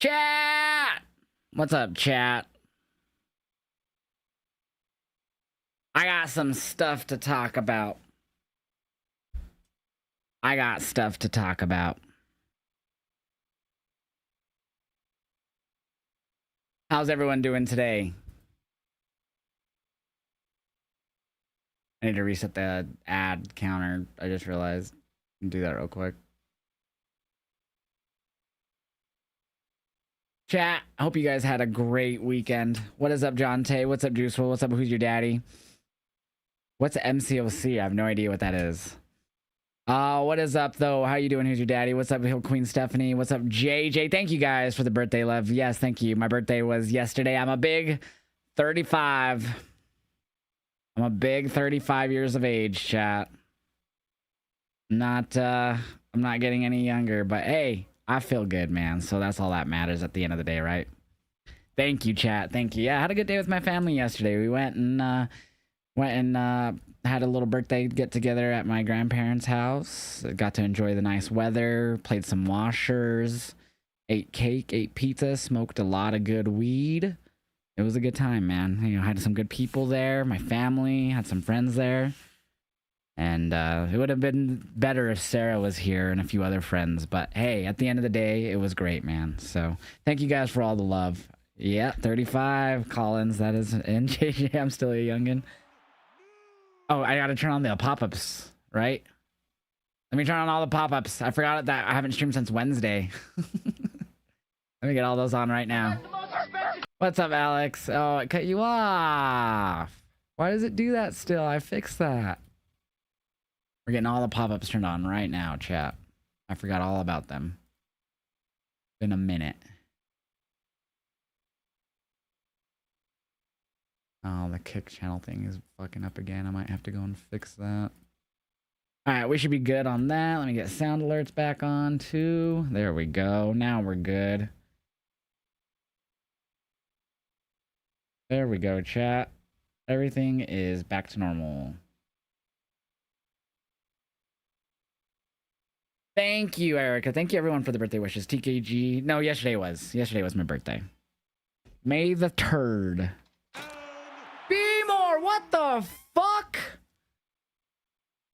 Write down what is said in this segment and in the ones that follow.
Chat! What's up, chat? I got some stuff to talk about. How's everyone doing today? I need to reset the ad counter. I just realized. Do that real quick. Chat, I hope you guys had a great weekend. What is up, John Tay? What's up, Juiceful? What's up, Who's Your Daddy? What's MCOC? I have no idea what that is. What is up, though? How you doing? Who's your daddy? What's up, Hill Queen Stephanie? What's up, JJ? Thank you guys for the birthday love. Yes, thank you. My birthday was yesterday. I'm a big 35. I'm a big 35 years of age, chat. I'm not getting any younger, but hey, I feel good, man. So that's all that matters at the end of the day, right? Thank you, chat. Thank you. Yeah, I had a good day with my family yesterday. We went and had a little birthday get together at my grandparents' house. Got to enjoy the nice weather, played some washers, ate cake, ate pizza, smoked a lot of good weed. It was a good time, man. You know, had some good people there, my family, had some friends there. And it would have been better if Sarah was here and a few other friends. But hey, at the end of the day, it was great, man. So thank you guys for all the love. Yeah, 35, Collins, that is. And JJ, I'm still a youngin'. Oh, I gotta turn on the pop-ups, right? Let me turn on all the pop-ups. I forgot that I haven't streamed since Wednesday. Let me get all those on right now. What's up, Alex? Oh, it cut you off. Why does it do that still? I fixed that. We're getting all the pop-ups turned on right now, chat. I forgot all about them. In a minute. Oh, the kick channel thing is fucking up again. I might have to go and fix that. All right, we should be good on that. Let me get sound alerts back on too. There we go. Now we're good. There we go, chat. Everything is back to normal. Thank you, Erica. Thank you, everyone, for the birthday wishes. TKG. No, yesterday was my birthday. May the 3rd. What the fuck?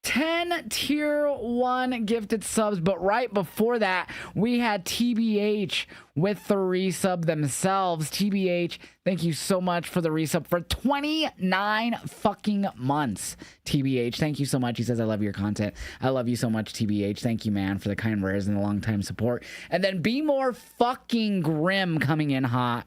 10 tier 1 gifted subs, but right before that, we had TBH with the resub themselves. TBH, thank you so much for the resub for 29 fucking months. TBH, thank you so much. He says, I love your content. I love you so much, TBH. Thank you, man, for the kind words and the long time support. And then Be More Fucking Grim coming in hot.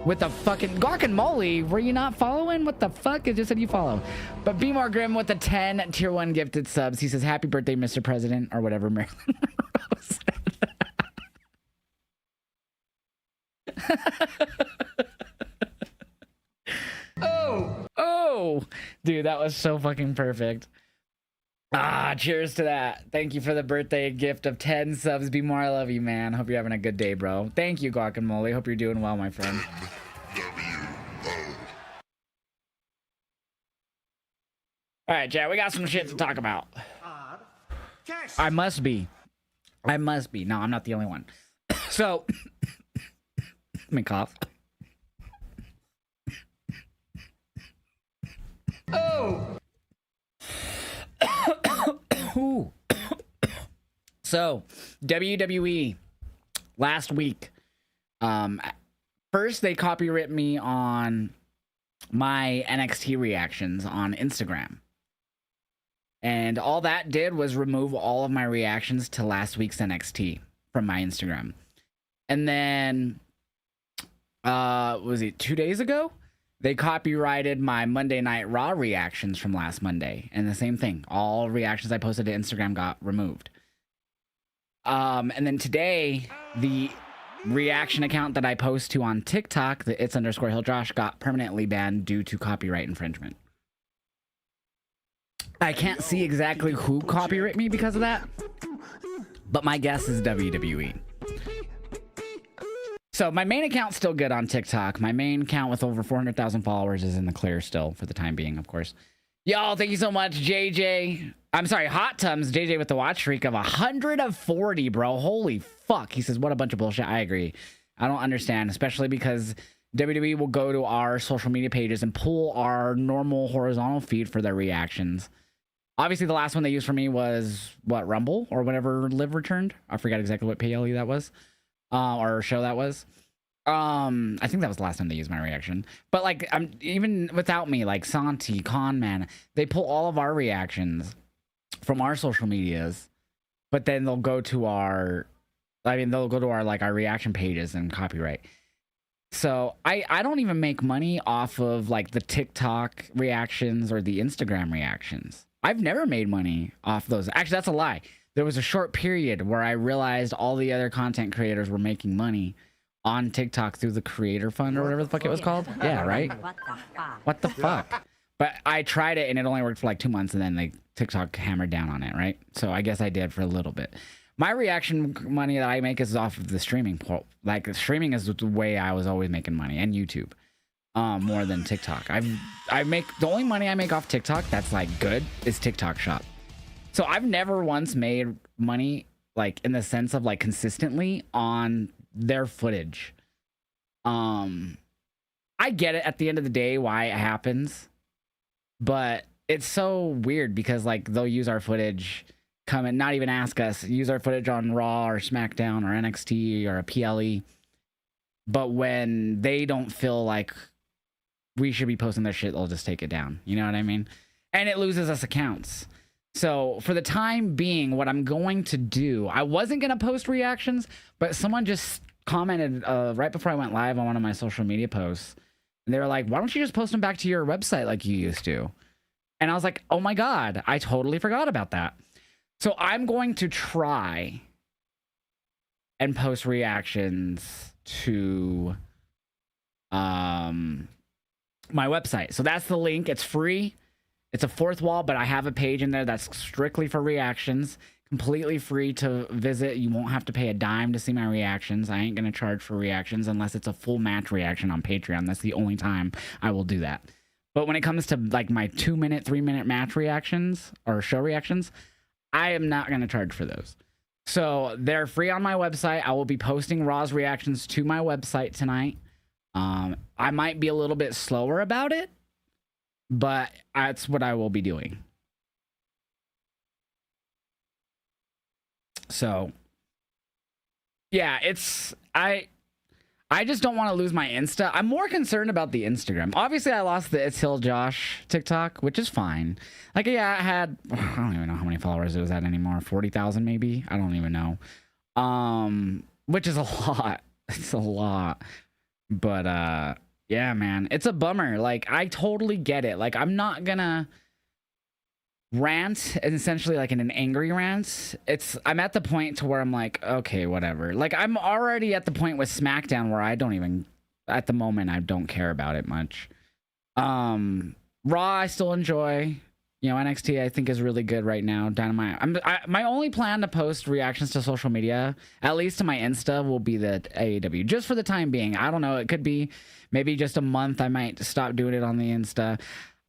With the fucking guacamole, were you not following? What the fuck? It just said you follow. But Be More Grim with the 10 tier 1 gifted subs. He says, happy birthday, Mr. President, or whatever Marilyn Monroe said. Oh, dude, that was so fucking perfect. Cheers to that. Thank you for the birthday gift of 10 subs. Be More, I love you, man. Hope you're having a good day, bro. Thank you, guacamole. Hope you're doing well, my friend. All right, chat, we got some shit to talk about. I must be. No, I'm not the only one. So, let me cough. So, WWE last week, first they copyrighted me on my NXT reactions on Instagram. And all that did was remove all of my reactions to last week's NXT from my Instagram. And then, was it 2 days ago? They copyrighted my Monday Night Raw reactions from last Monday. And the same thing. All reactions I posted to Instagram got removed. And then today, the reaction account that I post to on TikTok, the its_HillJosh, got permanently banned due to copyright infringement. I can't see exactly who copyrighted me because of that, but my guess is WWE. So my main account's still good on TikTok. My main account with over 400,000 followers is in the clear still for the time being, of course. Y'all, thank you so much, JJ. I'm sorry, Hot Tums, JJ with the watch streak of 140, bro. Holy fuck. He says, what a bunch of bullshit. I agree. I don't understand, especially because WWE will go to our social media pages and pull our normal horizontal feed for their reactions. Obviously, the last one they used for me was, what, Rumble? Or whenever Liv returned? I forgot exactly what PLE that was. Or show that was. I think that was the last time they used my reaction. But, like, even without me, like, Santi, Conman, they pull all of our reactions from our social medias. But then they'll go to our... they'll go to our, like, our reaction pages and copyright. So I don't even make money off of like the TikTok reactions or the Instagram reactions. I've never made money off those. Actually, that's a lie. There was a short period where I realized all the other content creators were making money on TikTok through the creator fund or whatever the fuck it was called. Yeah, right? What the fuck? But I tried it and it only worked for like 2 months and then like TikTok hammered down on it, right? So I guess I did for a little bit. My reaction money that I make is off of the streaming. Like, streaming is the way I was always making money, and YouTube, more than TikTok. I make the only money I make off TikTok that's like good is TikTok Shop. So I've never once made money like in the sense of like consistently on their footage. I get it at the end of the day why it happens, but it's so weird because like they'll use our footage. Come and not even ask us, use our footage on Raw or SmackDown or NXT or a PLE. But when they don't feel like we should be posting their shit, they'll just take it down. You know what I mean? And it loses us accounts. So for the time being, what I'm going to do, I wasn't going to post reactions, but someone just commented right before I went live on one of my social media posts. And they were like, why don't you just post them back to your website like you used to? And I was like, oh my God, I totally forgot about that. So I'm going to try and post reactions to my website. So that's the link. It's free. It's a fourth wall, but I have a page in there that's strictly for reactions. Completely free to visit. You won't have to pay a dime to see my reactions. I ain't going to charge for reactions unless it's a full match reaction on Patreon. That's the only time I will do that. But when it comes to like my 2-minute, 3-minute match reactions or show reactions, I am not going to charge for those. So they're free on my website. I will be posting Raw's reactions to my website tonight. I might be a little bit slower about it, but that's what I will be doing. So, yeah, I just don't want to lose my Insta. I'm more concerned about the Instagram. Obviously, I lost the It's Hill Josh TikTok, which is fine. Like, yeah, I don't even know how many followers it was at anymore. 40,000 maybe? I don't even know. Which is a lot. It's a lot. But, yeah, man, it's a bummer. Like, I totally get it. Like, I'm not gonna rant, essentially like in an angry rant. I'm at the point to where I'm like, okay, whatever. Like, I'm already at the point with SmackDown where I don't even, at the moment, I don't care about it much. Raw I still enjoy. You know, NXT I think is really good right now. Dynamite. My only plan to post reactions to social media, at least to my Insta, will be the AEW, just for the time being. I don't know. It could be maybe just a month. I might stop doing it on the Insta.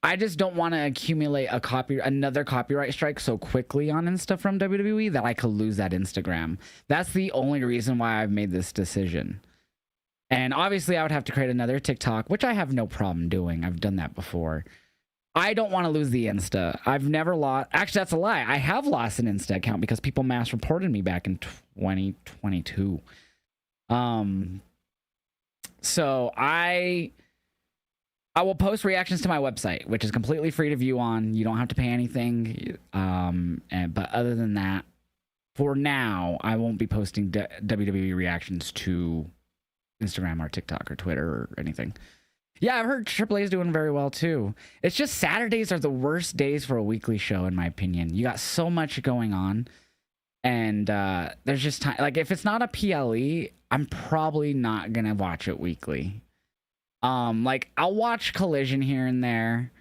I just don't want to accumulate another copyright strike so quickly on Insta from WWE that I could lose that Instagram. That's the only reason why I've made this decision. And obviously I would have to create another TikTok, which I have no problem doing. I've done that before. I don't want to lose the Insta. I've never lost. Actually, that's a lie. I have lost an Insta account because people mass reported me back in 2022. So I will post reactions to my website, which is completely free to view on. You don't have to pay anything. But other than that, for now, I won't be posting WWE reactions to Instagram or TikTok or Twitter or anything. Yeah, I've heard AAA is doing very well too. It's just Saturdays are the worst days for a weekly show, in my opinion. You got so much going on, and there's just time. Like, if it's not a PLE, I'm probably not gonna watch it weekly. Like, I'll watch Collision here and there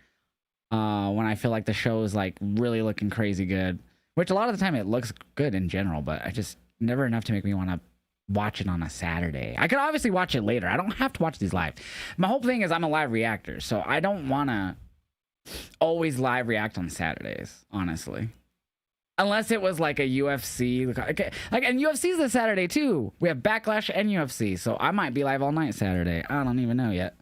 when I feel like the show is like really looking crazy good, which a lot of the time it looks good in general, but I just never enough to make me want to watch it on a Saturday. I could obviously watch it later. I don't have to watch these live. My whole thing is I'm a live reactor, so I don't want to always live react on Saturdays, honestly. Unless it was like a UFC, and UFC is this Saturday too. We have Backlash and UFC, so I might be live all night Saturday. I don't even know yet.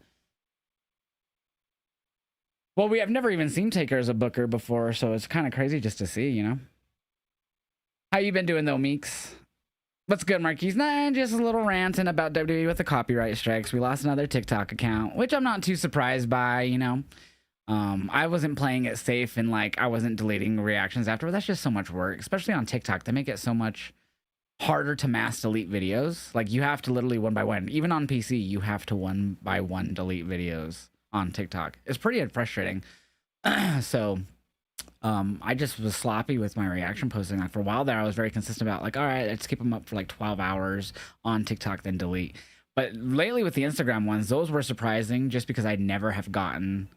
Well, we have never even seen Taker as a booker before, so it's kind of crazy just to see, you know. How you been doing though, Meeks? What's good, Marquise? Nah, just a little ranting about WWE with the copyright strikes. We lost another TikTok account, which I'm not too surprised by, you know. I wasn't playing it safe and like I wasn't deleting reactions after. That's just so much work, especially on TikTok. They make it so much harder to mass delete videos. Like you have to literally one by one. Even on PC, you have to one by one delete videos on TikTok. It's pretty frustrating. So I just was sloppy with my reaction posting. Like for a while there, I was very consistent about like, all right, let's keep them up for like 12 hours on TikTok, then delete. But lately with the Instagram ones, those were surprising just because I never have gotten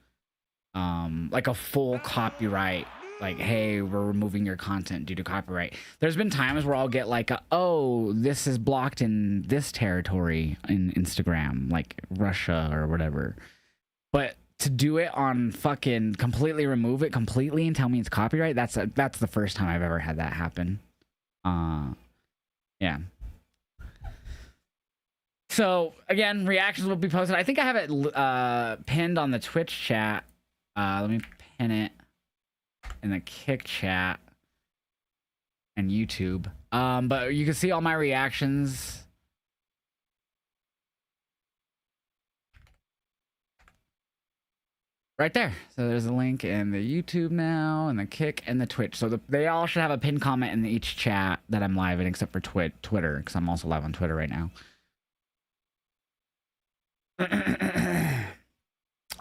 like a full copyright, like, hey, we're removing your content due to copyright. There's been times where I'll get like, oh, this is blocked in this territory in Instagram, like Russia or whatever. But to do it on fucking completely remove it completely and tell me it's copyright, that's the first time I've ever had that happen. Yeah. So again, reactions will be posted. I think I have it pinned on the Twitch chat. Let me pin it in the Kick chat and YouTube. But you can see all my reactions. Right there. So there's a link in the YouTube now, and the Kick, and the Twitch. So they all should have a pinned comment in each chat that I'm live in, except for Twitter, because I'm also live on Twitter right now.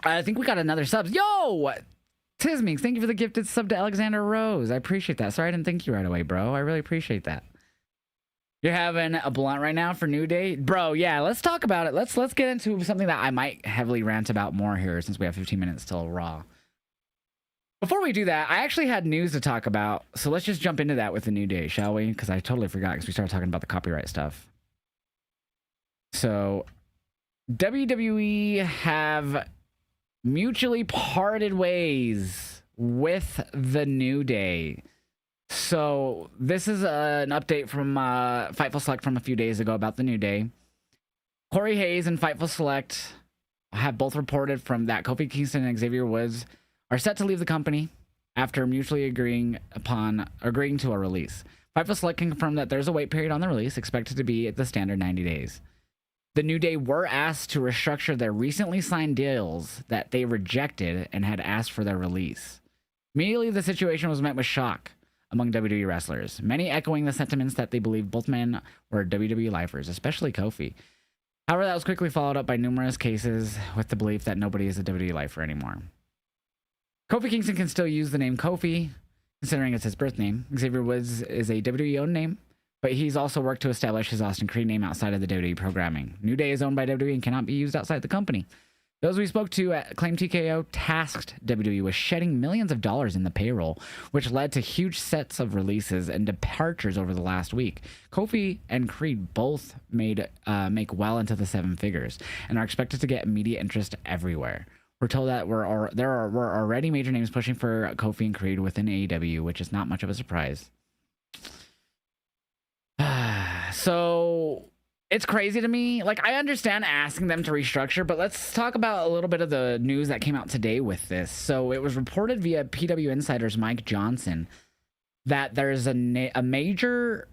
I think we got another sub. Yo! Tismeeks, thank you for the gifted sub to Alexander Rose. I appreciate that. Sorry I didn't thank you right away, bro. I really appreciate that. You're having a blunt right now for New Day? Bro, yeah, let's talk about it. Let's get into something that I might heavily rant about more here since we have 15 minutes till Raw. Before we do that, I actually had news to talk about, so let's just jump into that with the New Day, shall we? Because I totally forgot because we started talking about the copyright stuff. So, WWE have mutually parted ways with the New Day. So this is an update from Fightful Select from a few days ago about the New Day. Corey Hayes and Fightful Select have both reported from that Kofi Kingston and Xavier Woods are set to leave the company after mutually agreeing to a release. Fightful Select confirmed that there's a wait period on the release, expected to be at the standard 90 days. The New Day were asked to restructure their recently signed deals that they rejected and had asked for their release. Immediately, the situation was met with shock among WWE wrestlers, many echoing the sentiments that they believed both men were WWE lifers, especially Kofi. However, that was quickly followed up by numerous cases with the belief that nobody is a WWE lifer anymore. Kofi Kingston can still use the name Kofi, considering it's his birth name. Xavier Woods is a WWE-owned name, but he's also worked to establish his Austin Creed name outside of the WWE programming. New Day is owned by WWE and cannot be used outside the company. Those we spoke to at Claim TKO tasked WWE with shedding millions of dollars in the payroll, which led to huge sets of releases and departures over the last week. Kofi and Creed both make well into the seven figures and are expected to get immediate interest everywhere. We're told that there were already major names pushing for Kofi and Creed within AEW, which is not much of a surprise. So it's crazy to me. Like, I understand asking them to restructure, but let's talk about a little bit of the news that came out today with this. So it was reported via PW Insider's Mike Johnson that there's a major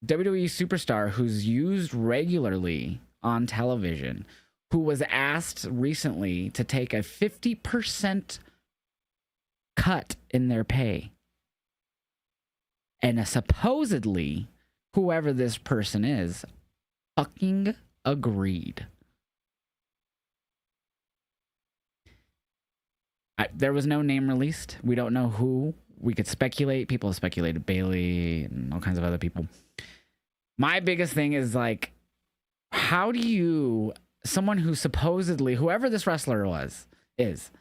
WWE superstar who's used regularly on television who was asked recently to take a 50% cut in their pay. And supposedly, whoever this person is, fucking agreed. There was no name released. We don't know who. We could speculate. People have speculated Bailey and all kinds of other people. My biggest thing is, like, how do you, someone who supposedly, whoever this wrestler is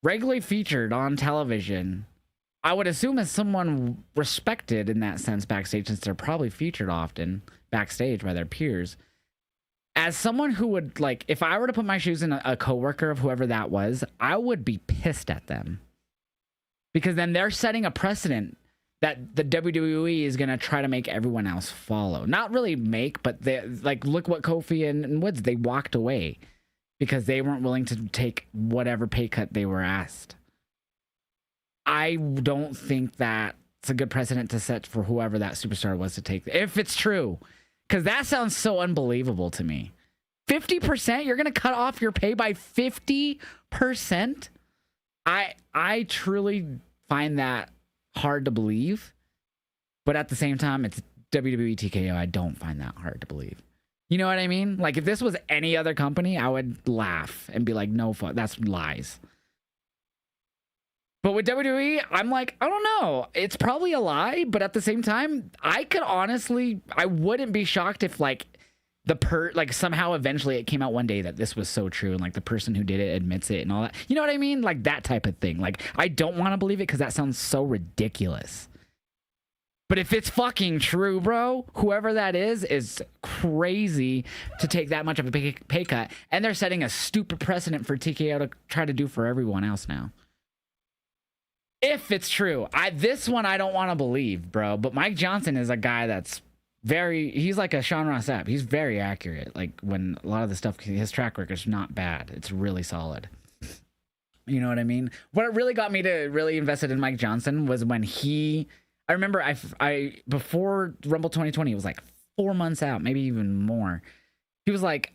regularly featured on television, I would assume as someone respected in that sense backstage, since they're probably featured often backstage by their peers, as someone who would, like, if I were to put my shoes in a coworker of whoever that was, I would be pissed at them. because then they're setting a precedent that the WWE is going to try to make everyone else follow. Not really make, but they, like, look what Kofi and Woods, they walked away because they weren't willing to take whatever pay cut they were asked. I don't think that's a good precedent to set for whoever that superstar was to take, if it's true, because that sounds so unbelievable to me. 50%? You're going to cut off your pay by 50%? I truly find that hard to believe, but at the same time, it's WWE TKO. I don't find that hard to believe. You know what I mean? Like, if this was any other company, I would laugh and be like, no, that's lies. But with WWE, I'm like, I don't know. It's probably a lie, but at the same time, I wouldn't be shocked if, like, somehow eventually it came out one day that this was so true, and like the person who did it admits it and all that. You know what I mean? Like that type of thing. Like, I don't want to believe it because that sounds so ridiculous. But if it's fucking true, bro, whoever that is crazy to take that much of a pay cut. And they're setting a stupid precedent for TKO to try to do for everyone else now. If it's true. This one I don't want to believe, bro. But Mike Johnson is a guy that's he's like a Sean Ross Sapp. He's very accurate. Like, when a lot of the stuff, his track record is not bad. It's really solid. You know what I mean? What really got me to really invested in Mike Johnson was when I remember I before Rumble 2020, it was like 4 months out, maybe even more. He was like,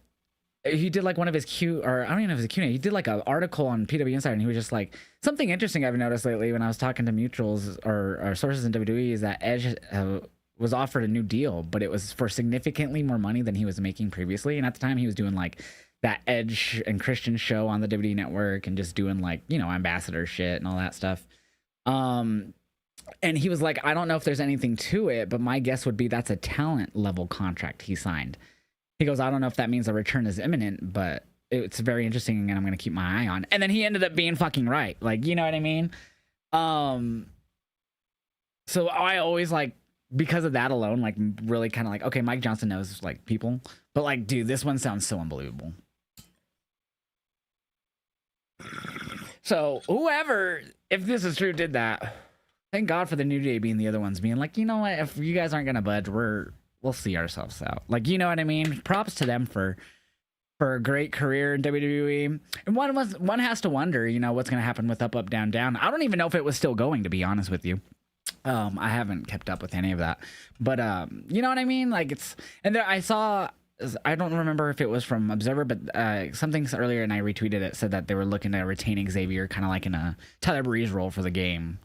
he did like one of his I don't even know if it was a Q&A. He did like an article on PW Insider, and he was just like, something interesting I've noticed lately when I was talking to mutuals or sources in WWE is that Edge was offered a new deal, but it was for significantly more money than he was making previously. And at the time, he was doing like that Edge and Christian show on the WWE Network and just doing like, you know, ambassador shit and all that stuff. And he was like, I don't know if there's anything to it, but my guess would be that's a talent level contract he signed. He goes, I don't know if that means a return is imminent, but it's very interesting and I'm going to keep my eye on. And then he ended up being fucking right. Like, you know what I mean? So I always like, because of that alone, like, really kind of like, okay, Mike Johnson knows like people, but like, dude, this one sounds so unbelievable. So whoever, if this is true, did that, thank God for the New Day being the other ones being like, you know what, if you guys aren't gonna budge, we'll see ourselves out. Like, you know what I mean? Props to them for a great career in WWE. And one has to wonder, you know, what's gonna happen with Up Up Down Down. I don't even know if it was still going, to be honest with you. I haven't kept up with any of that, but you know what I mean? Like, it's, and there I saw, I don't remember if it was from Observer, but something earlier, and I retweeted it, said that they were looking at retaining Xavier kind of like in a Tyler Breeze role for the game.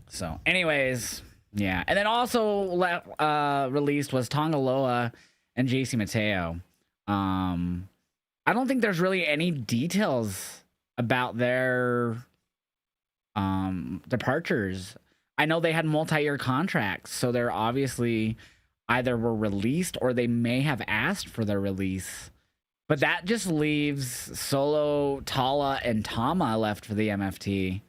So anyways, yeah. And then also released was Tonga Loa and JC Mateo. I don't think there's really any details about their departures. I know they had multi-year contracts, so they're obviously either were released or they may have asked for their release. But that just leaves Solo, Tala, and Tama left for the MFT.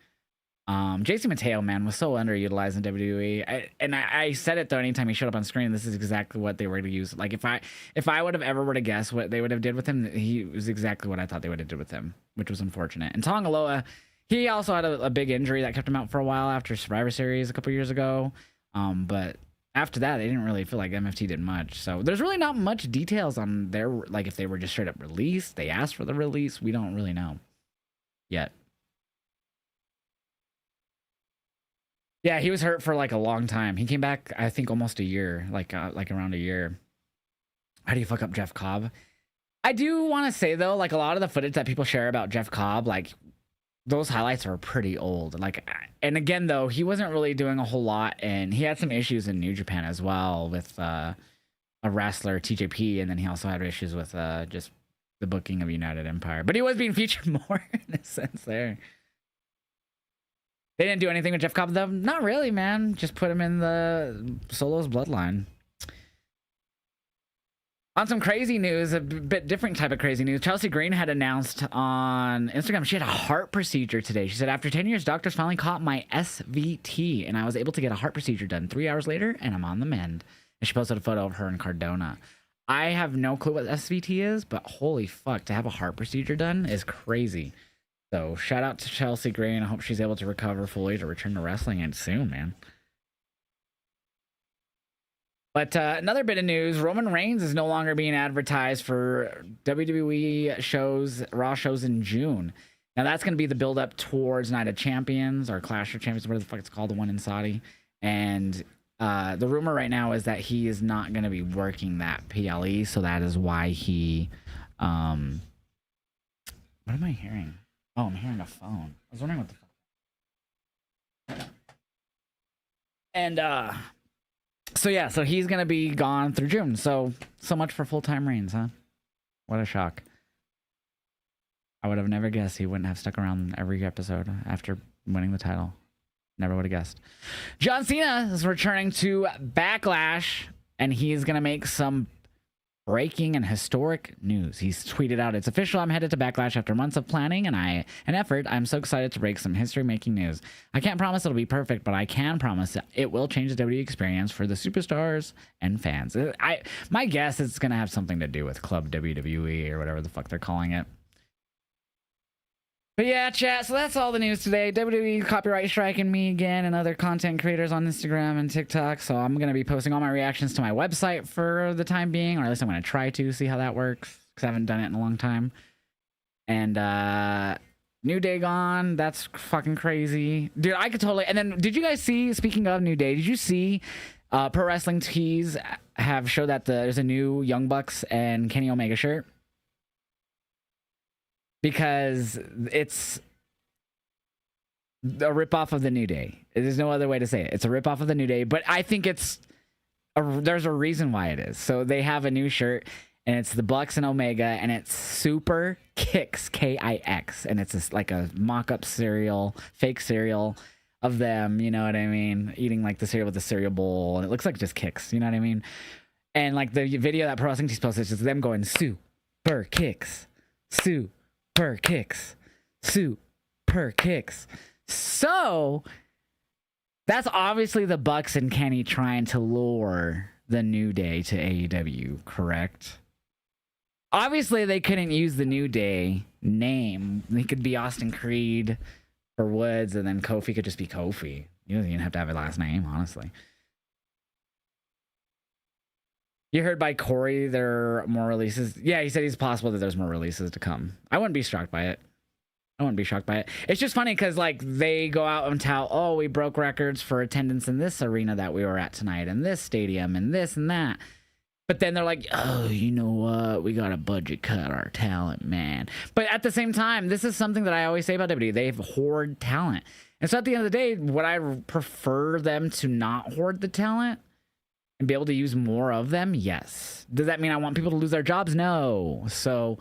JC Mateo, man, was so underutilized in WWE. I said it though, anytime he showed up on screen, this is exactly what they were going to use. Like, if I would have ever were to guess what they would have did with him, he was exactly what I thought they would have did with him, which was unfortunate. And Tonga Loa, he also had a big injury that kept him out for a while after Survivor Series a couple years ago. But after that, they didn't really feel like MFT did much. So there's really not much details on their, like, if they were just straight up released, they asked for the release. We don't really know yet. Yeah, he was hurt for like a long time. He came back, I think, almost a year, like around a year. How do you fuck up Jeff Cobb? I do want to say though, like, a lot of the footage that people share about Jeff Cobb, like, those highlights are pretty old. Like, and again though, he wasn't really doing a whole lot, and he had some issues in New Japan as well with a wrestler, TJP, and then he also had issues with just the booking of United Empire. But he was being featured more in a sense there. They didn't do anything with Jeff Cobb though. Not really, man. Just put him in the Solo's bloodline. On some crazy news, a bit different type of crazy news, Chelsea Green had announced on Instagram she had a heart procedure today. She said, after 10 years, doctors finally caught my SVT, and I was able to get a heart procedure done 3 hours later, and I'm on the mend. And she posted a photo of her in Cardona. I have no clue what SVT is, but holy fuck, to have a heart procedure done is crazy. So shout out to Chelsea Gray, and I hope she's able to recover fully to return to wrestling and soon, man. But another bit of news, Roman Reigns is no longer being advertised for WWE shows, Raw shows in June. Now that's going to be the build up towards Night of Champions or Clash of Champions, whatever the fuck it's called, the one in Saudi. And the rumor right now is that he is not going to be working that PLE, so that is why he... what am I hearing? Oh, I'm hearing a phone. I was wondering what the fuck. And so yeah, so he's gonna be gone through June. So much for full-time Reigns, huh? What a shock. I would have never guessed he wouldn't have stuck around every episode after winning the title. Never would have guessed. John Cena is returning to Backlash, and he's gonna make some breaking and historic news. He's tweeted out, "It's official. I'm headed to Backlash after months of planning and effort. I'm so excited to break some history-making news. I can't promise it'll be perfect, but I can promise it will change the WWE experience for the superstars and fans." My guess is it's going to have something to do with Club WWE or whatever the fuck they're calling it. But yeah, chat, so that's all the news today. WWE copyright striking me again and other content creators on Instagram and TikTok. So I'm going to be posting all my reactions to my website for the time being, or at least I'm going to try to see how that works, because I haven't done it in a long time. And New Day gone. That's fucking crazy. Dude, I could totally... And then, did you guys see, speaking of New Day, did you see Pro Wrestling Tees have showed that there's a new Young Bucks and Kenny Omega shirt? Because it's a ripoff of the New Day. There's no other way to say it. It's a ripoff of the New Day, but I think there's a reason why it is. So they have a new shirt, and it's the Bucks and Omega, and it's Super Kicks, Kix, and it's like a mock-up cereal, fake cereal of them, you know what I mean? Eating like the cereal with the cereal bowl, and it looks like just Kicks, you know what I mean? And like the video that Pro Wrestling Tees posted is just them going, Super Kicks, Super Kicks, Super Kicks. So that's obviously the Bucks and Kenny trying to lure the New Day to AEW, correct? Obviously, they couldn't use the New Day name. They could be Austin Creed or Woods, and then Kofi could just be Kofi. You don't even have to have a last name, honestly. You heard by Corey there are more releases. Yeah, he said it's possible that there's more releases to come. I wouldn't be shocked by it. It's just funny because like they go out and tell, oh, we broke records for attendance in this arena that we were at tonight, and this stadium, and this and that. But then they're like, oh, you know what? We got to budget cut our talent, man. But at the same time, this is something that I always say about WWE. They hoard talent. And so at the end of the day, would I prefer them to not hoard the talent and be able to use more of them? Yes. Does that mean I want people to lose their jobs? No. So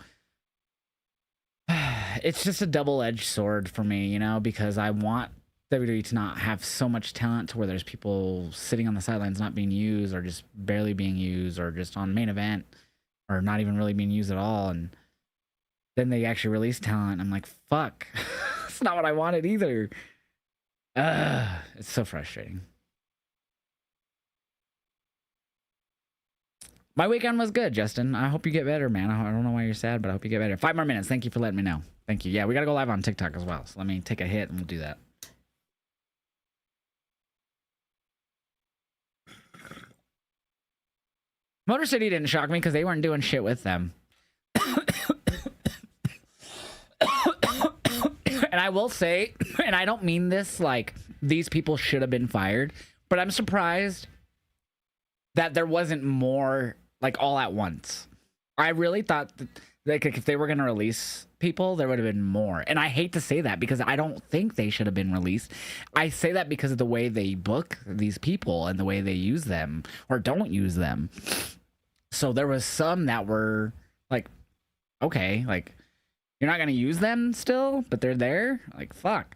it's just a double-edged sword for me, you know, because I want WWE to not have so much talent to where there's people sitting on the sidelines not being used, or just barely being used, or just on main event, or not even really being used at all. And then they actually release talent. I'm like, fuck. That's not what I wanted either. It's so frustrating. My weekend was good, Justin. I hope you get better, man. I don't know why you're sad, but I hope you get better. 5 more minutes. Thank you for letting me know. Thank you. Yeah, we got to go live on TikTok as well. So let me take a hit and we'll do that. Motor City didn't shock me because they weren't doing shit with them. And I will say, and I don't mean this like these people should have been fired, but I'm surprised that there wasn't more like all at once. I really thought that like if they were going to release people, there would have been more. And I hate to say that because I don't think they should have been released. I say that because of the way they book these people and the way they use them or don't use them. So there was some that were like, okay, like you're not going to use them still, but they're there. Like, fuck.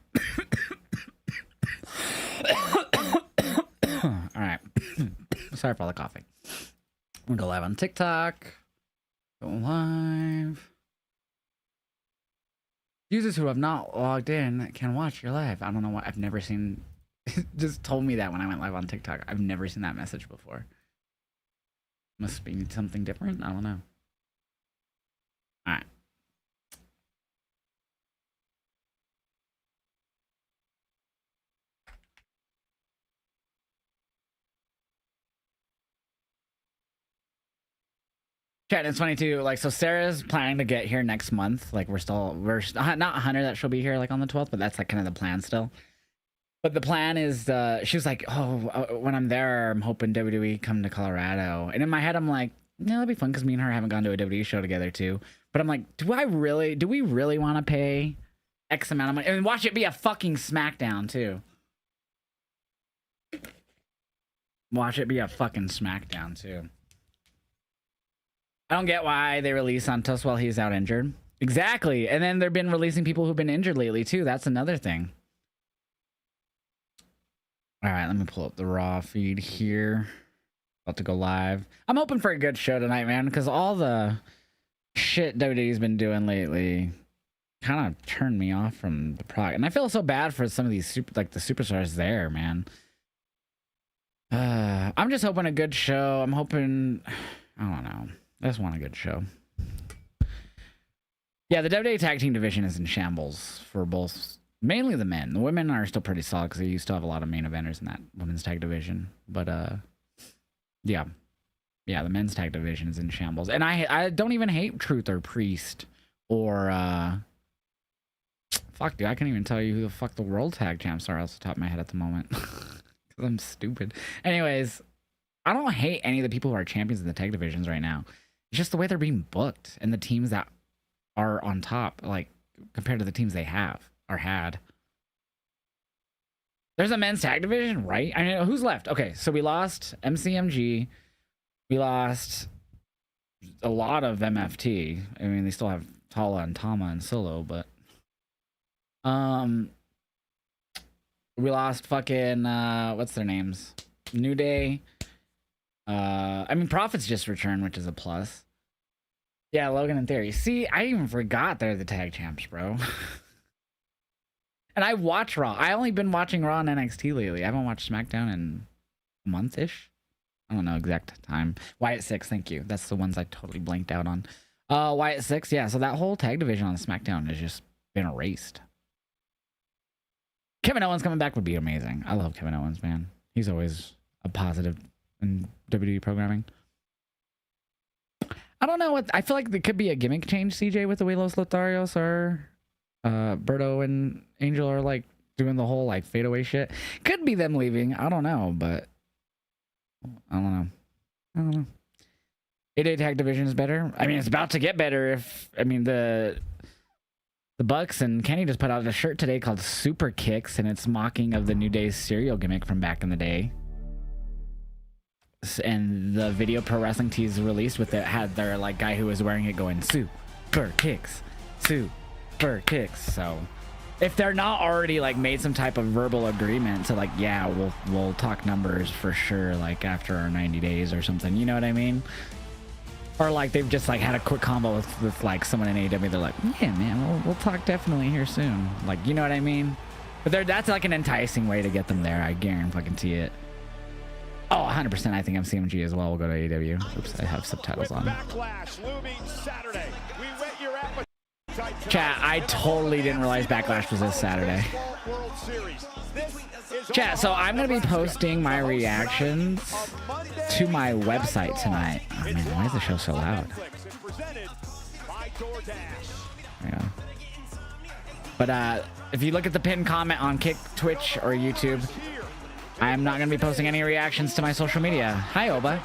All right. Sorry for all the coughing. We'll go live on TikTok. Go live. Users who have not logged in can watch your live. I don't know what. I've never seen. Just told me that when I went live on TikTok. I've never seen that message before. Must be something different. I don't know. All right. Chat, it's funny too. Like, so Sarah's planning to get here next month. Like, we're not 100 that she'll be here like on the 12th, but that's like kind of the plan still. But the plan is, she was like, when I'm there, I'm hoping WWE come to Colorado. And in my head, I'm like, yeah, that'd be fun because me and her haven't gone to a WWE show together too. But I'm like, do we really want to pay X amount of money and watch it be a fucking SmackDown too? Watch it be a fucking SmackDown too. I don't get why they release Santos while he's out injured. Exactly. And then they've been releasing people who've been injured lately too. That's another thing. All right, let me pull up the Raw feed here. About to go live. I'm hoping for a good show tonight, man, because all the shit WWE's been doing lately kind of turned me off from the product. And I feel so bad for some of these the superstars there, man. I'm just hoping a good show. I'm hoping, I don't know. I just want a good show. Yeah, the WWE tag team division is in shambles for both, mainly the men. The women are still pretty solid because they used to have a lot of main eventers in that women's tag division. But yeah, the men's tag division is in shambles. And I don't even hate Truth or Priest or fuck, dude, I can't even tell you who the fuck the world tag champs are off the top of my head at the moment. Because I'm stupid. Anyways, I don't hate any of the people who are champions in the tag divisions right now. It's just the way they're being booked and the teams that are on top, like compared to the teams they have or had. There's a men's tag division, right? I mean, who's left? Okay, so we lost MCMG. We lost a lot of MFT. I mean, they still have Tala and Tama and Solo, but we lost fucking what's their names? New Day. I mean, Profits just returned, which is a plus. Yeah, Logan and Theory. See, I even forgot they're the tag champs, bro. And I watch Raw. I only been watching Raw and NXT lately. I haven't watched SmackDown in a month-ish. I don't know exact time. Wyatt 6, thank you. That's the ones I totally blanked out on. Wyatt 6, yeah. So that whole tag division on SmackDown has just been erased. Kevin Owens coming back would be amazing. I love Kevin Owens, man. He's always a positive in WWE programming. I don't know what I feel like there could be a gimmick change, CJ, with the way Los Lotharios are Berto and Angel are like doing the whole like fadeaway shit. Could be them leaving. I don't know, but I don't know. 8-8 tag division is better. I mean, it's about to get better if the Bucks and Kenny just put out a shirt today called Super Kicks, and it's mocking of the New Day's cereal gimmick from back in the day. And the video Pro Wrestling Tees released with it had their like guy who was wearing it going Super Kicks, Super Kicks. So if they're not already like made some type of verbal agreement to like, yeah, we'll talk numbers for sure, like after our 90 days or something, you know what I mean? Or like they've just like had a quick combo with like someone in AEW. They're like, yeah, man, we'll talk definitely here soon. Like, you know what I mean? But that's like an enticing way to get them there. I guarantee it. Oh, 100%. I think MCMG as well. We'll go to AEW. Oops, I have subtitles on. Chat, I totally didn't realize Backlash was this Saturday. Chat, so I'm going to be posting my reactions to my website tonight. Oh, man, why is the show so loud? Yeah. But if you look at the pinned comment on Twitch or YouTube, I'm not going to be posting any reactions to my social media. Hi, Oba.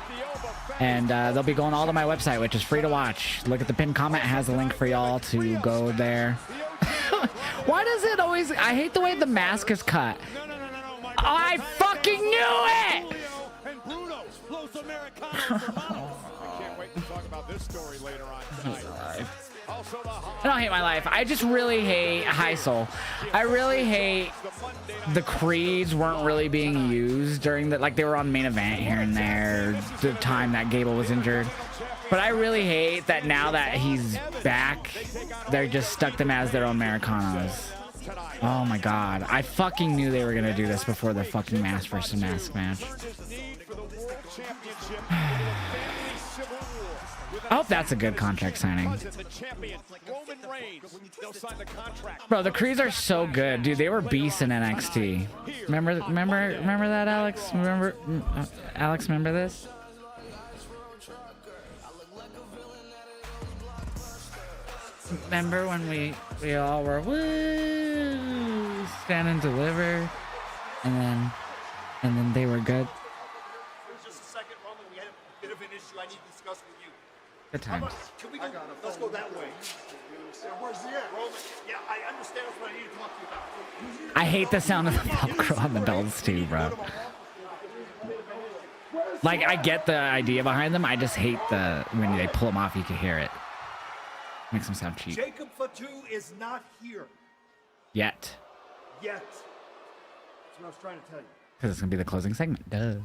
And they'll be going all to my website, which is free to watch. Look at the pinned comment. It has a link for y'all to go there. Why does it always... I hate the way the mask is cut. I fucking knew it! I don't hate my life. I just really hate Heisel. I really hate the creeds weren't really being used during the, like they were on main event here and there the time that Gable was injured. But I really hate that now that he's back, they're just stuck them as their own Americanos. Oh my god. I fucking knew they were gonna do this before the fucking mask versus mask match. I hope that's a good contract signing. Bro, the Creeds are so good, dude. They were beasts in NXT. Remember that, Alex? Remember this? Remember when we all were woo, stand and deliver, and then they were good. Just a second, Roman. We had a bit of an issue I need to discuss with you. Good times. Can we go? Let's go that way. Where's he at? Roman. Yeah, I understand that's what I need to talk to you about. I hate the sound of the Velcro on the belts too, bro. Like, I get the idea behind them. I just hate when they pull them off, you can hear it. Makes them sound cheap. Jacob Fatu is not here. Yet. That's what I was trying to tell you. Because it's going to be the closing segment. Duh.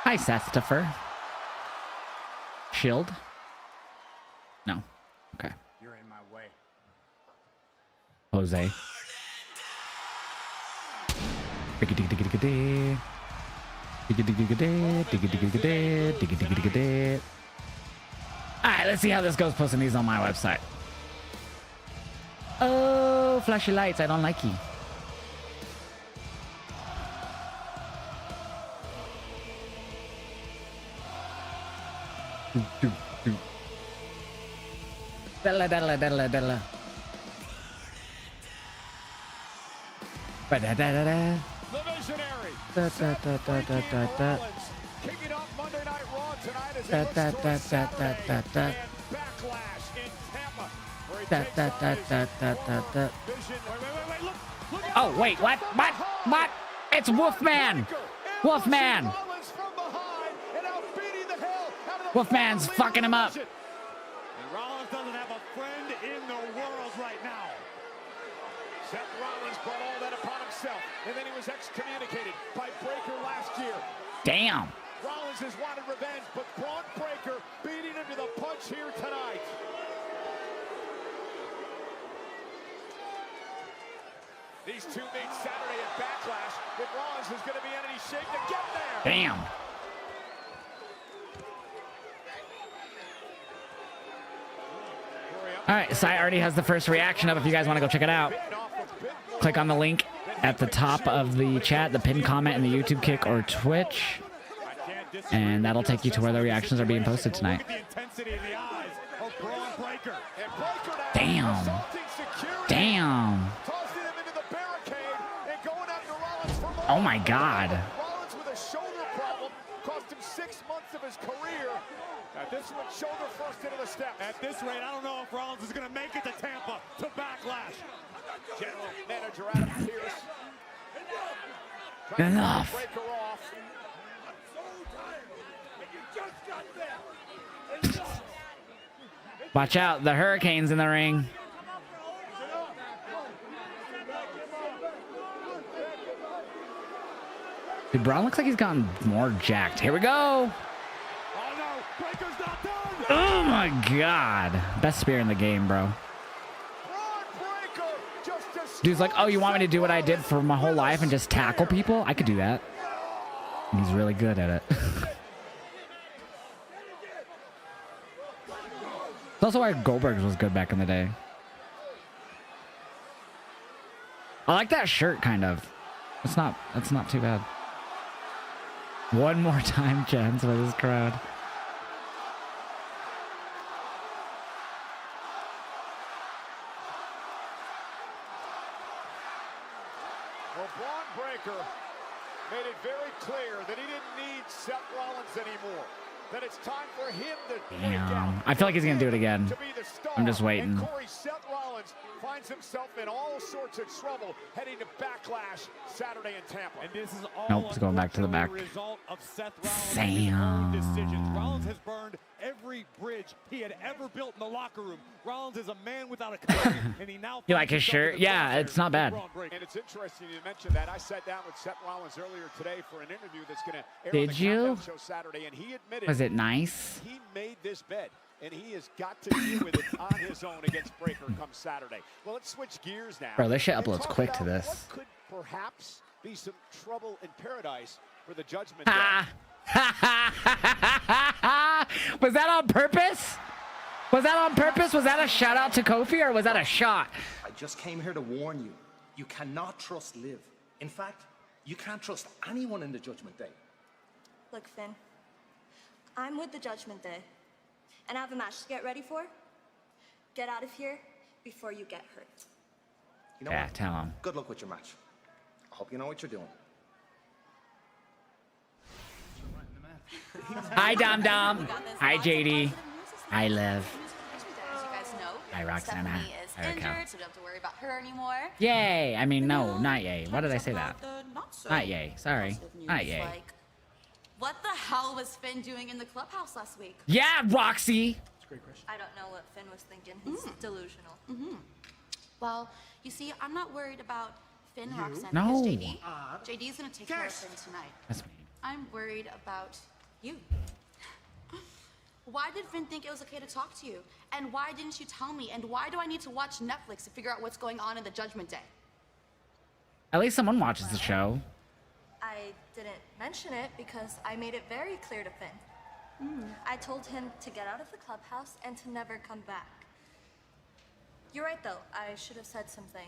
Hi, Sethstoffer. Shield? No. Okay. You're in my way. Jose. Alright, let's see how this goes posting these on my website. Oh, flashy lights, I don't like you. Della. Ba-da-da-da-da. The visionary. Kicking off Monday Night Raw tonight as he looks towards Saturday and Backlash in Tampa. Where he takes on his vision. Look out. Oh, wait, what? It's Wolfman! Wolfman! Wolfman's fucking him up. And Rollins doesn't have a friend in the world right now. Seth Rollins brought all that upon himself, and then he was excommunicated by Breakker last year. Damn. Rollins has wanted revenge, but Braun Breakker beating him to the punch here tonight. These two meet Saturday at Backlash, but Rollins is going to be in any shape to get there. Damn. All right, Sai already has the first reaction up if you guys want to go check it out. Click on the link at the top of the chat, the pinned comment in the YouTube kick or Twitch, and that'll take you to where the reactions are being posted tonight. Damn. Damn. Oh my God. Rollins with a shoulder problem cost him 6 months of his career. At this one, shoulder first into the steps. At this rate, I don't know if Rollins is going to make it to Tampa to Backlash. General manager Adam Pearce. Enough. Break her off. Watch out, the Hurricane's in the ring. Dude, Braun looks like he's gotten more jacked. Here we go. Oh no, Breaker's not done. Oh my God. Best spear in the game, bro. Dude's like, oh, you want me to do what I did for my whole life and just tackle people? I could do that. And he's really good at it. It's also why Goldberg was good back in the day. I like that shirt, kind of. It's not too bad. One more time, chance for this crowd. Well, Braun Breakker made it very clear that he didn't need Seth Rollins anymore. That it's time for him to Damn. I feel like he's going to do it again. I'm just waiting. And Corey, Seth Rollins finds himself in all sorts of trouble heading to Backlash Saturday in Tampa. And this is all nope, it's going back to the back. Result of Seth Rollins' Damn. decisions. Rollins has burned every bridge he had ever built in the locker room. Rollins is a man without a company, and he now You like his shirt? Yeah, it's not bad. And it's interesting you mentioned that. I sat down with Seth Rollins earlier today for an interview that's going to air Did on the you? Countdown Show Saturday, and he admitted Was it nice? he made this bed, and he has got to deal with it on his own against Breakker come Saturday. Well, let's switch gears now. Bro, this shit and uploads talk quick to about this. What could perhaps be some trouble in paradise for the Judgment Day. Was that on purpose? Was that on purpose? Was that a shout out to Kofi or was that a shot? I just came here to warn you. You cannot trust Liv. In fact, you can't trust anyone in the Judgment Day. Look, Finn, I'm with the Judgment Day, and I have a match to get ready for. Get out of here before you get hurt. You know Yeah, what? tell him. Good luck with your match. I hope you know what you're doing. Hi, Dom Dom. Hi, JD. Hi, Liv. As you guys know, Hi, Roxanna. Stephanie is Hi, Raquel. injured, so we don't have to worry about her anymore. Yay! I mean, no, not yay. Why did I say that? Not Not yay. Sorry. Not yay. Like, what the hell was Finn doing in the clubhouse last week? Yeah, Roxy. I don't know what Finn was thinking. He's delusional. Well, you see, I'm not worried about Finn, Roxanne, No. because JD's gonna take care of Finn tonight. That's me. I'm worried about you. Why did Finn think it was okay to talk to you? And why didn't you tell me? And why do I need to watch Netflix to figure out what's going on in the Judgment Day? At least someone watches the show. I didn't mention it because I made it very clear to Finn. I told him to get out of the clubhouse and to never come back. You're right, though. I should have said something.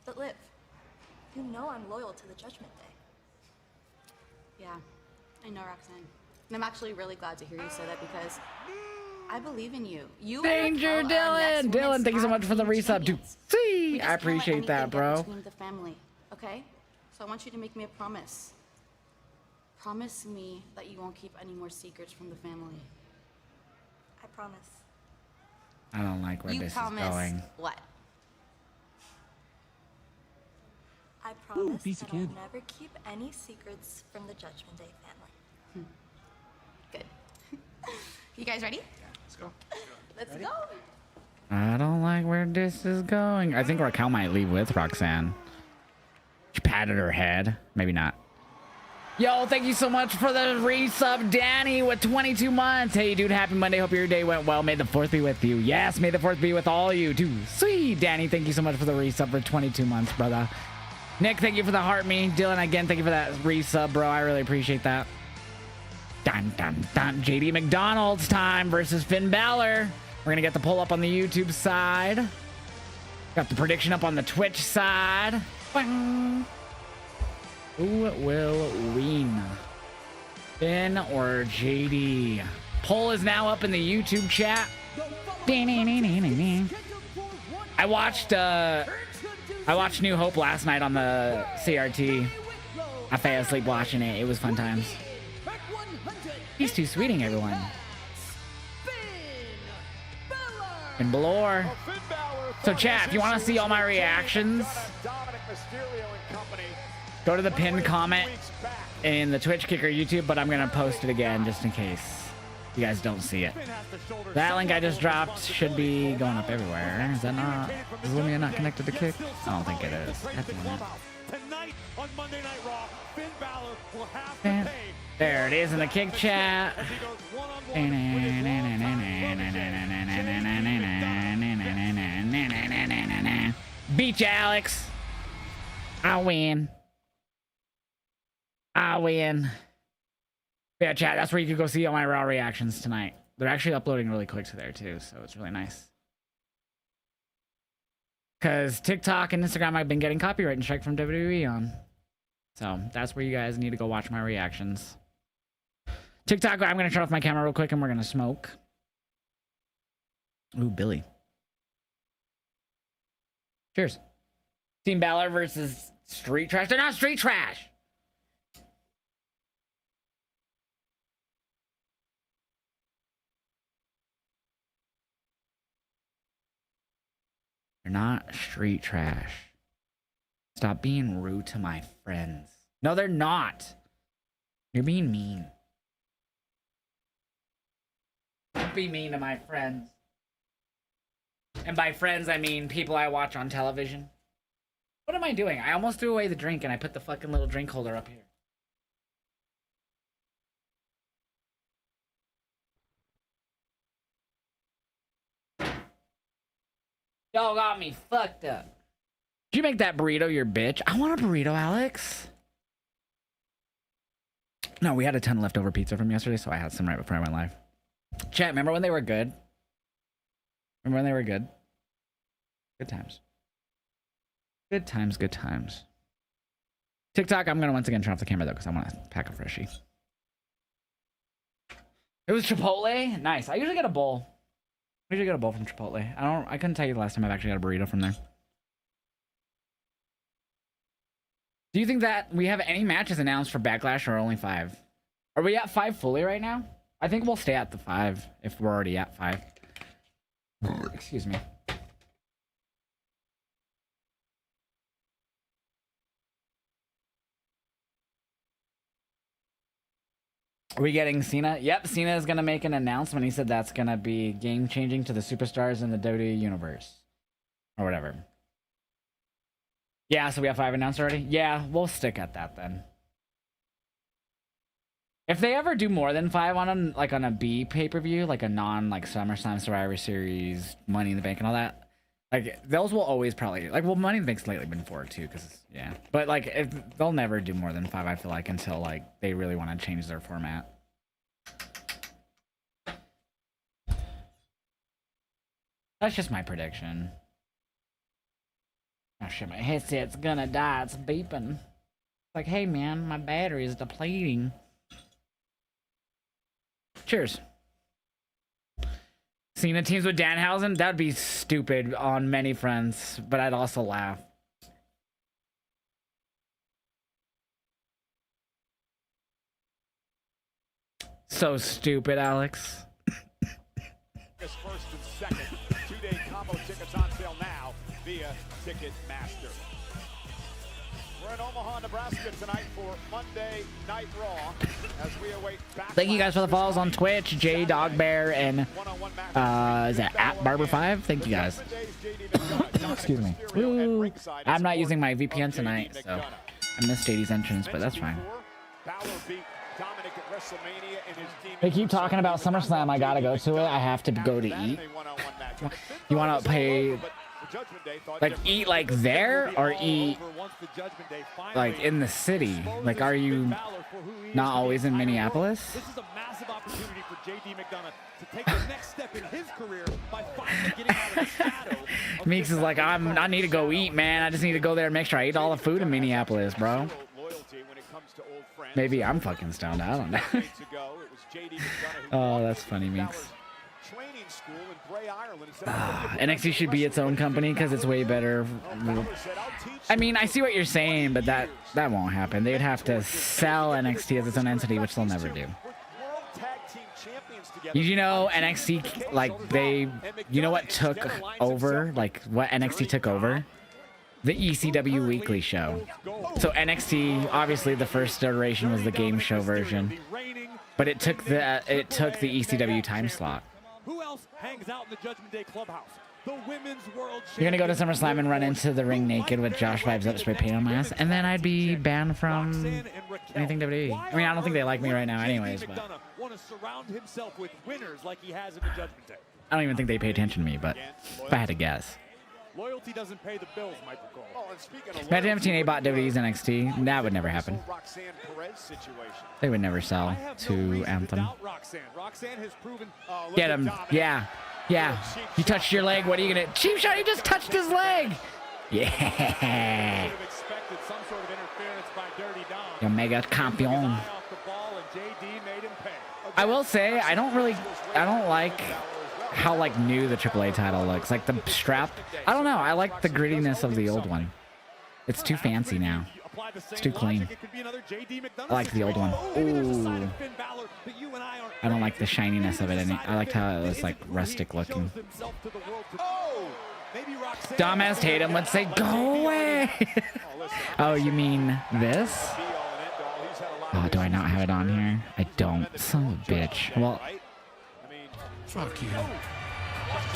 But Liv, you know I'm loyal to the Judgment Day. Yeah, I know, Roxanne. And I'm actually really glad to hear you say that because I believe in you. You Danger, and Raquel are next Dylan. Dylan, women's thank you so tag much for the team resub, dude. champions. See, We just I can't let appreciate that, anything get bro. between the family, okay? So I want you to make me a promise. Promise me that you won't keep any more secrets from the family. I promise. I don't like where You this is promise going. what? I promise piece that of I'll kid. never keep any secrets from the Judgment Day family. Good. You guys ready? Let's go. Let's go. I don't like where this is going. I think Raquel might leave with Roxanne. She patted her head. Maybe not. Yo, thank you so much for the resub, Danny, with 22 months. Hey, dude, happy Monday. Hope your day went well. May the 4th be with you. Yes, may the 4th be with all you, too. Sweet, Danny, thank you so much for the resub for 22 months, brother. Nick, thank you for the heart me. Dylan, again, thank you for that resub, bro. I really appreciate that. Dun, dun, dun. JD McDonald's time versus Finn Balor. We're going to get the poll up on the YouTube side. Got the prediction up on the Twitch side. Bang. Who will win? Finn or JD? Poll is now up in the YouTube chat. I watched New Hope last night on the CRT. I fell asleep watching it. It was fun times. He's too sweeting everyone. And Balor. So chat, if you want to see all my reactions, go to the pinned comment in the Twitch Kicker YouTube, but I'm going to post it again just in case you guys don't see it. That link I just dropped should be going up everywhere. Is that not? Is Lumia not connected to Kick? I don't think it is. Tonight on Monday Night Raw, Finn Balor will have to Yeah. pay. There it is in the Kick chat. As he goes one-on-one Beat you, Alex. I win. I win. Yeah, chat, that's where you can go see all my Raw reactions tonight. They're actually uploading really quick to there, too, so it's really nice. Because TikTok and Instagram I've been getting copyright and strike from WWE on. So that's where you guys need to go watch my reactions. TikTok, I'm going to turn off my camera real quick and we're going to smoke. Ooh, Billy. Cheers. Team Balor versus Street Trash. They're not Street Trash. They're not Street Trash. Stop being rude to my friends. No, they're not. You're being mean. Don't be mean to my friends. And by friends, I mean people I watch on television. What am I doing? I almost threw away the drink and I put the fucking little drink holder up here. Y'all got me fucked up. Did you make that burrito your bitch? I want a burrito, Alex. No, we had a ton of leftover pizza from yesterday, so I had some right before I went live. Chat, remember when they were good? Remember when they were good? Good times. Good times, good times. TikTok, I'm going to once again turn off the camera, though, because I want to pack a freshie. It was Chipotle. Nice. I usually get a bowl. I usually get a bowl from Chipotle. I couldn't tell you the last time I've actually got a burrito from there. Do you think that we have any matches announced for Backlash or only 5? Are we at 5 fully right now? I think we'll stay at the 5 if we're already at 5. Excuse me. Are we getting Cena? Yep, Cena is going to make an announcement. He said that's going to be game-changing to the superstars in the WWE Universe. Or whatever. Yeah, so we have 5 announced already? Yeah, we'll stick at that then. If they ever do more than 5 on a B pay-per-view, like a SummerSlam Survivor Series, Money in the Bank and all that, like those will always probably Money in the Bank's lately been 4 too, because yeah. But like they'll never do more than 5, I feel like, until like they really want to change their format. That's just my prediction. Oh shit, my headset's gonna die. It's beeping. It's like, hey man, my battery is depleting. Cheers. Cena teams with Danhausen? That'd be stupid on many fronts, but I'd also laugh. So stupid, Alex. First and second, 2-day combo tickets on sale now via Ticketmaster. We're in Omaha, Nebraska tonight for Monday Night Raw as we await back. Thank you guys for the follows on Twitch, J Dogbear and is that at Barber5? Thank you guys. Excuse me. Ooh. I'm not using my VPN tonight, so I missed JD's entrance, but that's fine. They keep talking about SummerSlam. I gotta go to it. I have to go to eat. You want to pay, like, eat like there or eat like in the city? Like, are you not always in Minneapolis? This is a massive opportunity for JD McDonough to take the next step in his career by finally getting out of the shadow. Meeks is like, I need to go eat, man. I just need to go there and make sure I eat all the food in Minneapolis, bro. Maybe I'm fucking stoned. I don't know. Oh, that's funny, Meeks. NXT should be its own company because it's way better. I mean, I see what you're saying, but that won't happen. They'd have to sell NXT as its own entity, which they'll never do. You know, NXT, like, you know what took over? Like, what NXT took over? The ECW Weekly show. So NXT, obviously the first iteration was the game show version, but it took the ECW time slot. Who else hangs out in the Judgment Day clubhouse? The Women's World You're gonna go to SummerSlam and run into the ring naked with Josh Vibes up spray paint on my ass, and then I'd be banned from anything WWE. I mean, I don't think they like me right now anyways, but I don't even think they pay attention to me, but if I had to guess. Loyalty doesn't pay the bills, Michael Cole. Imagine if TNA bought WWE's NXT. That would never happen. They would never sell to Anthem. Get him. Yeah. Yeah. You touched your leg. What are you going to... Cheap shot. He just touched his leg. Yeah. Your mega campeon. I will say, I don't like how like new the AAA title looks. Like the strap, I don't know, I like the grittiness of the old one. It's too fancy now. It's too clean. I like the old one. Ooh. I don't like the shininess of it. I liked how it was like rustic looking. Dumbass Tatum would say, go away. Oh, you mean this? Oh, do I not have it on here? I don't. Son of a bitch. Well, fuck you.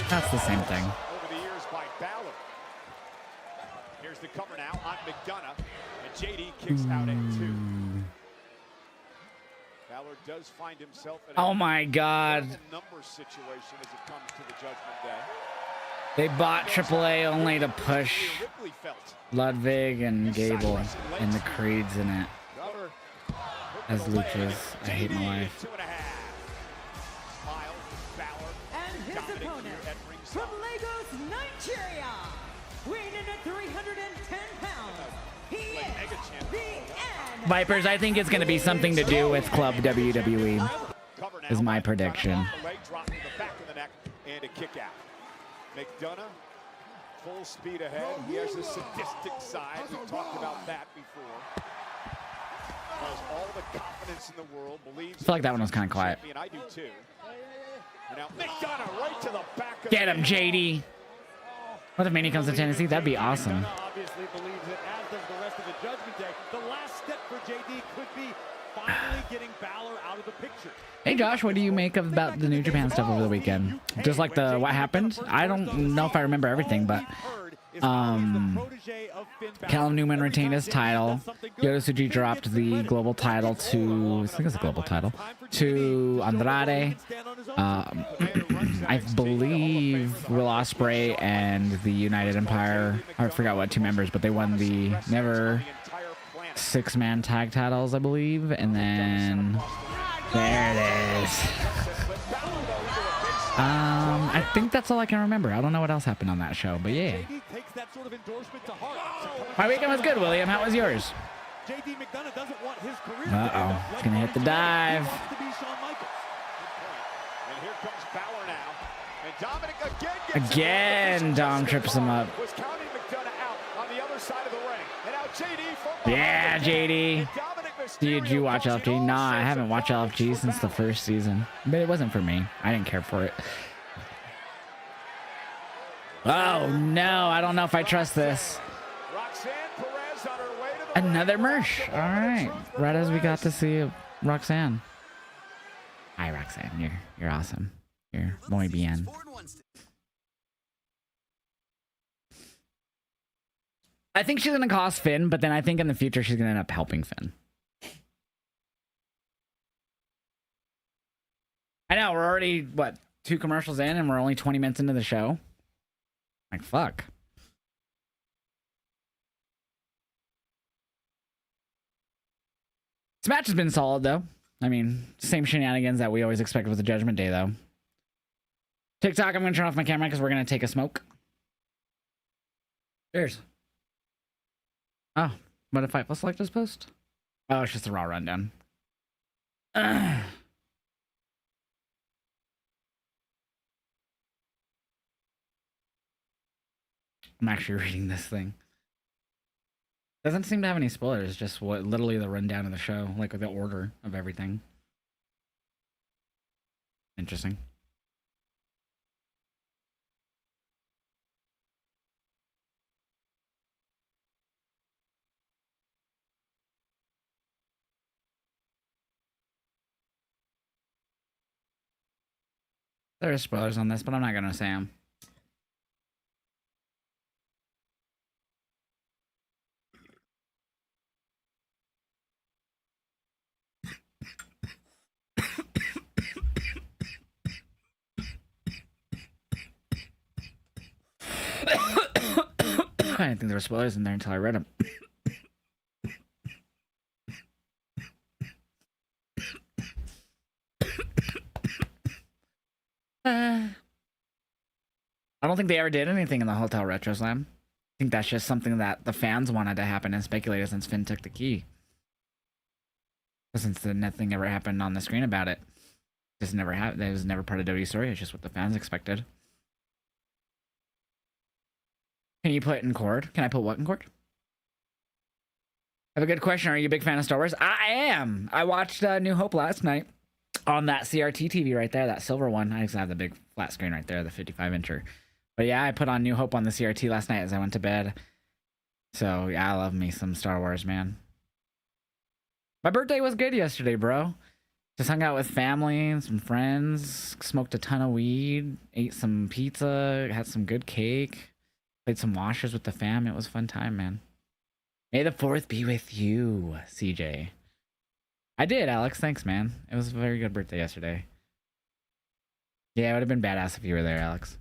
That's the same thing. Over the years by Balor. Here's the cover now on McDonough, and JD kicks out at 2. Balor does find himself in oh my God. Number situation as it comes to the Judgment Day. They bought AAA only to push Ludwig and Gable and the Creeds in it as luchas. I hate my life. From Lagos, Nigeria, weighing in at 310 pounds, he is the Vipers, I think it's going to be something to do with Club WWE. is my prediction. The leg drop to the back of the neck and a kick out. McDonough, full speed ahead. He has a sadistic side. We talked about that before. Has all the confidence in the world. Believes. I feel like that one was kind of quiet. I do too. And now McDonough right to the back of Get him, JD. What if Manny comes to Tennessee? That'd be awesome. Obviously believes it, as does the rest of the Judgment Day. The last step for JD could be finally getting Balor out of the picture. Hey Josh, what do you make about the New Japan stuff over the weekend? Just like the what happened? I don't know if I remember everything, but Callum Newman retained his title. Yota Tsuji dropped the global title to, I think it's a global title, to Andrade. I believe Will Ospreay and the United Empire, I forgot what two members, but they won the never 6-man tag titles, I believe. And then there it is. I think that's all I can remember. I don't know what else happened on that show, but yeah. My weekend was good, William. How was yours? Uh-oh. It's gonna hit the dive. Again, Dom trips him up. Yeah, JD. Did you watch LFG? Nah, I haven't watched LFG since the first season. But it wasn't for me. I didn't care for it. Oh, no. I don't know if I trust this. Another Mersh. All right. Right as we got to see Roxanne. Hi, Roxanne. You're awesome. You're muy bien. I think she's going to cost Finn, but then I think in the future she's going to end up helping Finn. I know, we're already, what, 2 commercials in and we're only 20 minutes into the show? Like, fuck. This match has been solid, though. I mean, same shenanigans that we always expect with the Judgment Day, though. TikTok, I'm going to turn off my camera because we're going to take a smoke. Cheers. Oh, what if I select this post? Oh, it's just a Raw rundown. I'm actually reading this thing. Doesn't seem to have any spoilers, just what literally the rundown of the show, like the order of everything. Interesting. There are spoilers on this, but I'm not going to say them. I didn't think there were spoilers in there until I read them. I don't think they ever did anything in the Hotel Retro Slam. I think that's just something that the fans wanted to happen and speculated since Finn took the key. Since nothing ever happened on the screen about it. Just never happened. It was never part of WWE's story. It's just what the fans expected. Can you put it in cord? Can I put what in cord? I have a good question. Are you a big fan of Star Wars? I am. I watched New Hope last night on that CRT TV right there, that silver one. I just have the big flat screen right there, the 55-incher. But yeah, I put on New Hope on the CRT last night as I went to bed. So yeah, I love me some Star Wars, man. My birthday was good yesterday, bro. Just hung out with family and some friends, smoked a ton of weed, ate some pizza, had some good cake, played some washers with the fam. It was a fun time, man. May the 4th be with you, CJ. I did, Alex. Thanks, man. It was a very good birthday yesterday. Yeah, it would have been badass if you were there, Alex.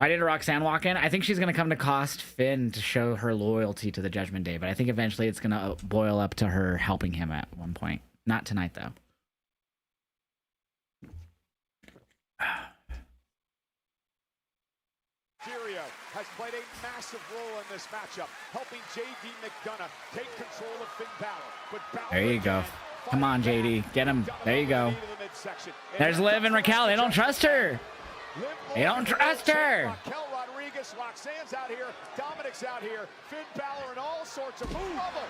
I did a Roxanne walk in. I think she's going to come to cost Finn to show her loyalty to the Judgment Day, but I think eventually it's going to boil up to her helping him at one point. Not tonight, though. Has played a massive role in this matchup, helping JD McDonough take control of Finn Balor. But Balor there you go. Come on, JD. Get him. There you go. midsection. There's Liv and Raquel. They don't trust her. They don't trust her. Raquel Rodriguez, Roxanne's out here, Dominic's out here, Finn Balor in all sorts of trouble.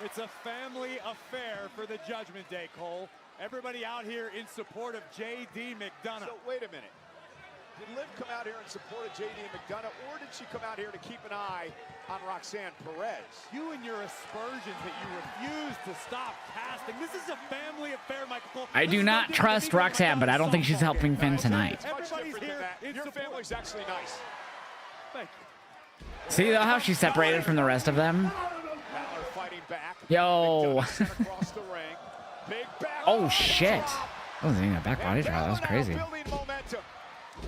It's a family affair for the Judgment Day, Cole. Everybody out here in support of J.D. McDonough. So wait a minute. Did Liv come out here in support of J.D. McDonough, or did she come out here to keep an eye on Roxanne Perez? You and your aspersions that you refuse to stop casting. This is a family affair, Michael Cole. I do not trust Roxanne, but I don't think she's helping Finn tonight. Everybody's here. Your family's actually nice. Thank you. See though how she's separated from the rest of them? Balor fighting back. Yo. Across the ring. Big back. Oh shit. I wasn't even a back body drop. That was crazy. Building momentum.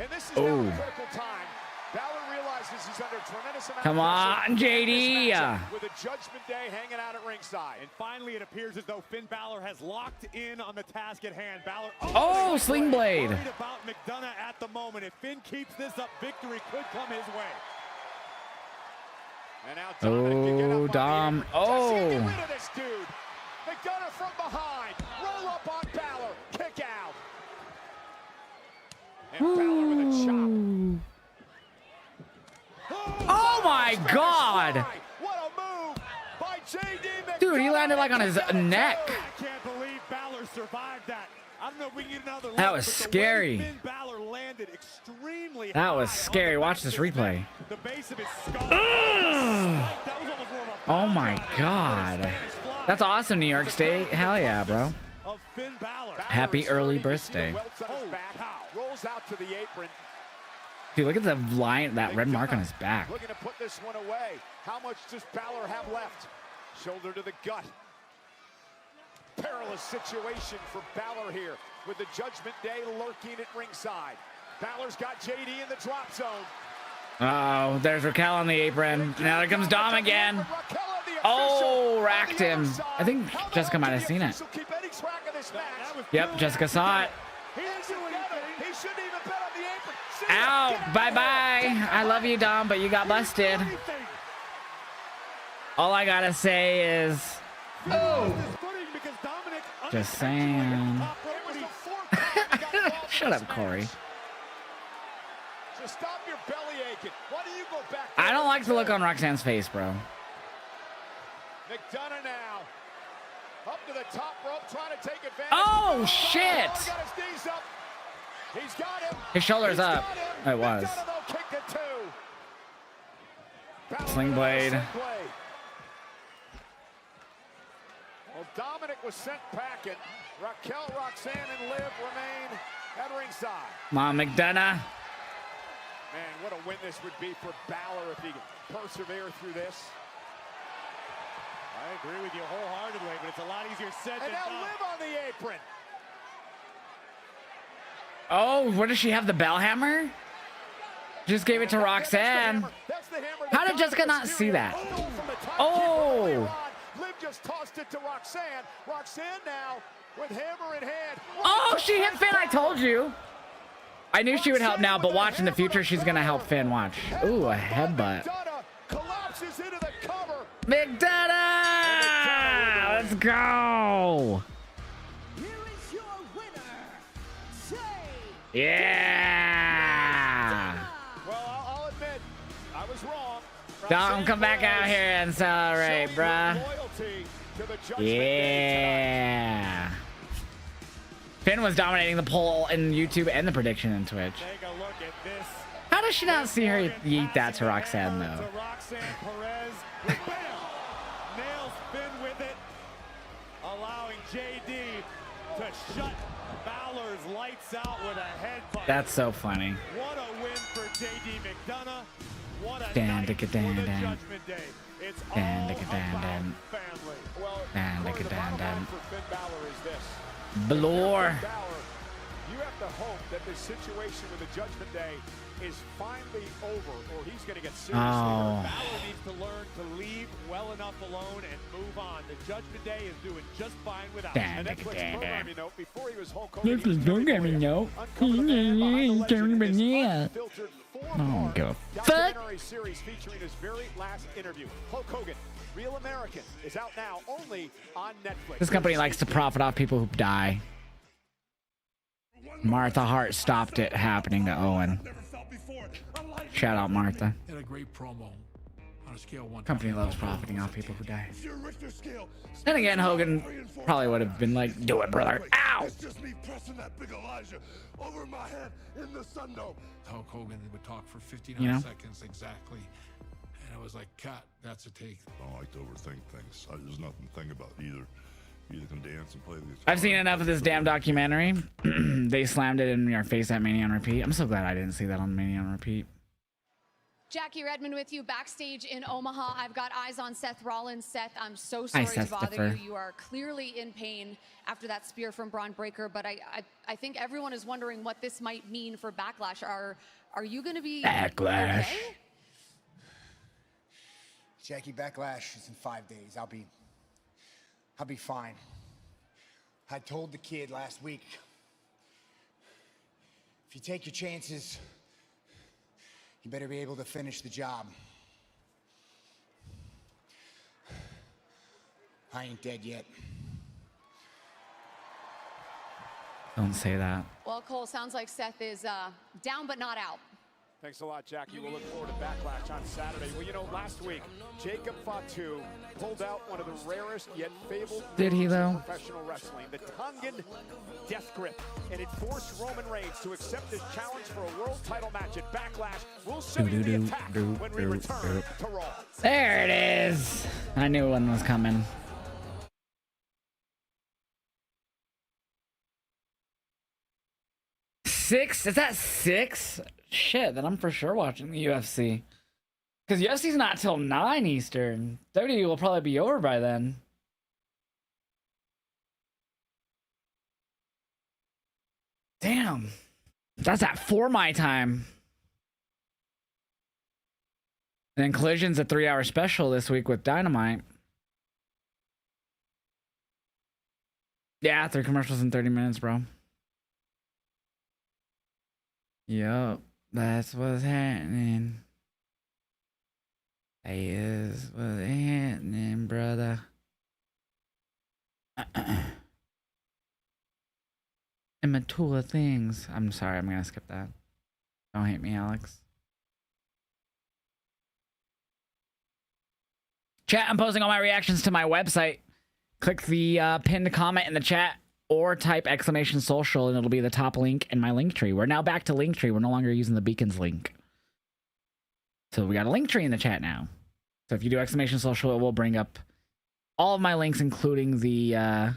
And this is now a critical time. Balor realizes he's under tremendous amount Come on, JD. with a Judgment Day hanging out at ringside. And finally, it appears as though Finn Balor has locked in on the task at hand. Balor, Oh, sling blade. Worried about McDonough at the moment. If Finn keeps this up, victory could come his way. And now Dominic can get up on Dom. the apron. Does he get Oh. rid of this dude? McDonough from behind. Roll up on Balor. Kick out. And Balor with a chop. Oh my god. What a move by J.D. McDonough. Dude, he landed like on his neck. I can't believe Balor survived that. I don't know if we can get another look, That was but the way scary. Finn Balor landed extremely That was high scary. on the Watch this replay. The base of his skull. Ugh. That was almost more of a Oh my god. That's awesome, New York State. Hell yeah, bro. of Finn Balor. Happy early birthday. Rolls out to the apron. Dude, look at the line, that red mark on his back. Looking to put this one away. How much does Balor have left? Shoulder to the gut. Perilous situation for Balor here with the Judgment Day lurking at ringside. Balor's got JD in the drop zone. Oh, there's Raquel on the apron. Now there comes Dom again. Oh, racked him. I think Jessica might have seen it. Yep, Jessica saw it. Ow, bye-bye. I love you, Dom, but you got busted. All I gotta say is... Oh! Just saying. Shut up, Corey. I don't like the look on Roxanne's face, bro. McDonough now. Up to the top rope, trying to take advantage. Oh, shit! He's got him. His shoulder's up. It was. Sling blade. Well, Dominic was sent packing. Raquel, Roxanne, and Liv remain at ringside. Mom McDonough. Man, what a win this would be for Balor if he could persevere through this. I agree with you wholeheartedly, but it's a lot easier said than done. And now Liv on the apron. Oh, what does she have? The bell hammer? Just gave it to Roxanne. How did Jessica not see that? Oh! Liv just tossed it to Roxanne. Roxanne now with hammer in hand. Oh, she hit Finn. I told you. I knew she would help now, but watch in the future, she's gonna help Finn. Watch. Ooh, a headbutt. Collapses into the cover. McDonough! Let's go! Here is your winner, Yeah! Well, I'll admit, I was wrong. Dom, come back out here and celebrate, bruh. Yeah. Finn was dominating the poll in YouTube and the prediction in Twitch. Take a look at this. How does she not see her yeet that to Roxanne, though? To Roxanne Perez. Bam! Nails Finn with it, allowing JD to shut Balor's lights out with a headbutt. That's so funny. What a win for JD McDonough. What a Dan, night dicka, for dan, the dan. Judgment Day. It's Dan, all dicka, dan, about dan. family. Well, Dan, Corey, dicka, the dan, bottom dan. line for Finn Balor is this. Balor. You have to hope that this situation with the Judgment Day is finally over, or he's going to get seriously hurt. Balor needs to learn to leave well enough alone and move on. The Judgment Day is doing just fine without him. And Netflix programming note, before he was Hulk Hogan, he was programming note. Oh, go fuck. documentary series featuring his very last interview. Hulk Hogan, Real American, is out now only on Netflix. This company likes to profit off people who die. Martha Hart stopped it happening to Owen. Shout out Martha. Had a great promo on a scale 1. Company loves profiting off people who die. Then again, Hogan probably would have been like, "Do it, brother." Ow! It's just me pressing that big Elijah over my head in the Sundome. Hulk Hogan would talk for 59 You know? seconds exactly. And I was like, cut, that's a take. I don't like to overthink things. There's nothing to think about either. You either can dance and play the guitar. I've seen enough of this damn documentary. They slammed it in your face at Mania on repeat. I'm so glad I didn't see that on Mania on repeat. Jackie Redmond with you backstage in Omaha. I've got eyes on Seth Rollins. Seth, I'm so sorry to bother Seth-ifer. you. You are clearly in pain after that spear from Braun Breaker, but I think everyone is wondering what this might mean for Backlash. Are you going to be Backlash. okay? Jackie, Backlash is in 5 days. I'll be fine. I told the kid last week, if you take your chances, you better be able to finish the job. I ain't dead yet. Don't say that. Well, Cole, sounds like Seth is down but not out. Thanks a lot, Jackie. We'll look forward to Backlash on Saturday. Well, you know, last week, Jacob Fatu pulled out one of the rarest yet fabled Did he, moves in though? professional wrestling, the Tongan Death Grip. And it forced Roman Reigns to accept his challenge for a world title match at Backlash. We'll show you the attack when we return to Raw. There it is. I knew one was coming. Six? Is that 6? Shit, then I'm for sure watching the UFC. Because UFC's not till 9 Eastern. WWE will probably be over by then. Damn. That's at 4 my time. And then Collision's a 3-hour special this week with Dynamite. Yeah, 3 commercials in 30 minutes, bro. Yup, that's what's happening. That is what's happening, brother. Immature things. I'm sorry, I'm gonna skip that. Don't hate me, Alex. Chat, I'm posting all my reactions to my website. Click the pinned comment in the chat or type !social and it'll be the top link in my link tree. We're now back to link tree. We're no longer using the beacons link. So we got a link tree in the chat now. So if you do !social, it will bring up all of my links, including the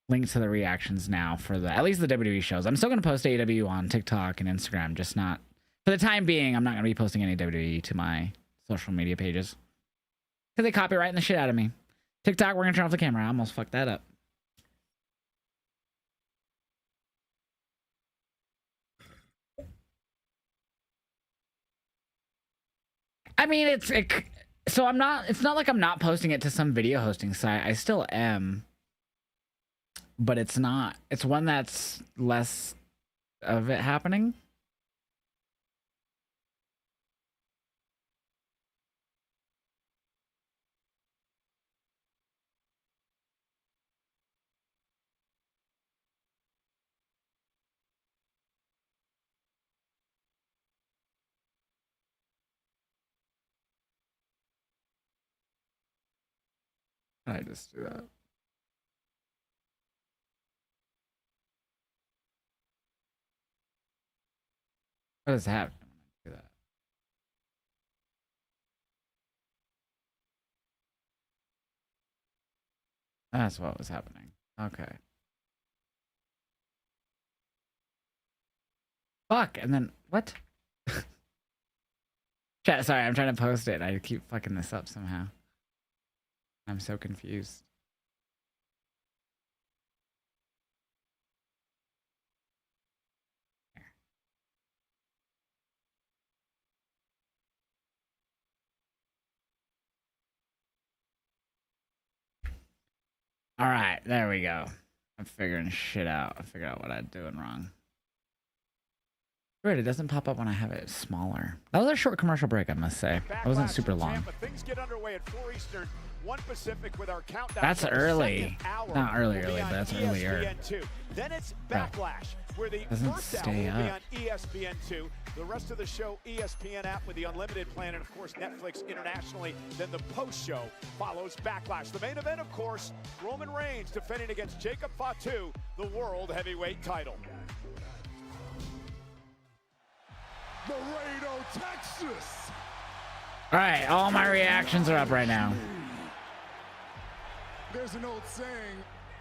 link to the reactions now for at least the WWE shows. I'm still going to post AEW on TikTok and Instagram, just not for the time being. I'm not going to be posting any WWE to my social media pages because they copyrighting the shit out of me. TikTok, we're going to turn off the camera. I almost fucked that up. I mean, so I'm not, it's not like I'm not posting it to some video hosting site. I still am. But it's not. It's one that's less of it happening. I just do that. What is happening when I do that? That's what was happening. Okay. Fuck, and then what? Chat, sorry, I'm trying to post it. I keep fucking this up somehow. I'm so confused. All right, there we go. I'm figuring shit out. I figured out what I'm doing wrong. Weird, it doesn't pop up when I have it smaller. That was a short commercial break, I must say. It wasn't super long. Things get underway at 4 Eastern. 1 Pacific with our countdown. That's for the early. second hour Not early, will be early, on but that's earlier. ESPN2. Then it's Backlash, where the Doesn't first hour stay will be up. on ESPN2. The rest of the show, ESPN app with the unlimited plan, and of course Netflix internationally. Then the post show follows Backlash. The main event, of course, Roman Reigns defending against Jacob Fatu, the World Heavyweight title. Laredo, Texas. All right, all my reactions are up right now. There's an old saying,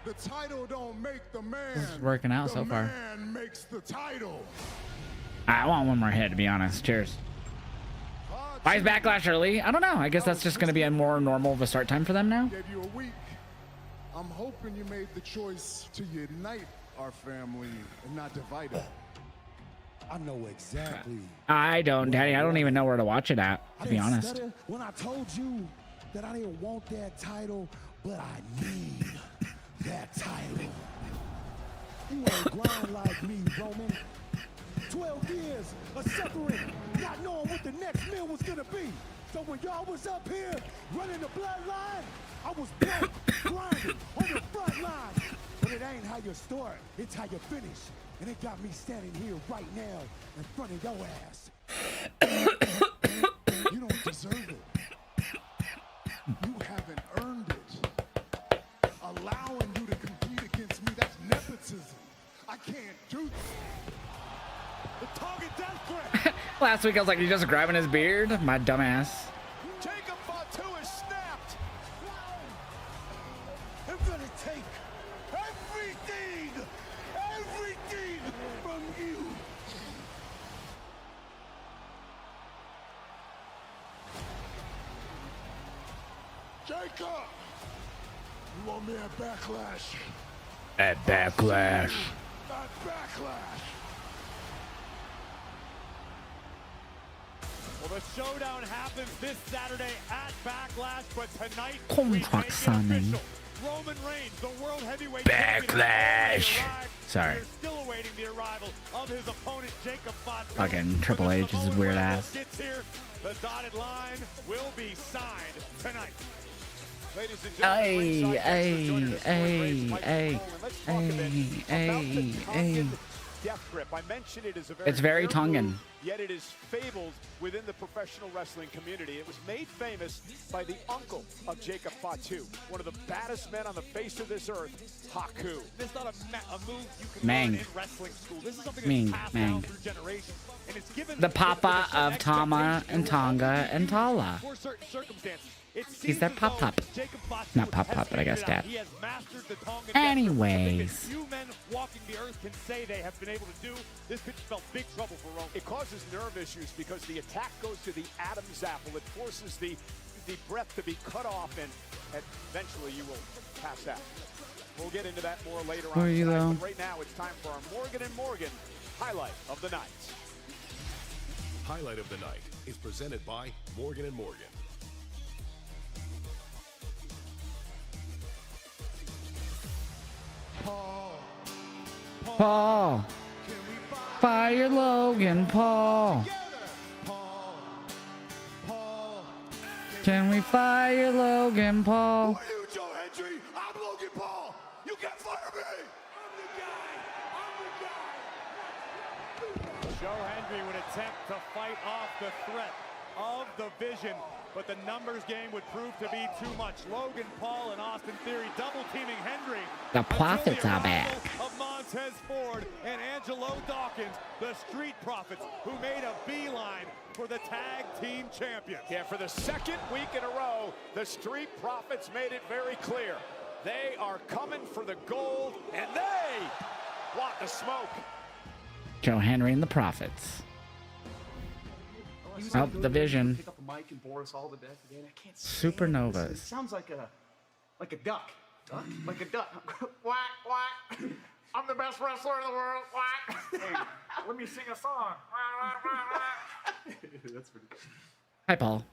the title don't make the man. This is working out so far. The man makes the title. I want one more hit, to be honest. Cheers. Why is Backlash early? I don't know. I guess that's just going to be a more normal of a start time for them now. Gave you a week. I'm hoping you made the choice to unite our family and not divide it. I know exactly. I don't, Daddy. I don't even know where to watch it at, to be honest. Stutter when I told you that I didn't want that title, but I need that title. You ain't grind like me, Roman. 12 years of suffering, not knowing what the next meal was gonna be. So when y'all was up here running the bloodline, I was broke, grinding on the front line. But it ain't how you start, it's how you finish. And it got me standing here right now in front of your ass. You don't deserve it. You haven't earned it. Allowing you to compete against me, that's nepotism. I can't do that. The target death threat. Last week I was like, you just grabbing his beard? My dumbass. Jacob Fatu is snapped. I'm gonna take everything from you. Jacob! You want me at Backlash? At Backlash. At Backlash! Well, the showdown happens this Saturday at Backlash, but tonight Contract signing. Roman Reigns, the World Heavyweight Backlash. Champion, Sorry. We're still awaiting the arrival of his opponent, Jacob Fatu. Fucking Triple H is his weird ass. Gets here, the dotted line will be signed tonight. Ladies and gentlemen, death grip. I mentioned it as a It's very rare Tongan. move, yet it is fabled within the professional wrestling community. It was made famous by the uncle of Jacob Fatu, one of the baddest men on the face of this earth, Haku. This is not a move you can Mang. learn in wrestling school. This is something Mang, that's passed Mang. down through generations. And it's given The papa of Tama and Tonga and Tala. for certain circumstances. He's their pop-pop. Not pop-pop, but I guess dad. He has mastered the Tongan Anyways. dance. Few men walking the earth can say they have been able to do. This pitch spelled big trouble for Roman. It causes nerve issues because the attack goes to the Adam's apple. It forces the breath to be cut off, and eventually you will pass out. We'll get into that more later on tonight, but right now it's time for our Morgan & Morgan highlight of the night. Highlight of the night is presented by Morgan & Morgan. Paul. Fire Logan Paul. Can we fire Logan Paul? Who are you, Joe Hendry? I'm Logan Paul. You can't fire me. Joe Hendry would attempt to fight off the threat of the Vision, but the numbers game would prove to be too much. Logan Paul and Austin Theory double teaming Hendry. The Profits are back. Of Montez Ford and Angelo Dawkins, the Street Profits, who made a beeline for the tag team champions. Yeah, for the second week in a row, the Street Profits made it very clear. They are coming for the gold, and they want the smoke. Joe Henry and the Profits. Oh, the Vision. Pick up a mic and bore us all to death again. I can't Supernovas. It sounds like a duck. Duck? Like a duck. Quack, quack. I'm the best wrestler in the world. Quack. Hey, let me sing a song. That's pretty good. Hi, Paul.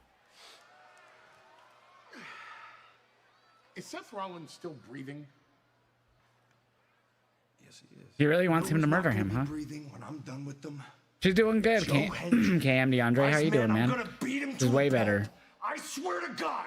Is Seth Rollins still breathing? Yes, he is. He really wants him to murder him, huh? Breathing when I'm done with them. She's doing good, Cam DeAndre. How you doing, man? I'm gonna beat him She's way better. I swear to God,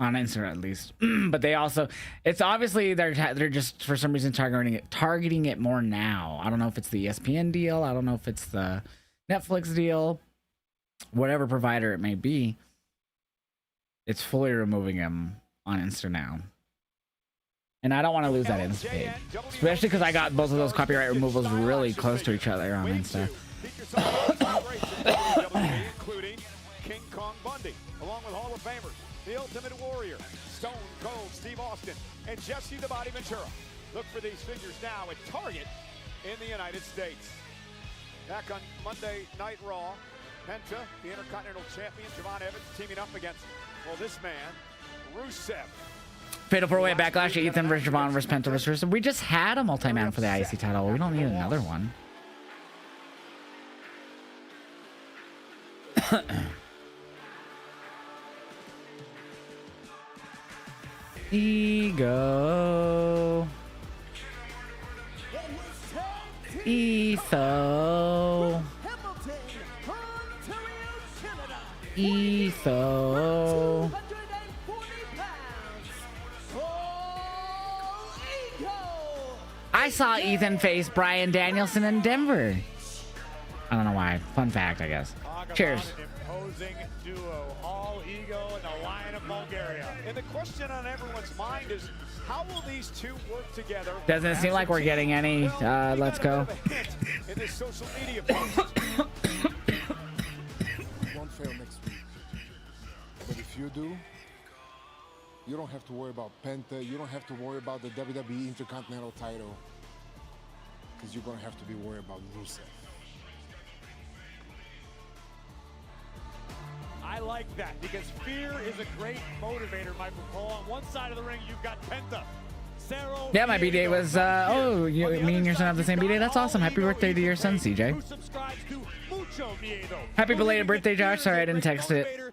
on Instagram at least. But they also, it's obviously they're just for some reason targeting it more now. I don't know if it's the ESPN deal. I don't know if it's the Netflix deal. Whatever provider it may be, it's fully removing him on Insta now. And I don't want to lose that Insta page, especially because I got both of those copyright removals really close to each other on Insta. Including King Kong Bundy, along with Hall of Famers, The Ultimate Warrior, Stone Cold Steve Austin, and Jesse the Body Ventura. Look for these figures now at Target in the United States. Back on Monday Night Raw, Penta, the Intercontinental Champion, Javon Evans, teaming up against, well, this man, Rusev. Fatal 4-way Backlash, Ethan versus Javon versus Penta versus Rusev. We just had a multi-man for the IC title. We don't need another one. Ego. Etho. Etho. I saw Ethan face Bryan Danielson in Denver. I don't know why. Fun fact, I guess. Cheers. Imposing duo, all ego and the Lion of Bulgaria. And the question on everyone's mind is, how will these two work together? Doesn't it seem like we're getting any let's go? In this social media post. Won't fail next week. But if you do, you don't have to worry about Penta. You don't have to worry about the WWE Intercontinental title. Because you're going to have to be worried about Rusev. I like that because fear is a great motivator, Michael Cole. On one side of the ring, you've got Penta. Yeah, my B-Day was, oh, me and your son have the same B-Day? That's awesome. Happy birthday to your son, CJ. Happy belated birthday, Josh. Sorry I didn't text it.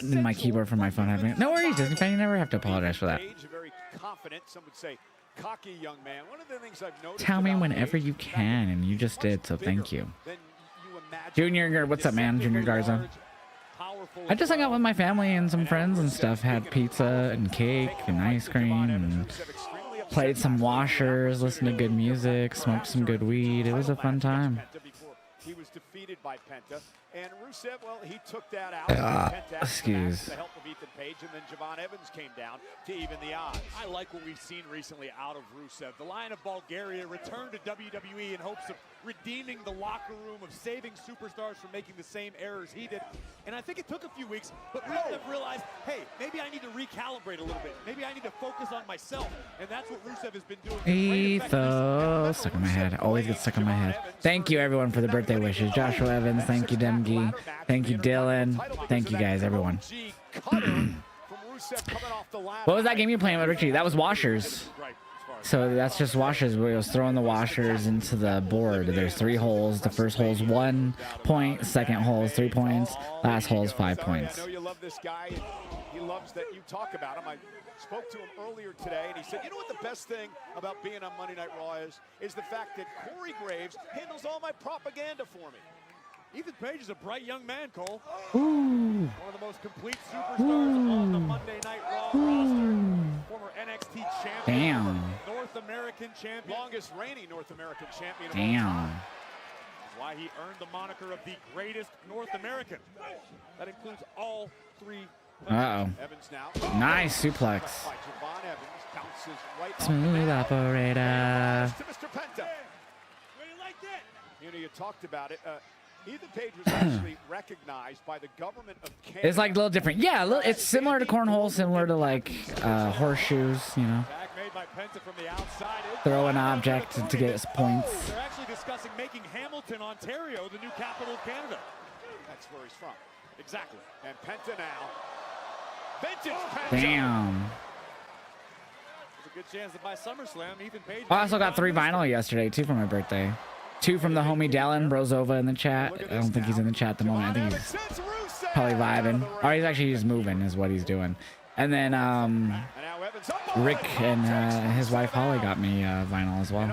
My keyboard from my phone had me. No worries, Disney fan. You never have to apologize for that. Very confident, some would say cocky young man. One of the things I've noticed. Tell me whenever you can, and you just did, so thank you. Junior, what's up, man? Junior Garza. I just hung out with my family and some friends and stuff. Had pizza and cake and ice cream and played some washers, listened to good music, smoked some good weed. It was a fun time. He was defeated by Penta, and Rusev, well, he took that out. Excuse. The help of Ethan Page, and then Javon Evans came down to even the odds. I like what we've seen recently out of Rusev. The Lion of Bulgaria returned to WWE in hopes of redeeming the locker room, of saving superstars from making the same errors he did. And I think it took a few weeks, but Rusev realized, hey, maybe I need to recalibrate a little bit. Maybe I need to focus on myself, and that's what Rusev has been doing. Etho, stuck in my head. Always gets stuck in my head. Thank you, everyone, for the birthday wishes. Joshua Evans, thank you, Demgi. Thank you, Dylan. Thank you, guys, everyone. What was that game you playing with, Richie? That was washers. So that's just washers, where he was throwing the washers into the board. There's 3 holes. The first hole is 1 point. Second hole is 3 points. Last hole is 5 points. I know you love this guy. He loves that you talk about him. I spoke to him earlier today, and he said, you know what the best thing about being on Monday Night Raw is the fact that Corey Graves handles all my propaganda for me. Ethan Page is a bright young man, Cole. Ooh. One of the most complete superstars on the Monday Night Raw roster. Former NXT champion. Damn. North American champion. Longest reigning North American champion. Damn. Why he earned the moniker of the greatest North American. That includes all 3. Uh-oh. Evans now. Nice suplex. Smooth operator. To Mr. Penta. You know, you talked about it. Ethan Page was actually recognized by the government of Canada. It's like a little different. Yeah, it's similar to cornhole, similar to like horseshoes, you know. Throw an object to get its points. They're actually discussing making Hamilton, Ontario, the new capital of Canada. That's where he's from. Exactly. And Penta now. Vintage Penta. Damn. There's a good chance that by SummerSlam, Ethan Page. I also got 3 vinyl yesterday, too, for my birthday. 2 from the homie Dallin Brozova in the chat. I don't think he's in the chat at the moment. I think he's probably vibing. Or he's actually just moving is what he's doing. And then Rick and his wife Holly got me vinyl as well.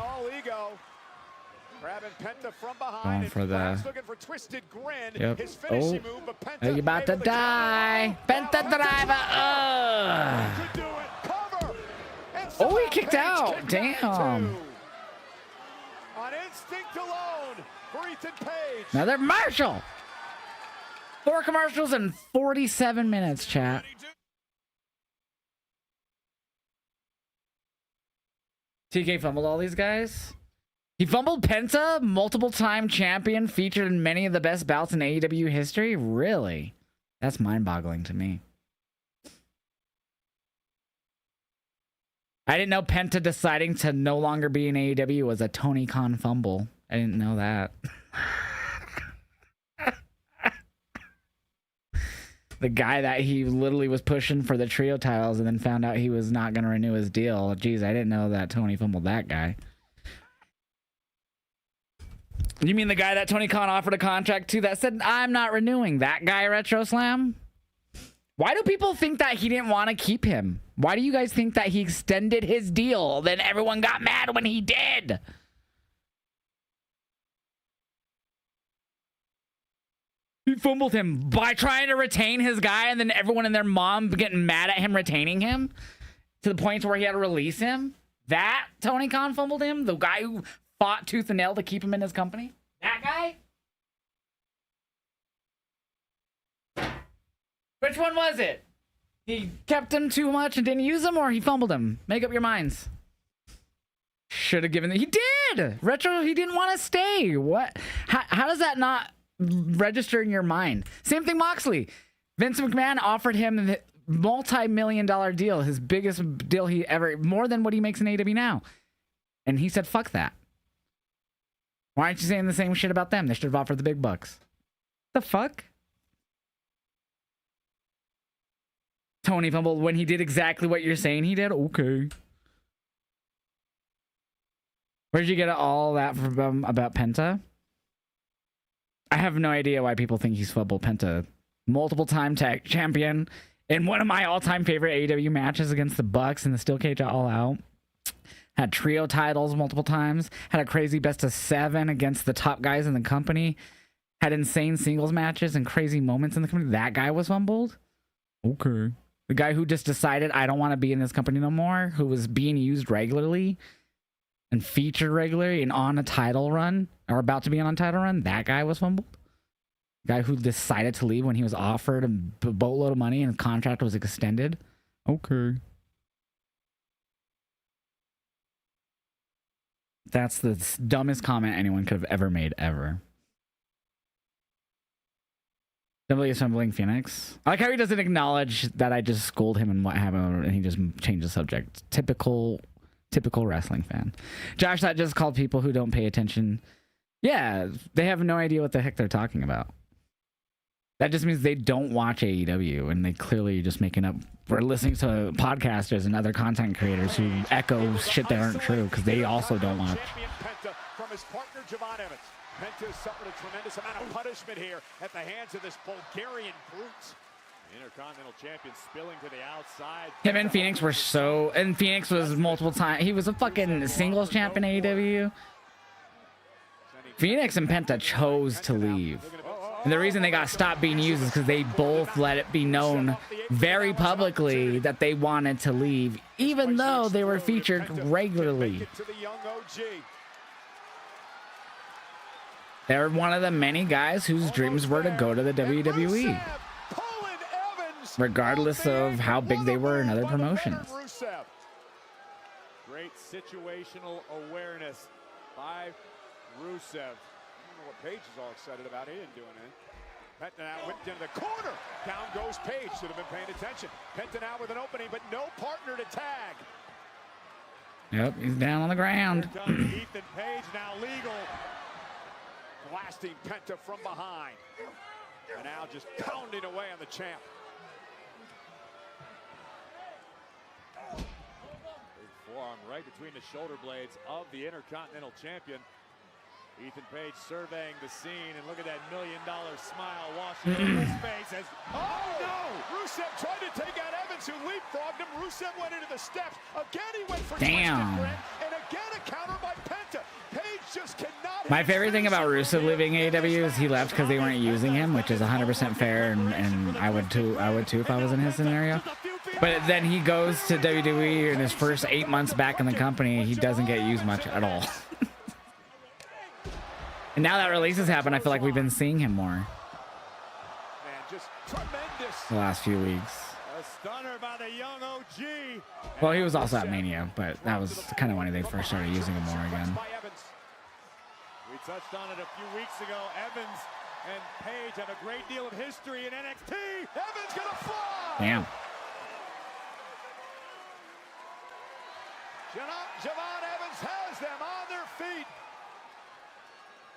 Grabbing Penta from behind. Going for the. Looking for twisted grin. Yep. His finishing move, but Penta Are you about to die? Penta driver. Oh, he kicked out. Damn. On instinct alone for Ethan Page. Another Marshall. 4 commercials in 47 minutes, chat. TK fumbled all these guys. He fumbled Penta, multiple-time champion, featured in many of the best bouts in AEW history. Really? That's mind-boggling to me. I didn't know Penta deciding to no longer be in AEW was a Tony Khan fumble. I didn't know that. The guy that he literally was pushing for the trio titles and then found out he was not going to renew his deal. Jeez, I didn't know that Tony fumbled that guy. You mean the guy that Tony Khan offered a contract to that said, I'm not renewing? That guy, Retro Slam? Why do people think that he didn't want to keep him? Why do you guys think that he extended his deal? Then everyone got mad when he did. He fumbled him by trying to retain his guy, and then everyone and their mom getting mad at him retaining him to the point where he had to release him. That Tony Khan fumbled him? The guy who fought tooth and nail to keep him in his company? That guy? Which one was it? He kept him too much and didn't use him, or he fumbled him? Make up your minds. Should have given the... He did! Retro, he didn't want to stay. What? How does that not register in your mind? Same thing Moxley. Vince McMahon offered him the multi-million-dollar deal, his biggest deal he ever... More than what he makes in AEW now. And he said, fuck that. Why aren't you saying the same shit about them? They should have offered the big bucks. The fuck? Tony fumbled when he did exactly what you're saying he did? Okay. Where'd you get all that from about Penta? I have no idea why people think he's fumbled Penta. Multiple time tag champion in one of my all-time favorite AEW matches against the Bucks in the Steel Cage All Out. Had trio titles multiple times. Had a crazy best of 7 against the top guys in the company. Had insane singles matches and crazy moments in the company. That guy was fumbled? Okay. The guy who just decided, I don't want to be in this company no more, who was being used regularly and featured regularly and on a title run, or about to be on a title run, that guy was fumbled? The guy who decided to leave when he was offered a boatload of money and his contract was extended? Okay. That's the dumbest comment anyone could have ever made, ever. Simply assembling Phoenix. I like how he doesn't acknowledge that I just schooled him and what happened, and he just changed the subject. Typical wrestling fan. Josh, that just called people who don't pay attention. Yeah, they have no idea what the heck they're talking about. That just means they don't watch AEW, and they clearly are just making up. We're listening to podcasters and other content creators who echo shit that aren't true because they also don't watch. From his partner, Javon Evans. Penta suffered a tremendous amount of punishment here at the hands of this Bulgarian brute. The Intercontinental Champion spilling to the outside. Him and Phoenix were so... And Phoenix was multiple times... He was a fucking singles champ in AEW. Phoenix and Penta chose to leave. And the reason they got stopped being used is because they both let it be known very publicly that they wanted to leave, even though they were featured regularly. They're one of the many guys whose dreams were to go to the WWE, regardless of how big they were in other promotions. Great situational awareness by Rusev. I don't know what Page is all excited about. He didn't do anything. Penta now whipped into the corner. Down goes Page. Should have been paying attention. Penta now with an opening, but no partner to tag. Yep, he's down on the ground. Ethan Page now legal. Blasting Penta from behind. And now just pounding away on the champ. Big forearm right between the shoulder blades of the Intercontinental Champion. Ethan Page surveying the scene, and look at that $1 million smile washing over his face as, oh no! Rusev tried to take out Evans, who leapfrogged him. Rusev went into the steps. Again, he went for twisted grip, and again a counter by Penta. Page just cannot My favorite thing about Rusev leaving AEW is he left because they weren't using him, which is 100% fair, and I would too if I was in his scenario. But then he goes to WWE in his first 8 months back in the company. He doesn't get used much at all. And now that releases happen, I feel like we've been seeing him more the last few weeks. Well, he was also at Mania, but that was kind of when they first started using him more again. We touched on it a few weeks ago. Evans and Page have a great deal of history in NXT. Evans gonna fly. Damn. Javon Evans has them on their feet.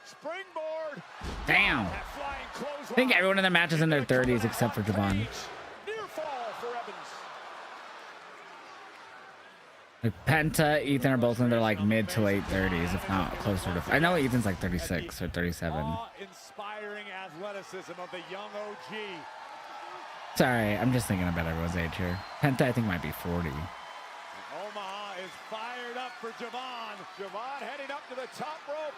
Springboard. Damn. I think everyone in the match is in their 30s except for Javon. Near fall for Evans. Like Penta, Ethan are both in their like mid to late 30s, if not closer to. I know Ethan's like 36 or 37. Inspiring athleticism of the young OG. Sorry, I'm just thinking about everyone's age here. Penta, I think, might be 40. Omaha is fired up for Javon. Javon heading up to the top rope.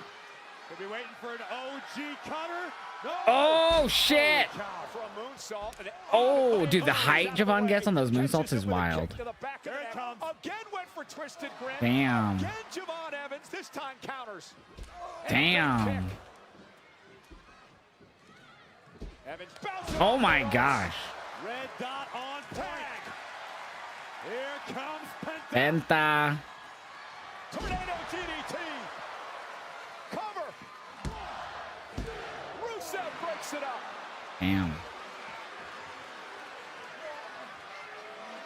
Could be waiting for an OG cutter. No. Oh, shit. Oh, dude, the height Javon gets on those moonsaults is wild. There it comes. Again went for twisted grip. Damn. Again, Javon Evans. This time counters. Damn. Oh my gosh. Red dot on tag. Here comes Penta. Penta. Tornado DDT. Cover. Rusev breaks it up. Damn.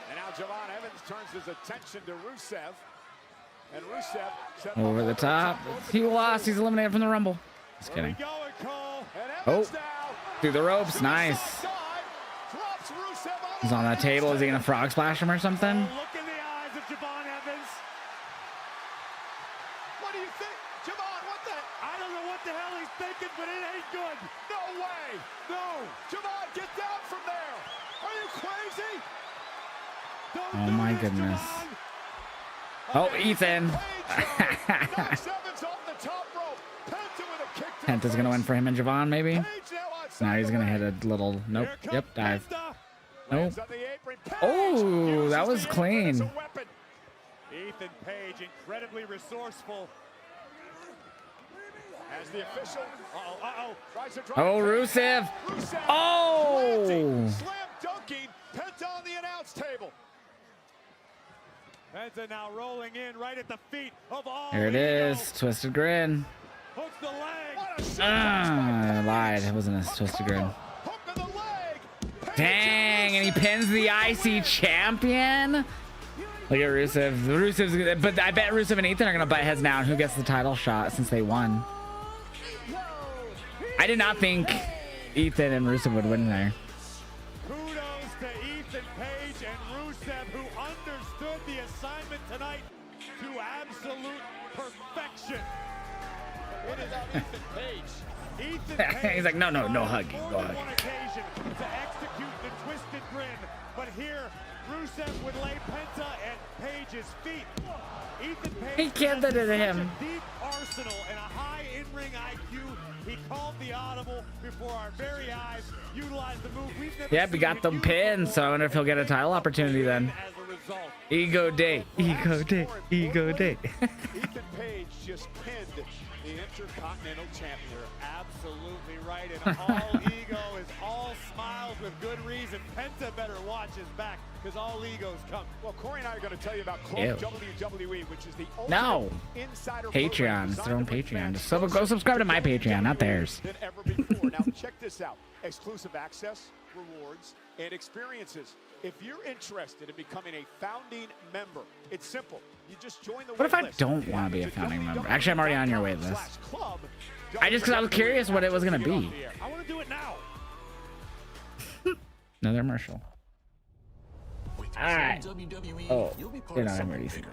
And now Javon Evans turns his attention to Rusev. And Rusev Over the top. He lost. He's eliminated from the Rumble. Just kidding. Oh. Through the ropes. Nice. He's on that table. Is he going to frog splash him or something? Look in the eyes of Javon Evans. What do you think? Javon, what the? I don't know what the hell he's thinking, but it ain't good. No way. No. Javon, get down from there. Are you crazy? Oh my goodness. Oh, Ethan. Penta's going to win for him and Javon, maybe? Now he's going to hit a little... Nope. Yep, dive. Nope. Oh, that was clean. Ethan Page, incredibly resourceful. As the official... Oh, Rusev. Oh! Slam dunking. Penta on the announce table. Penta now rolling in right at the feet of all. There it is. Twisted grin. Hooks the leg. I lied. It wasn't a twisted grin. Dang, and he pins the IC champion. Look at Rusev. But I bet Rusev and Ethan are going to butt heads now. And who gets the title shot since they won? I did not think Ethan and Rusev would win there. Kudos to Ethan Page and Rusev, who understood the assignment tonight to absolute perfection. It is Ethan Page. Ethan Page. He's like, no hugging. No On hugging. one occasion to execute the twisted grin, but here Rusev would lay Penta at Page's feet. Ethan Page He can't do to him. a deep arsenal and a high in-ring IQ. He called the audible before our very eyes, utilized the move we've never Yep, he got them pinned, so I wonder if he'll get a title opportunity then. as a result. Ego day. Ego day. Ego day. Ethan Page just pinned the Intercontinental Champion. Absolutely right, and all ego is all smiles with good reason. Penta better watch his back, because all egos come. Well, Corey and I are going to tell you about Club WWE, which is the No. insider Patreon. It's their own Patreon. Just go subscribe to my Patreon, not theirs. than ever before. Now, check this out. Exclusive access, rewards, and experiences. If you're interested in becoming a founding member, it's simple. You just join the What if I waitlist. don't want to be a founding member? Actually, I'm already on your wait list. Because I was curious what it was going to be. I want to do it now. Another commercial. Alright. Oh, they're not releasing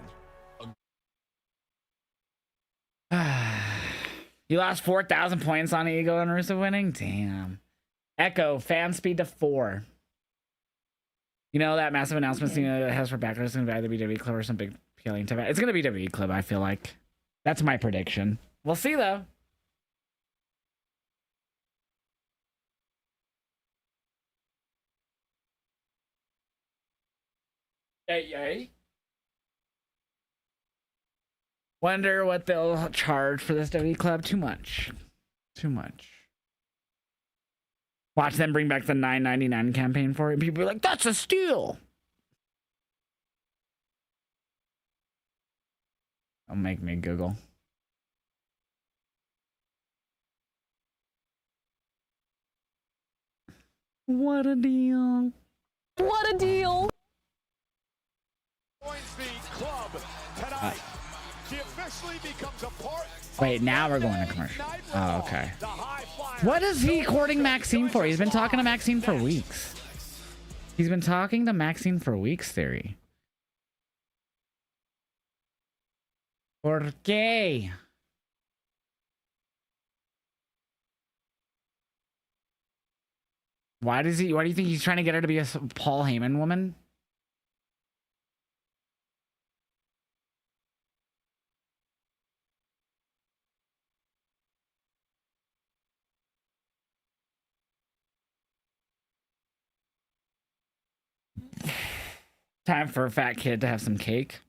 it. You lost 4,000 points on Ego and Rusev winning? Damn. Echo, fan speed to 4. You know that massive announcement Cena has for Backlash is going to be either WWE Club or some big PLE event. It's going to be WWE Club, I feel like. That's my prediction. We'll see, though. Yay. Wonder what they'll charge for this WWE Club. Too much. Too much. Watch them bring back the $9.99 campaign for it, and people are like, that's a steal. Don't make me Google. What a deal. What a deal. Joins the club tonight. She officially becomes a part. Wait, now we're going to commercial. Oh, okay. What is he courting Maxine for? He's been talking to Maxine for weeks. He's been talking to Maxine for weeks, Theory. ¿Por qué? Why do you think he's trying to get her to be a Paul Heyman woman? Time for a fat kid to have some cake.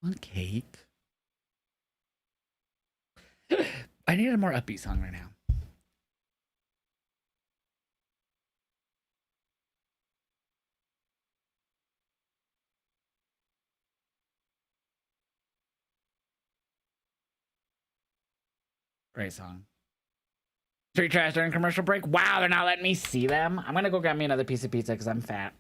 What cake? I need a more upbeat song right now. Great song. Street trash during commercial break. Wow, they're not letting me see them. I'm gonna go grab me another piece of pizza because I'm fat.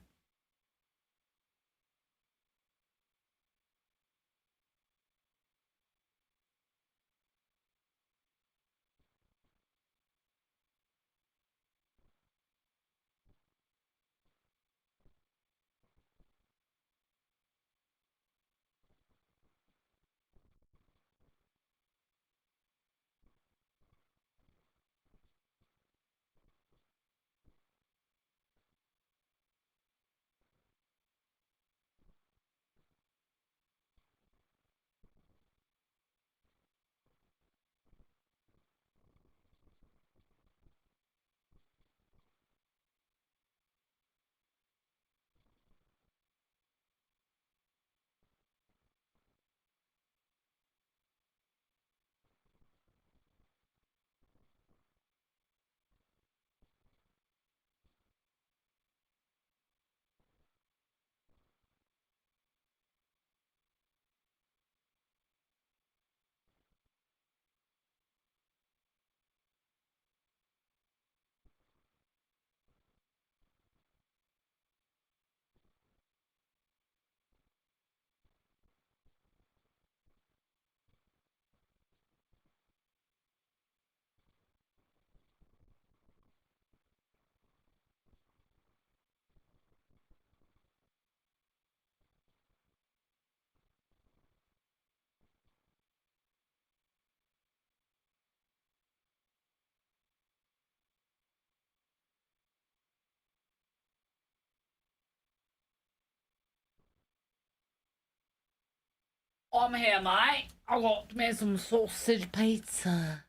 I'm here, mate. I got me some sausage pizza.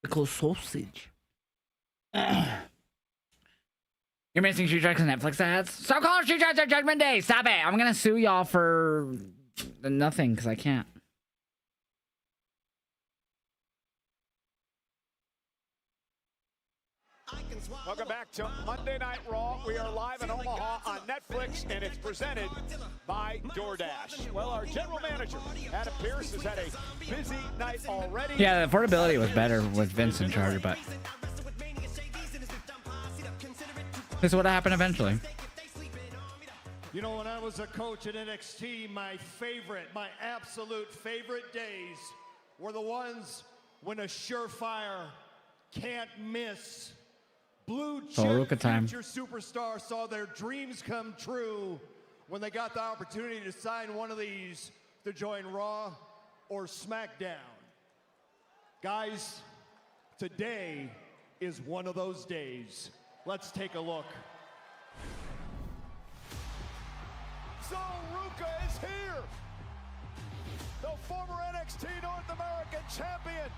Because sausage. You're missing Street Tracks and Netflix ads? So called Street Tracks are Judgment Day. Stop it. I'm gonna sue y'all for nothing because I can't. Welcome back to Monday Night Raw. We are live in Omaha on Netflix, and it's presented by DoorDash. Well, our general manager, Adam Pearce, has had a busy night already. Yeah, the affordability was better with Vince in charge, but this is what happened eventually. You know, when I was a coach at NXT, my absolute favorite days were the ones when a surefire, can't miss blue chip Ruka time. future superstar saw their dreams come true when they got the opportunity to sign one of these to join Raw or SmackDown. Guys, today is one of those days. Let's take a look. So Ruka is here. The former NXT North American champion.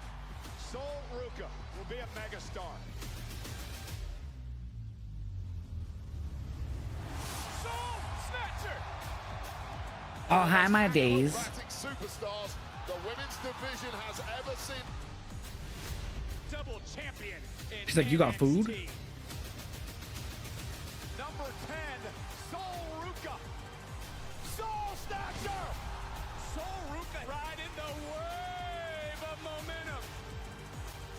Soul Ruka will be a megastar. Soul Snatcher Oh, hi, my days. Superstars the women's division has ever seen. Double champion. She's like, you got food? Number 10, Soul Ruka. Soul Snatcher. Soul Ruka riding the wave of momentum.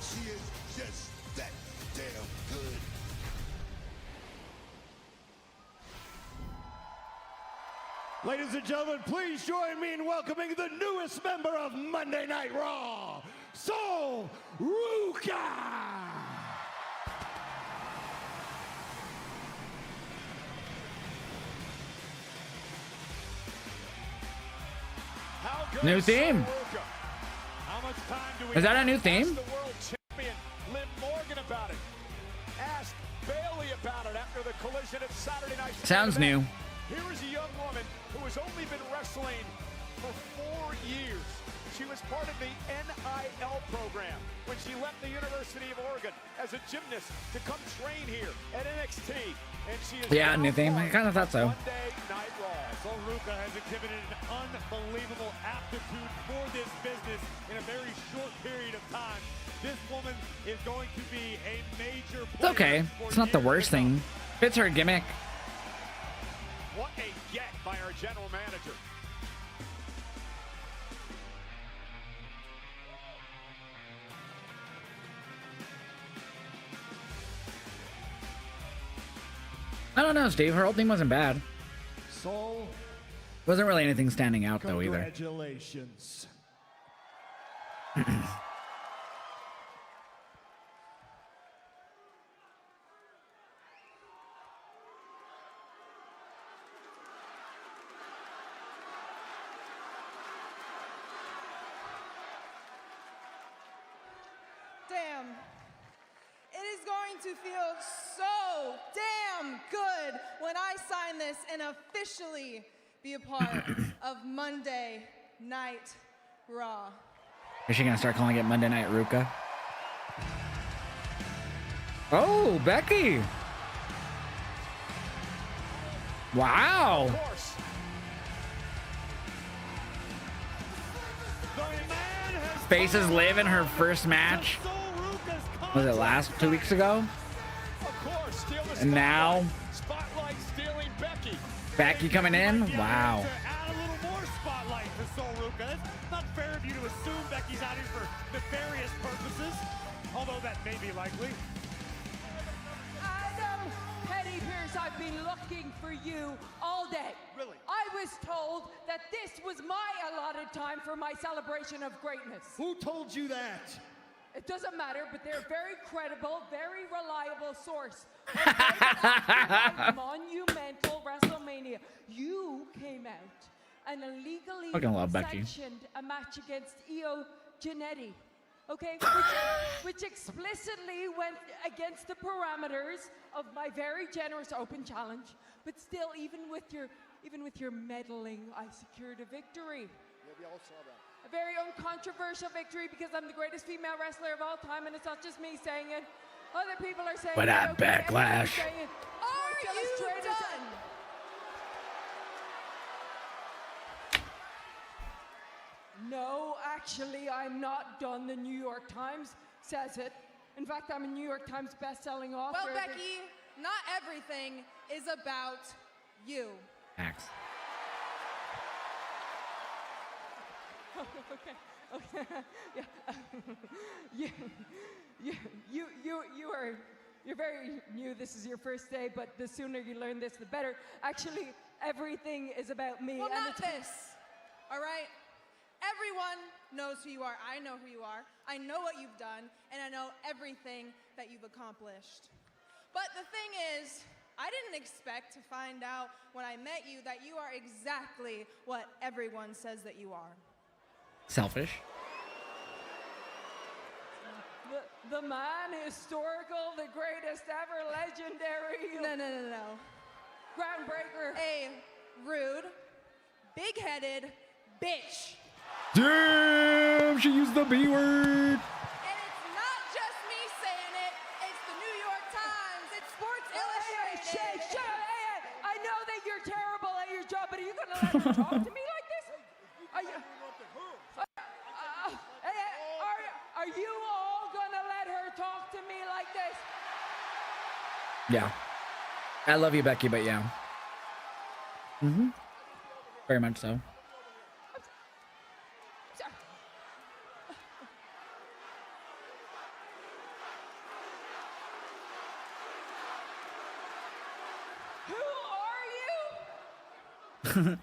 She is just that damn good. Ladies and gentlemen, please join me in welcoming the newest member of Monday Night Raw, Soul Ruka! New theme. How much time do we Is that a have? new theme? Ask the world champion Liv Morgan about it. Ask Bailey about it after the collision at Saturday Night. Sounds new. Here is a young woman who has only been wrestling for 4 years. She was part of the NIL program when she left the University of Oregon as a gymnast to come train here at NXT. And she is Yeah, new theme. I kind of thought so. Monday Night Raw. Soul Ruka has exhibited an unbelievable aptitude for this business in a very short period of time. This woman is going to be a major player. It's okay. It's not the worst thing. Fits her gimmick. What a get by our general manager. I don't know, Steve. Her whole thing wasn't bad. Soul, Wasn't really anything standing out, though, either. congratulations. Damn. It is going to feel so damn good when I sign this and officially be a part of Monday Night Raw. Is she gonna start calling it Monday Night Ruka? Oh, Becky! Wow! Faces Liv in her first match. Was it last 2 weeks ago? And now Spotlight stealing Becky. Becky coming in. Wow. Add a little more spotlight to Soul Ruka. It's not fair of you to assume Becky's out here for nefarious purposes, although that may be likely. Adam Petty Pierce, I've been looking for you all day. Really? I was told that this was my allotted time for my celebration of greatness. Who told you that? It doesn't matter, but they're a very credible, very reliable source. A monumental WrestleMania. You came out and illegally Fucking love Becky. sanctioned a match against Iyo Sky, okay, which explicitly went against the parameters of my very generous open challenge. But still, even with your meddling, I secured a victory. Yeah, we all saw that. A very uncontroversial victory because I'm the greatest female wrestler of all time, and it's not just me saying it. Other people are saying But it. at okay? Backlash. Everyone's saying it. Are you Illustrators- done? No, actually, I'm not done. The New York Times says it. In fact, I'm a New York Times best-selling author. Well, Becky, not everything is about you. Max. Okay. Yeah. You're very new. This is your first day, but the sooner you learn this, the better. Actually, everything is about me. Well, and not this. All right? Everyone knows who you are. I know who you are. I know what you've done, and I know everything that you've accomplished. But the thing is, I didn't expect to find out when I met you that you are exactly what everyone says that you are. Selfish. The man, historical, the greatest ever, legendary. No. Groundbreaker. A rude, big-headed bitch. Damn, she used the B word. And it's not just me saying it, it's the New York Times, it's Sports Illustrated. Hey, I know that you're terrible at your job, but are you gonna let her talk to me like Yeah. I love you, Becky, but yeah. Very much so. Who are you?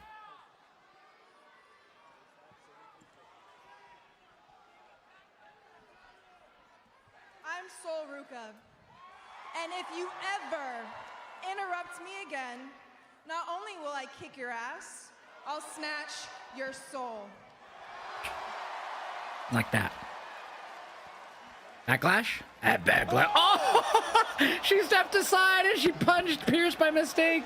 I'm Soul Ruka. And if you ever interrupt me again, not only will I kick your ass, I'll snatch your soul. Like that. Backlash? At Backlash. Oh! She stepped aside and she punched Pierce by mistake.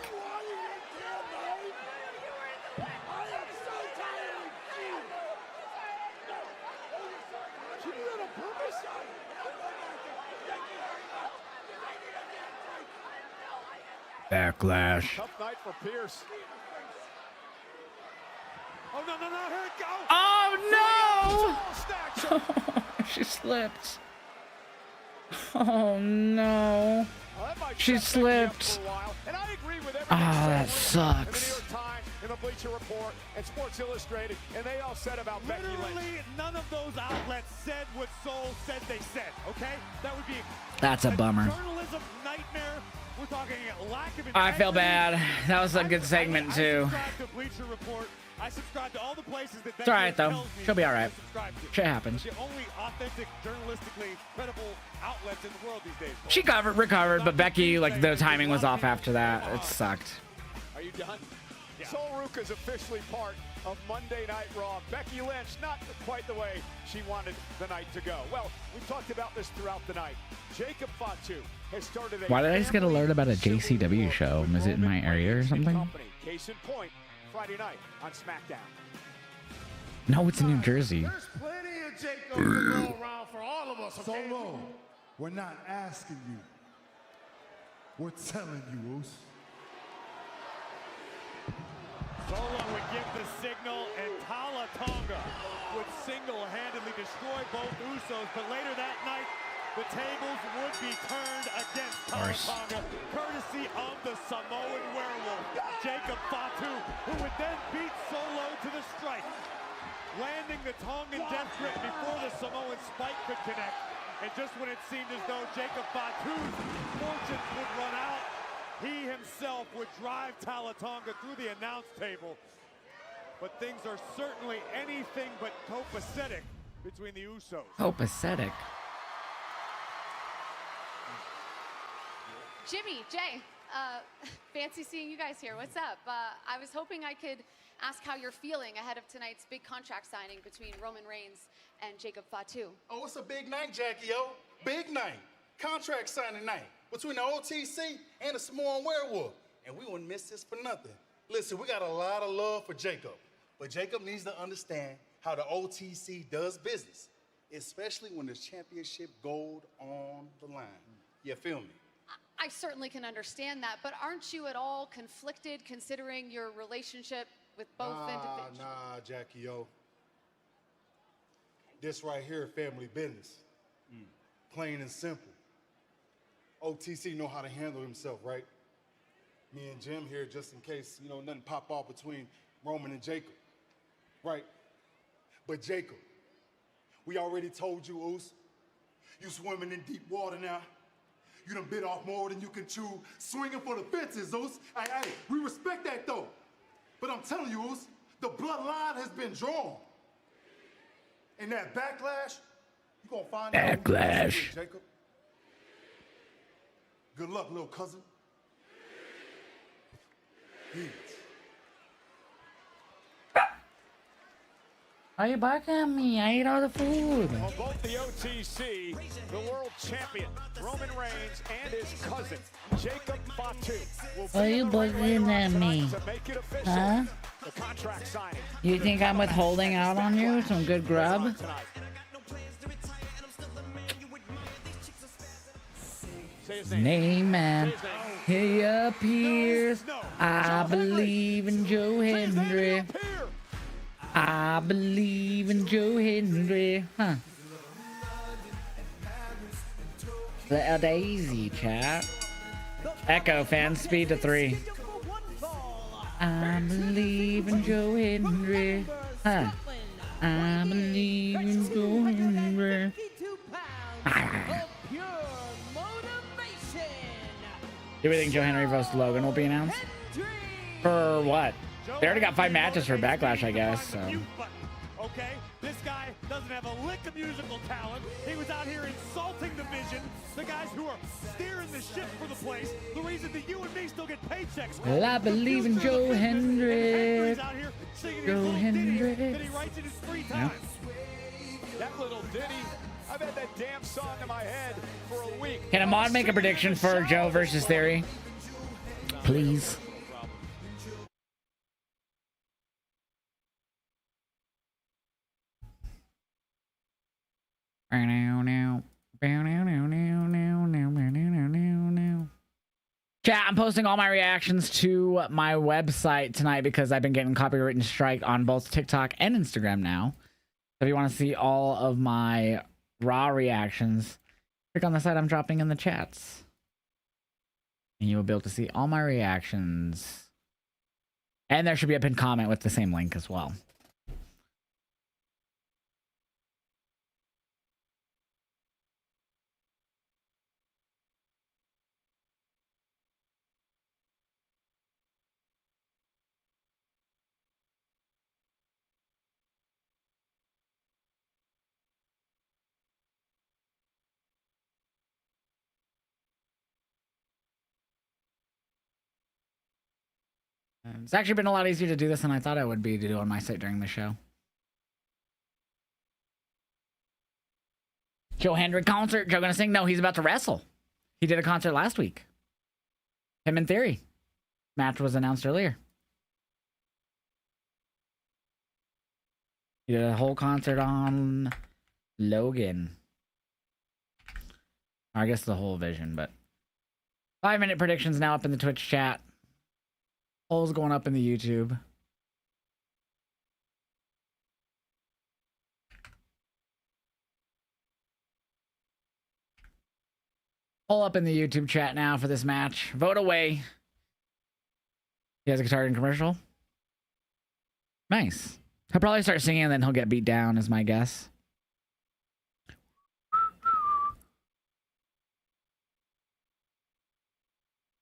Backlash. Tough night for Pierce. Oh, no, no, no, here it goes. Oh, no! She slipped. Oh, no. She slipped. And I agree with everything Oh, that said in the New sucks. York Times, in the Bleacher Report, and Sports Illustrated, and they all said about Becky Lynch. Literally, none of those outlets said what Soul said they said, okay? That would be That's a bummer. journalism nightmare. We're talking lack of I feel integrity. bad. That was a good segment, too. I subscribe to Bleacher Report. I subscribe to all the places that It's all right, though. tells me She'll be all right. to subscribe to. Shit happens. The only authentic, journalistically credible outlets in the world these days. She recovered, but Becky, like, the timing was off after that. It sucked. Are you done? Soul Ruka's officially part of Monday Night Raw. Becky Lynch, not quite the way she wanted the night to go. Well, we talked about this throughout the night. Jacob Fatu has started a Why did I just get an alert about a JCW show? Is it in my area or something? company. Case in point, Friday night on SmackDown. No, it's in New Jersey. There's plenty of Jacobs to go around for all of us. Okay? Solo, we're not asking you. We're telling you, Oos. Solo would give the signal, and Tala Tonga would single-handedly destroy both Usos. But later that night, the tables would be turned against Tala Tonga, courtesy of the Samoan werewolf, Jacob Fatu, who would then beat Solo to the stripe, landing the Tongan death grip before the Samoan spike could connect. And just when it seemed as though Jacob Fatu's fortunes would run out, he himself would drive Tala Tonga through the announce table. But things are certainly anything but copacetic between the Usos. Copacetic. Jimmy, Jay, fancy seeing you guys here. What's up? I was hoping I could ask how you're feeling ahead of tonight's big contract signing between Roman Reigns and Jacob Fatu. Oh, it's a big night, Jackie, yo. Big night. Contract signing night between the OTC and the Samoan werewolf. And we wouldn't miss this for nothing. Listen, we got a lot of love for Jacob, but Jacob needs to understand how the OTC does business, especially when there's championship gold on the line. You feel me? I certainly can understand that, but aren't you at all conflicted considering your relationship with both individuals? Nah, Jackie, yo. This right here, family business. Plain and simple. OTC know how to handle himself, right? Me and Jim here, just in case, you know, nothing pop off between Roman and Jacob, right? But Jacob, we already told you, Oos, you swimming in deep water now. You done bit off more than you can chew, swinging for the fences, Oos. Hey, we respect that though. But I'm telling you, Oos, the bloodline has been drawn. And that backlash, you gonna find out. Backlash. Jacob. Good luck, little cousin. Peace. Why you barking at me? I ate all the food. On both the OTC, the world champion, Roman Reigns, and his cousin, Jacob Fatu, will Why you barking at me? to make it official. Huh? The contract signing. You think I'm withholding out on you? Some good grub? Name man, he appears. I believe in Joe Hendry. I believe in Joe Hendry. Huh. Little Daisy, chat. The Echo, fan speed to 3. I believe in Joe Hendry. Huh. I believe in Joe Hendry. Do we think Joe Hendry vs. Logan will be announced? For what? They already got 5 matches for Backlash, I guess. So. Okay, this guy doesn't have a lick of musical talent. He was out here insulting the Vision, the guys who are steering the ship for the place. The reason that you and me still get paychecks. Well, I believe in Joe Hendry. Joe Hendry. That he writes in his free time. That little ditty. I've had that damn song in my head for a week. Can a mod make a prediction for Joe versus Theory? Please. Chat, I'm posting all my reactions to my website tonight because I've been getting copyright strike on both TikTok and Instagram now. So if you want to see all of my Raw reactions, click on the site I'm dropping in the chats. And you will be able to see all my reactions. And there should be a pinned comment with the same link as well. It's actually been a lot easier to do this than I thought it would be to do on my site during the show. Joe Hendry concert. Joe gonna sing? No, he's about to wrestle. He did a concert last week. Him and Theory. Match was announced earlier. He did a whole concert on Logan. Or I guess the whole Vision, but 5-minute predictions now up in the Twitch chat. Polls going up in the YouTube. Poll up in the YouTube chat now for this match. Vote away. He has a guitar in commercial. Nice. He'll probably start singing and then he'll get beat down, is my guess.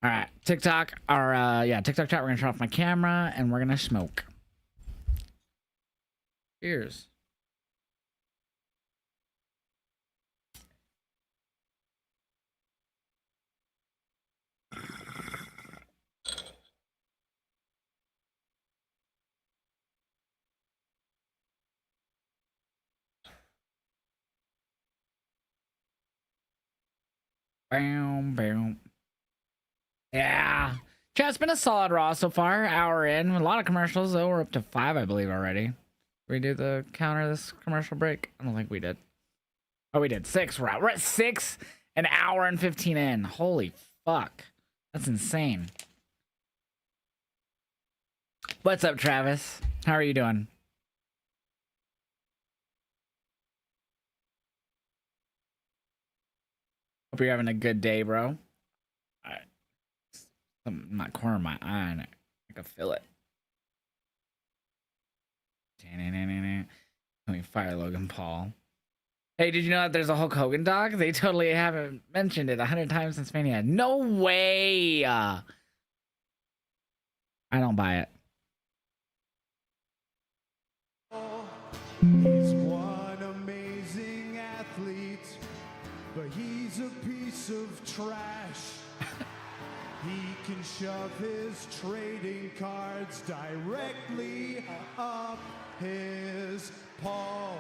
All right, TikTok, TikTok chat. We're gonna turn off my camera and we're gonna smoke. Cheers. Boom, boom. Yeah. Chat's been a solid Raw so far. Hour in. A lot of commercials, though. We're up to 5, I believe, already. Did we do the counter this commercial break? I don't think we did. Oh, we did. 6. We're at 6, an hour and 15 in. Holy fuck. That's insane. What's up, Travis? How are you doing? Hope you're having a good day, bro. I'm not corner of my eye, and I can feel it. Let me fire Logan Paul. Hey, did you know that there's a Hulk Hogan dog? They totally haven't mentioned it 100 times since Mania. No way! I don't buy it. He's one amazing athlete, but he's a piece of trash. He can shove his trading cards directly up his paw.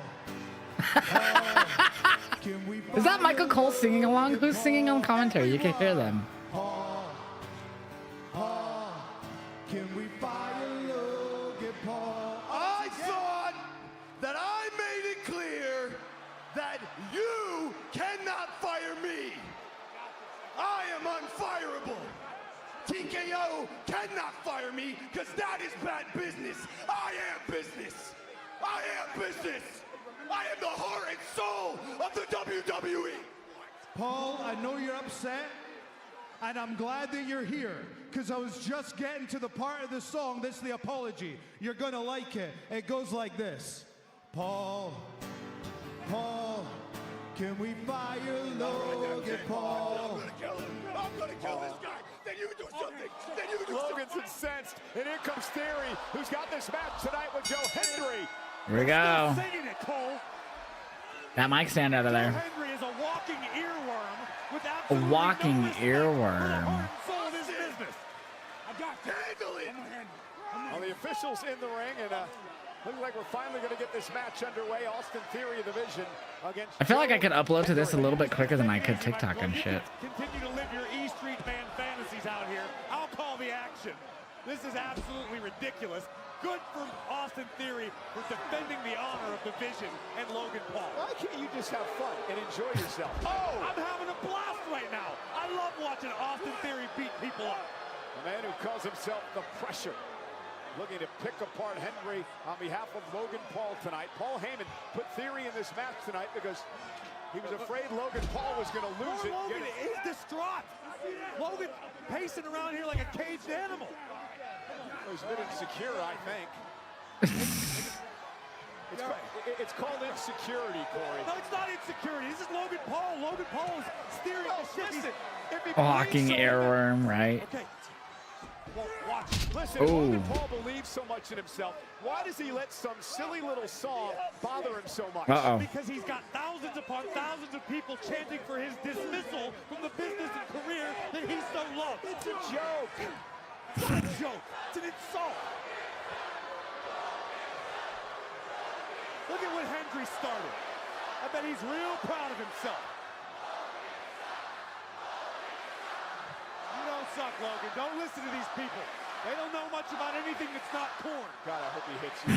Is that Michael Cole singing along? Who's singing on commentary? You can hear them. Can we fire Logan Paul? I thought that I made it clear that you cannot fire me. I am unfireable. TKO cannot fire me because that is bad business. I am business. I am business. I am the heart and soul of the WWE. Paul, I know you're upset. And I'm glad that you're here, because I was just getting to the part of the song that's the apology. You're gonna like it. It goes like this. Paul, can we fire Logan Paul? I'm gonna kill this guy. Then you do something. Then you do Logan's incensed, and here comes Theory, who's got this match tonight with Joe Hendry. Here we go. Singing it, Cole. That mic stand out of there. Hendry is a walking earworm with A absolutely walking no earworm. soul of his business. I got to handle it. Well, the officials in the ring, and looks like we're finally going to get this match underway. Austin Theory of the Vision against. I feel like I could upload to this a little bit quicker than I could TikTok and shit. Continue to live your E Street man fantasies out here. I'll call the action. This is absolutely ridiculous. Good for Austin Theory for defending the honor of the Vision and Logan Paul. Why can't you just have fun and enjoy yourself? Oh, I'm having a blast right now. I love watching Austin Theory beat people up. The man who calls himself the Pressure, looking to pick apart Hendry on behalf of Logan Paul tonight. Paul Heyman put Theory in this match tonight because he was afraid Logan Paul was going to lose it. Logan is distraught. Logan pacing around here like a caged animal. He's a bit insecure, I think. It's called insecurity, Corey. No, it's not insecurity. This is Logan Paul. Logan Paul is steering the ship. Walking airworm, right? Okay. Well, watch. Listen, Ooh. Logan Paul believes so much in himself. Why does he let some silly little song bother him so much? Uh-oh. Because he's got thousands upon thousands of people chanting for his dismissal from the business and career that he so loves. It's a joke. It's not a joke. It's an insult. Look at what Hendry started. I bet he's real proud of himself. You don't suck, Logan. Don't listen to these people. They don't know much about anything that's not corn. God, I hope he hits you.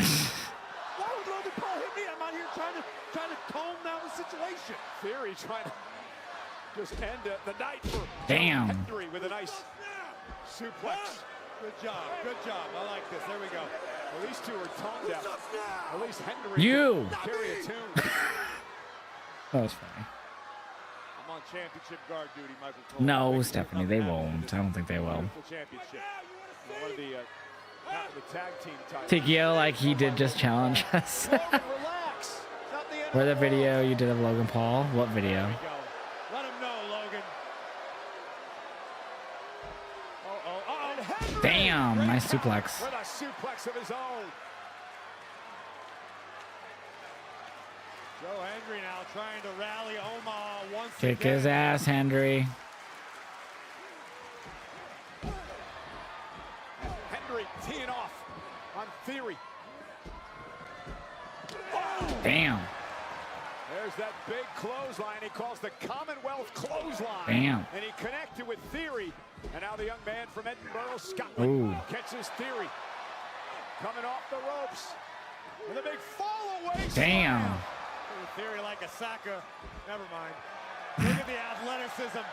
Why would Logan Paul hit me? I'm out here trying to calm down the situation. Theory trying to just end the night for Damn. Hendry with a nice suplex. Good job. Good job. I like this. There we go. Well, these two are tone deaf. At least Hendry You. can carry a tune. That was funny. I'm on championship guard duty, Michael Cole. No, Stephanie, they won't. I don't think they will. Championship. One of the tag team titles. Tikio, like he did just challenge us. Relax. Not the end For the video you did of Logan Paul. What video? Let him know, Logan. Damn, nice suplex. With a suplex of his own. Joe Hendry now trying to rally Omaha once Kick again. his ass, Hendry. Hendry teeing off on Theory. Damn. There's that big clothesline he calls the Commonwealth clothesline. Damn. And he connected with Theory. And now the young man from Edinburgh, Scotland, Ooh. catches Theory. Coming off the ropes. With a big fall away. Damn. slam. Theory like Asuka. Never mind. Look at the athleticism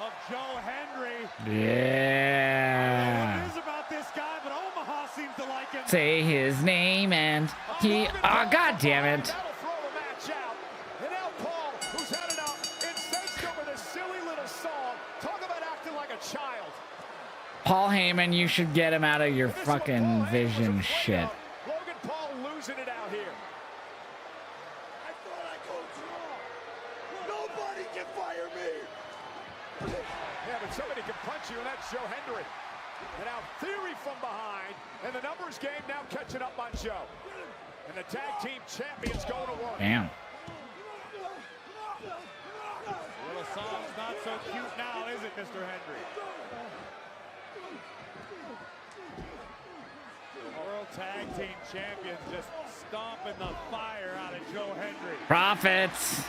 of Joe Hendry. Yeah. What is about this guy, but Omaha seems to like him. Say his name and he. Oh, God damn it. That'll throw the match out. And now Paul, who's had it out, incensed over this silly little song. Talk about acting like a child. Paul Heyman, you should get him out of your fucking Vision shit. Logan Paul losing it out here. I thought I coached wrong. Nobody can fire me. Yeah, but somebody can punch you, and that's Joe Hendry. And now Theory from behind, and the numbers game now catching up on Joe. And the tag team champions going to work. Damn. Little song's not so cute now, is it, Mr. Hendry? World Tag Team Champions just stomping the fire out of Joe Hendry. Profits.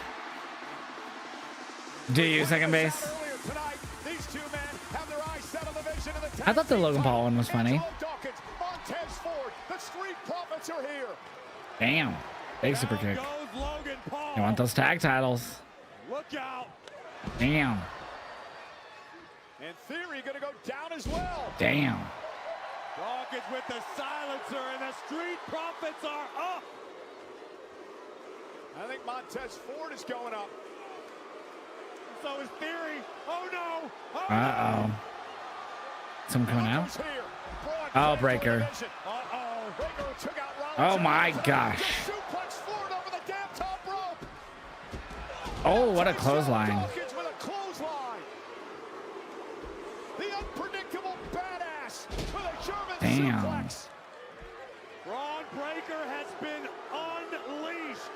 Do you second base? Earlier tonight, these two men have their eyes set on the Vision of the tag I thought the Logan Paul one was funny. Dawkins, Montez Ford, the Street Profits are here. Damn. Big super kick. Goes Logan Paul. You want those tag titles. Look out. Damn. And Theory going to go down as well. Damn. Dawkins with the silencer, and the Street Profits are up. I think Montez Ford is going up. So is Theory. Oh no. Oh, Uh-oh. Someone coming out? Oh, Breaker. Oh my gosh. Oh, what a clothesline. Damn. Braun Breaker has been unleashed.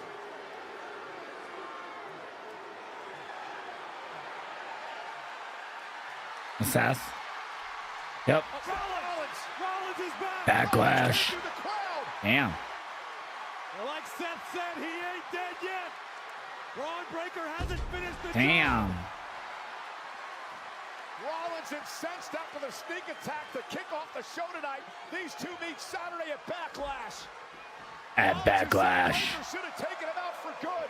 Assess. Yep. Rollins is back. Backlash. Damn. Well, like Seth said, he ain't dead yet. Braun Breaker hasn't finished the Damn. job. Rollins incensed after the sneak attack to kick off the show tonight. These two meet Saturday at Backlash. At Backlash. Should have taken him out for good.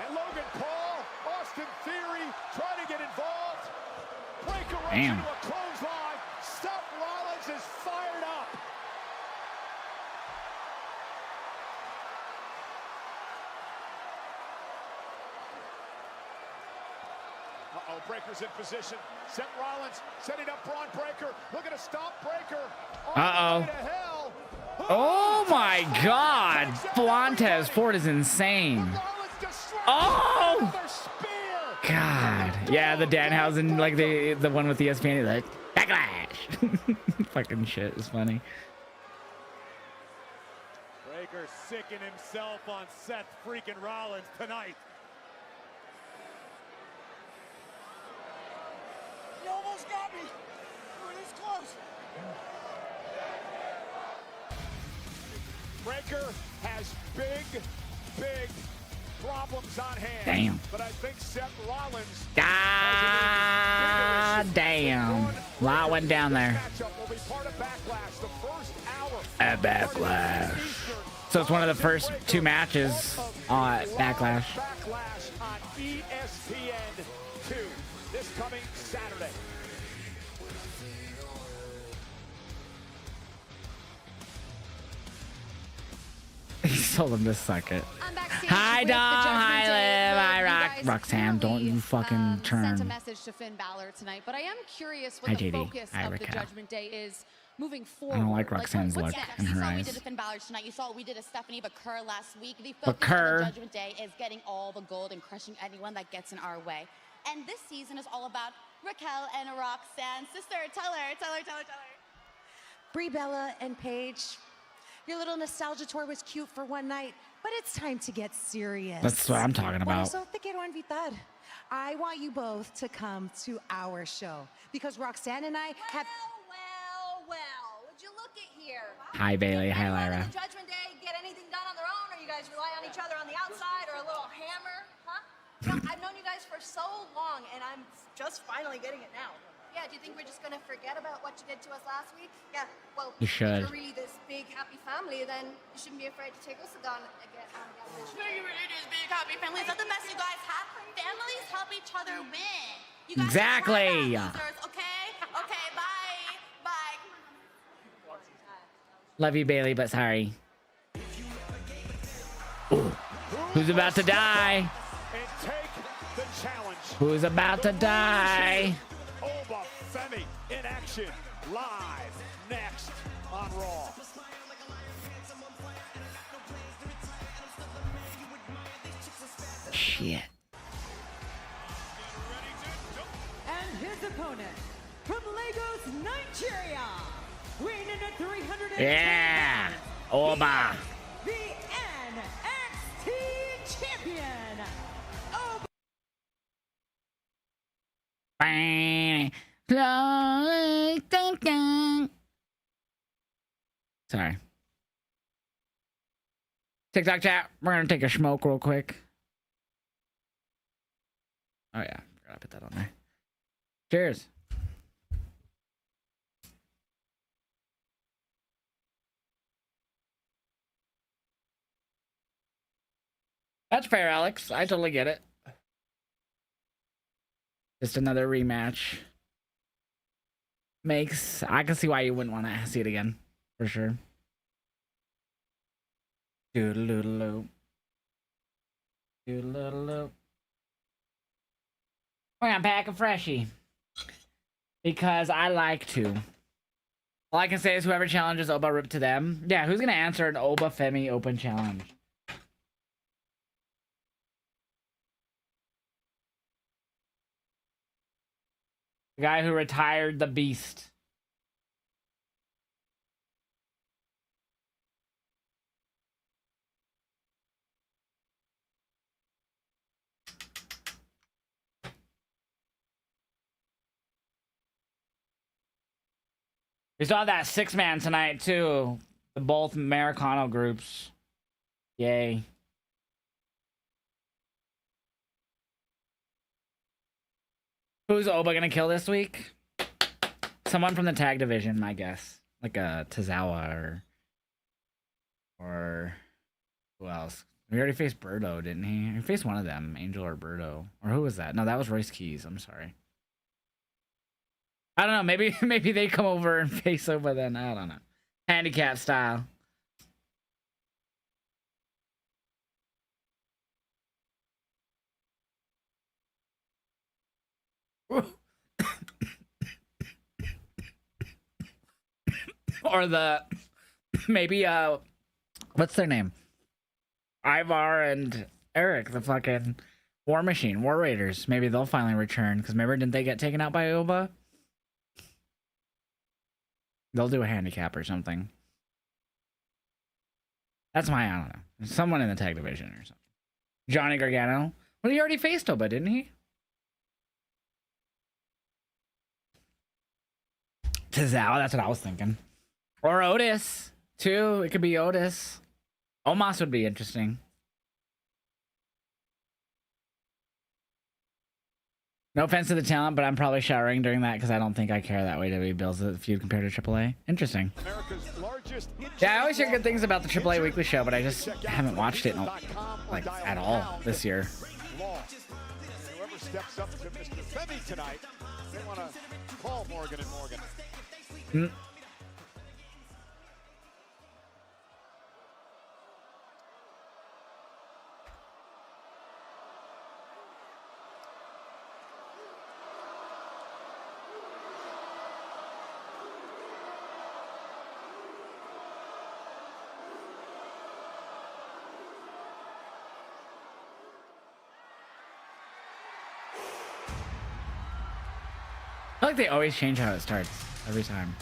And Logan Paul, Austin Theory trying to get involved. Breaker runs Damn. into a clothesline. Seth Rollins is fired up. Uh-oh, Breaker's in position. Seth Rollins setting up Braun Breaker. Looking to stop Breaker. Uh-oh. Oh my God. Flantez Ford is insane. Oh! God. Yeah, the Danhausen, like the one with ESPN, is like, Backlash. Fucking shit is funny. Breaker sicking himself on Seth freaking Rollins tonight. You almost got me. You were this close. Breaker has big problems on hand. Damn. But I think Seth Rollins. God damn. Lot went down there. Will be part of Backlash, the first hour. At Backlash. So it's one of the first two matches at Backlash. Backlash on ESPN 2 this coming Saturday. He told him to suck it. I'm backstage Hi, with Dom. the Judgment Hi, Day. Liv. Hi, You Rock. guys Roxanne, don't you fucking sent a turn. message to Finn Balor tonight, but I am curious Hi, what the JD. focus Hi, of the Raquel. Judgment Day is moving I forward. don't like Roxanne's what's look next? in You her saw what we eyes. did to Finn Balor tonight. You saw what we did to Stephanie Bakir last week. The focus Bakir. of the Judgment Day is getting all the gold and crushing anyone that gets in our way. And this season is all about Raquel and Roxanne. Sister, tell her. Brie Bella and Paige, your little nostalgia tour was cute for one night, but it's time to get serious. That's what I'm talking Por about. eso te quiero invitar. I want you both to come to our show because Roxanne and I have. Well, would you look at here? Hi, Bailey. Hi, Anyone Lyra. on the Judgment Day get anything done on their own, or you guys rely on each other on the outside, or a little hammer, huh? You know, I've known you guys for so long, and I'm just finally getting it now. Yeah, do you think we're just gonna forget about what you did to us last week? Yeah, well, You should. if you're really this big, happy family, then you shouldn't be afraid to take us down again. You're really this big happy family. Is that the mess you guys have? Families help each other win. You guys Exactly. are losers, okay? Okay, bye. Bye. Love you, Bailey, but sorry. Ooh. Who's about to die? And take the challenge. Who's about to die? Oba Femi in action live next on Raw. Shit. And his opponent from Lagos, Nigeria, weighing in at 300. Yeah. Oba. The NXT champion, Oba. Sorry. TikTok chat. We're gonna take a smoke real quick. Oh yeah, forgot to put that on there. Cheers. That's fair, Alex. I totally get it. Just another rematch. I can see why you wouldn't want to see it again. For sure. Doodle-doodle-oo. Do a little loop. We're gonna pack a freshie. Because I like to. All I can say is whoever challenges Oba, rip to them. Yeah, who's gonna answer an Oba Femi open challenge? The guy who retired the beast. We saw that 6-man tonight too. The both Americano groups. Yay. Who's Oba gonna kill this week? Someone from the tag division, my guess. Like a Tozawa or who else? We already faced Birdo, didn't he? He faced one of them, Angel or Birdo. Or who was that? No, that was Royce Keys. I'm sorry. I don't know. Maybe they come over and face Oba then. I don't know. Handicap style. Or the maybe what's their name? Ivar and Eric, the fucking War Machine, War Raiders. Maybe they'll finally return because remember, didn't they get taken out by Oba? They'll do a handicap or something. That's I don't know. Someone in the tag division or something. Johnny Gargano. Well, he already faced Oba, didn't he? Tozawa, that's what I was thinking. Or Otis, too. It could be Otis. Omos would be interesting. No offense to the talent, but I'm probably showering during that because I don't think I care that way WWE builds the feud compared to AAA. Interesting. Yeah, I always hear good things about the AAA Weekly Show, but I just haven't watched it like at all this year. Whoever steps up to Mr. Femi tonight, they want to call Morgan and Morgan. I feel like they always change how it starts every time.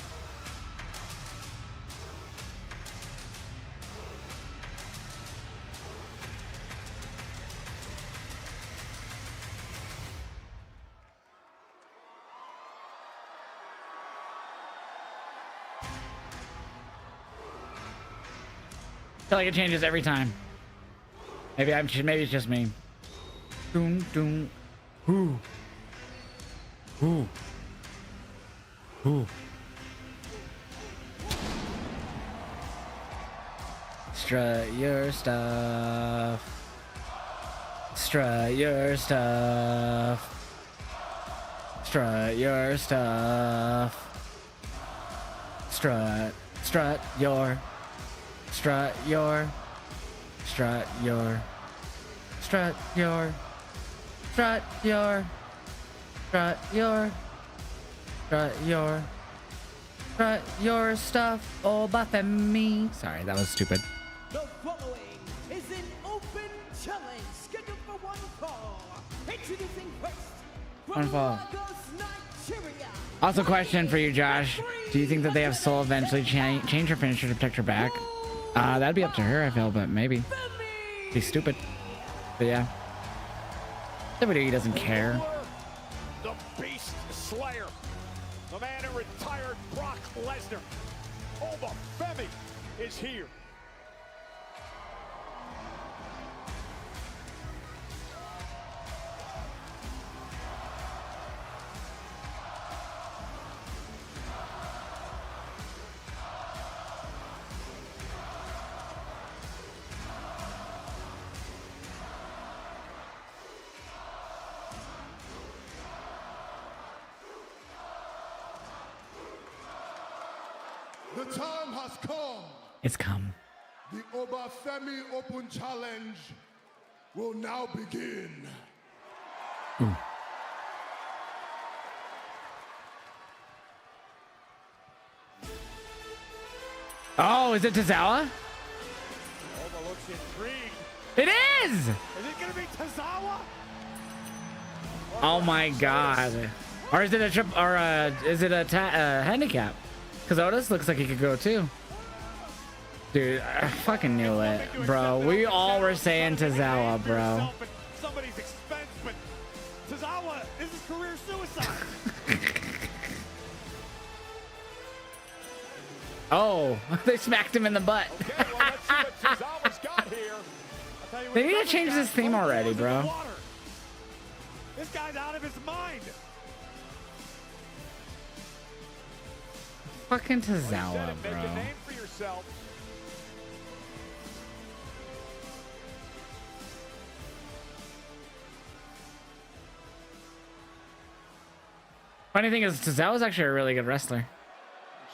I feel like it changes every time. Maybe it's just me. Doom doom. Ooh. Ooh. Ooh. Strut your stuff. Strut your stuff. Strut your stuff. Strut. Strut your. Strut your. Strut your. Strut your. Strut your. Strut your. Strut your stuff, Oba Femi. Sorry, that was stupid. The following is an open challenge scheduled for one fall. Introducing first One from fall. Lagos, Nigeria. Also, question for you, Josh. Do you think that they have Soul eventually change her finisher to protect her back? That'd be up to her, I feel, but maybe. She's stupid. But yeah. WWE doesn't care. The Beast Slayer. The man who retired Brock Lesnar. Oba Femi is here. The time has come. It's come. The Oba Femi Open Challenge will now begin. Oh, is it Tozawa? Oba looks intrigued. It is! Is it gonna be Tozawa? Oh my god. Or is it a trip? Or is it a handicap? Because Otis looks like he could go too. Dude, I fucking knew it, bro. We all were saying Tozawa, bro. Somebody's expense, but Tozawa, this is career suicide. Oh, they smacked him in the butt. They need to change this theme already, bro. This guy's out of his mind. Fucking Tozawa, Make a bro. name for yourself. Funny thing is, Tozawa's actually a really good wrestler. Not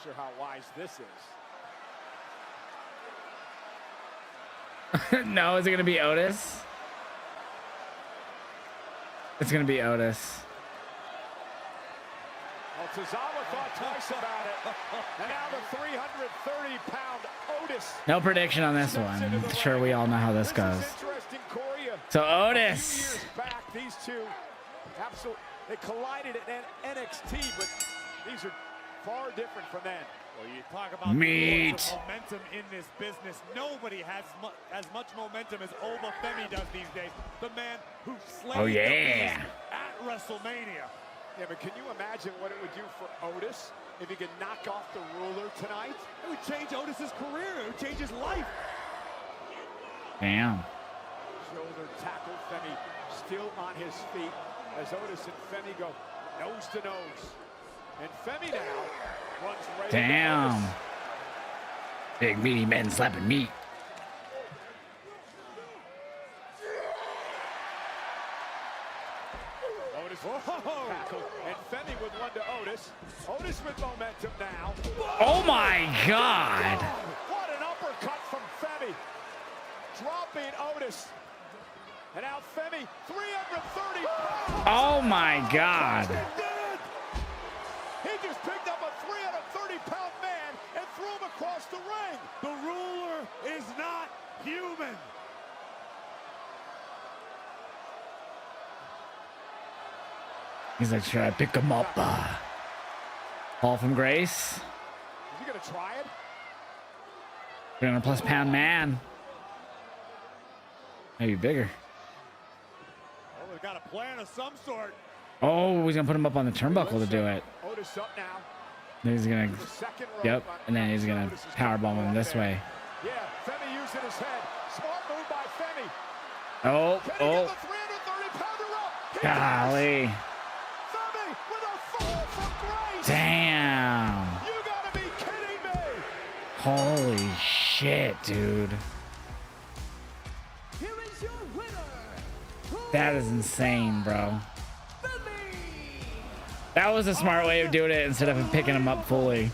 sure how wise this is. No, is it gonna be Otis? It's gonna be Otis. Well, Tozawa thought twice about it. And now the 330-pound Otis. No prediction on this one. I'm sure we all know how this goes. Interesting, Corey. So A Otis. few years back, these two absolutely they collided at NXT, but these are far different from then. Well, you talk about Meat. momentum in this business. Nobody has as much momentum as Oba Femi does these days. The man who slayed Oh, the yeah. Beast at WrestleMania. Yeah, but can you imagine what it would do for Otis if he could knock off the ruler tonight? It would change Otis's career. It would change his life. Damn. Shoulder tackle, Femi still on his feet as Otis and Femi go nose to nose. And Femi now runs right into Damn. Otis. Big meaty men slapping meat. Otis tackle, and Femi with one to Otis. Otis with momentum now. Oh my god. What an uppercut from Femi. Dropping Otis. And now Femi, 330 pounds. Oh my god. He just picked up a 330-pound man and threw him across the ring. The ruler is not human. He's like, should I pick him up? Fall from grace. Is he gonna try it? 300 plus pound man. Maybe bigger. Oh, they've got a plan of some sort. Oh, he's gonna put him up on the turnbuckle to do it. Otis up now. Then he's gonna, The second rope yep, on and then he's gonna powerbomb him this way. Yeah, Femi using his head. Smart move by Femi. Oh, Can he oh, get the 330-pounder up? He golly. does. Femi with a fall from grace. Damn. You gotta be kidding me. Holy shit, dude. Here is your winner. That is insane, bro. That was a smart way of doing it instead of picking him up fully.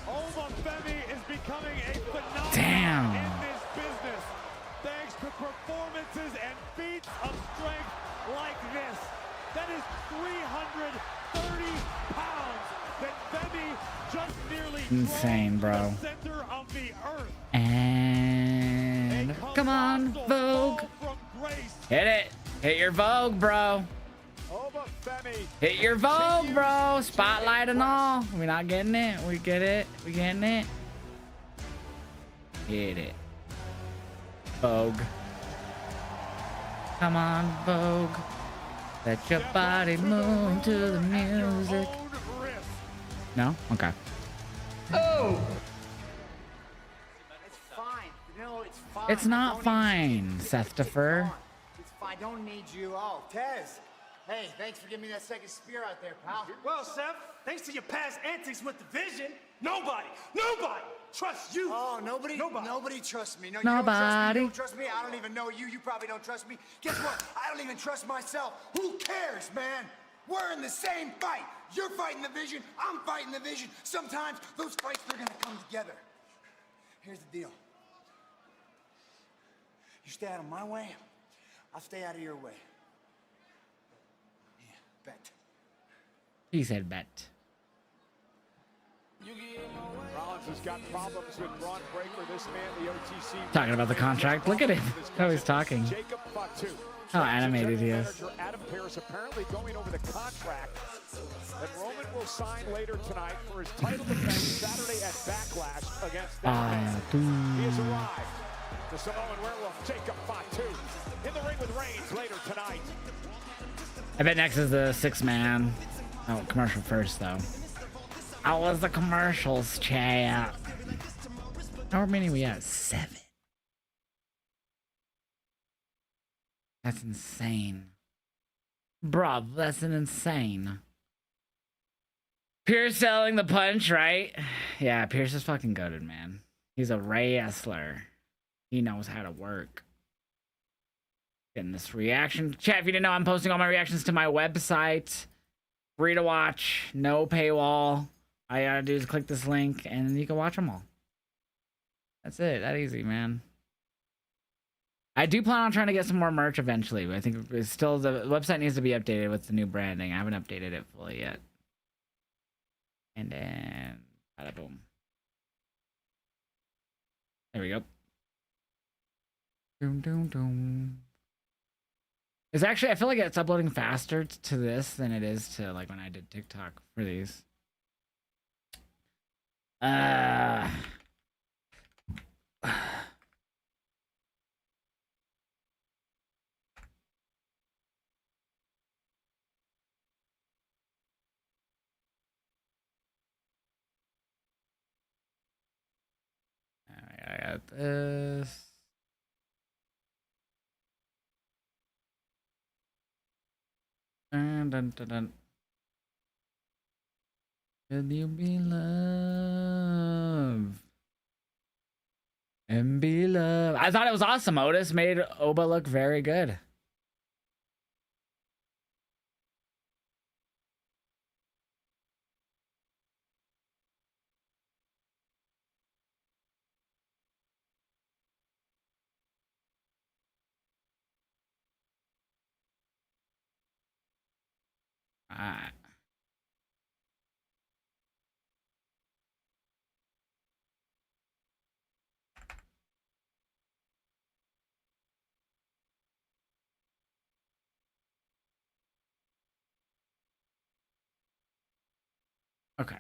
Oba Femi is becoming a phenomenon Damn. in this business, thanks to performances and feats of strength like this. That is 330 pounds that Femi just nearly Insane, bro. the center of the earth. And come on, Vogue. Hit it. Hit your Vogue, bro. Oba Femi. Hit your Vogue, bro. Spotlight and all. We're not getting it. We get it. We getting it. Hit it. Vogue. Come on, Vogue. Let your body move to the music. No? Okay. Oh! It's fine. No, it's fine. It's not fine, Seth Defer. It's fine. I don't need you. Oh, Tez. Hey, thanks for giving me that second spear out there, pal. Well, Seth, thanks to your past antics with the Vision, nobody trusts you. Oh, nobody trusts me. No, Nobody. You don't trust me. I don't even know you. You probably don't trust me. Guess what? I don't even trust myself. Who cares, man? We're in the same fight. You're fighting the Vision. I'm fighting the Vision. Sometimes those fights, they're gonna come together. Here's the deal. You stay out of my way, I'll stay out of your way. Yeah, bet. He said bet. Rollins has got problems with Braun Breaker. This man, the OTC. Talking about the contract. Look at him. How he's talking. Jacob Fatu. How animated he is. Manager Adam Pearce apparently going over the contract that Roman will sign later tonight for his title defense Saturday at Backlash against that man. He has arrived. The Samoan werewolf Jacob Fatu in the ring with Reigns later tonight. I bet next is the 6-man. Oh, commercial first though. How was the commercials, chat? How many we at? 7. That's insane. Bruv, that's an insane. Pierce selling the punch, right? Yeah, Pierce is fucking goated, man. He's a wrestler. He knows how to work. Getting this reaction. Chat, if you didn't know, I'm posting all my reactions to my website. Free to watch. No paywall. All you gotta do is click this link and you can watch them all. That's it. That easy, man. I do plan on trying to get some more merch eventually, but I think it's still the website needs to be updated with the new branding. I haven't updated it fully yet. And then, bada boom. There we go. Doom, doom, doom. It's actually, I feel like it's uploading faster to this than it is to like when I did TikTok for these. I got this. Dun, dun, dun, dun. Will you be loved and be loved? I thought it was awesome. Otis made Oba look very good. Alright. Okay.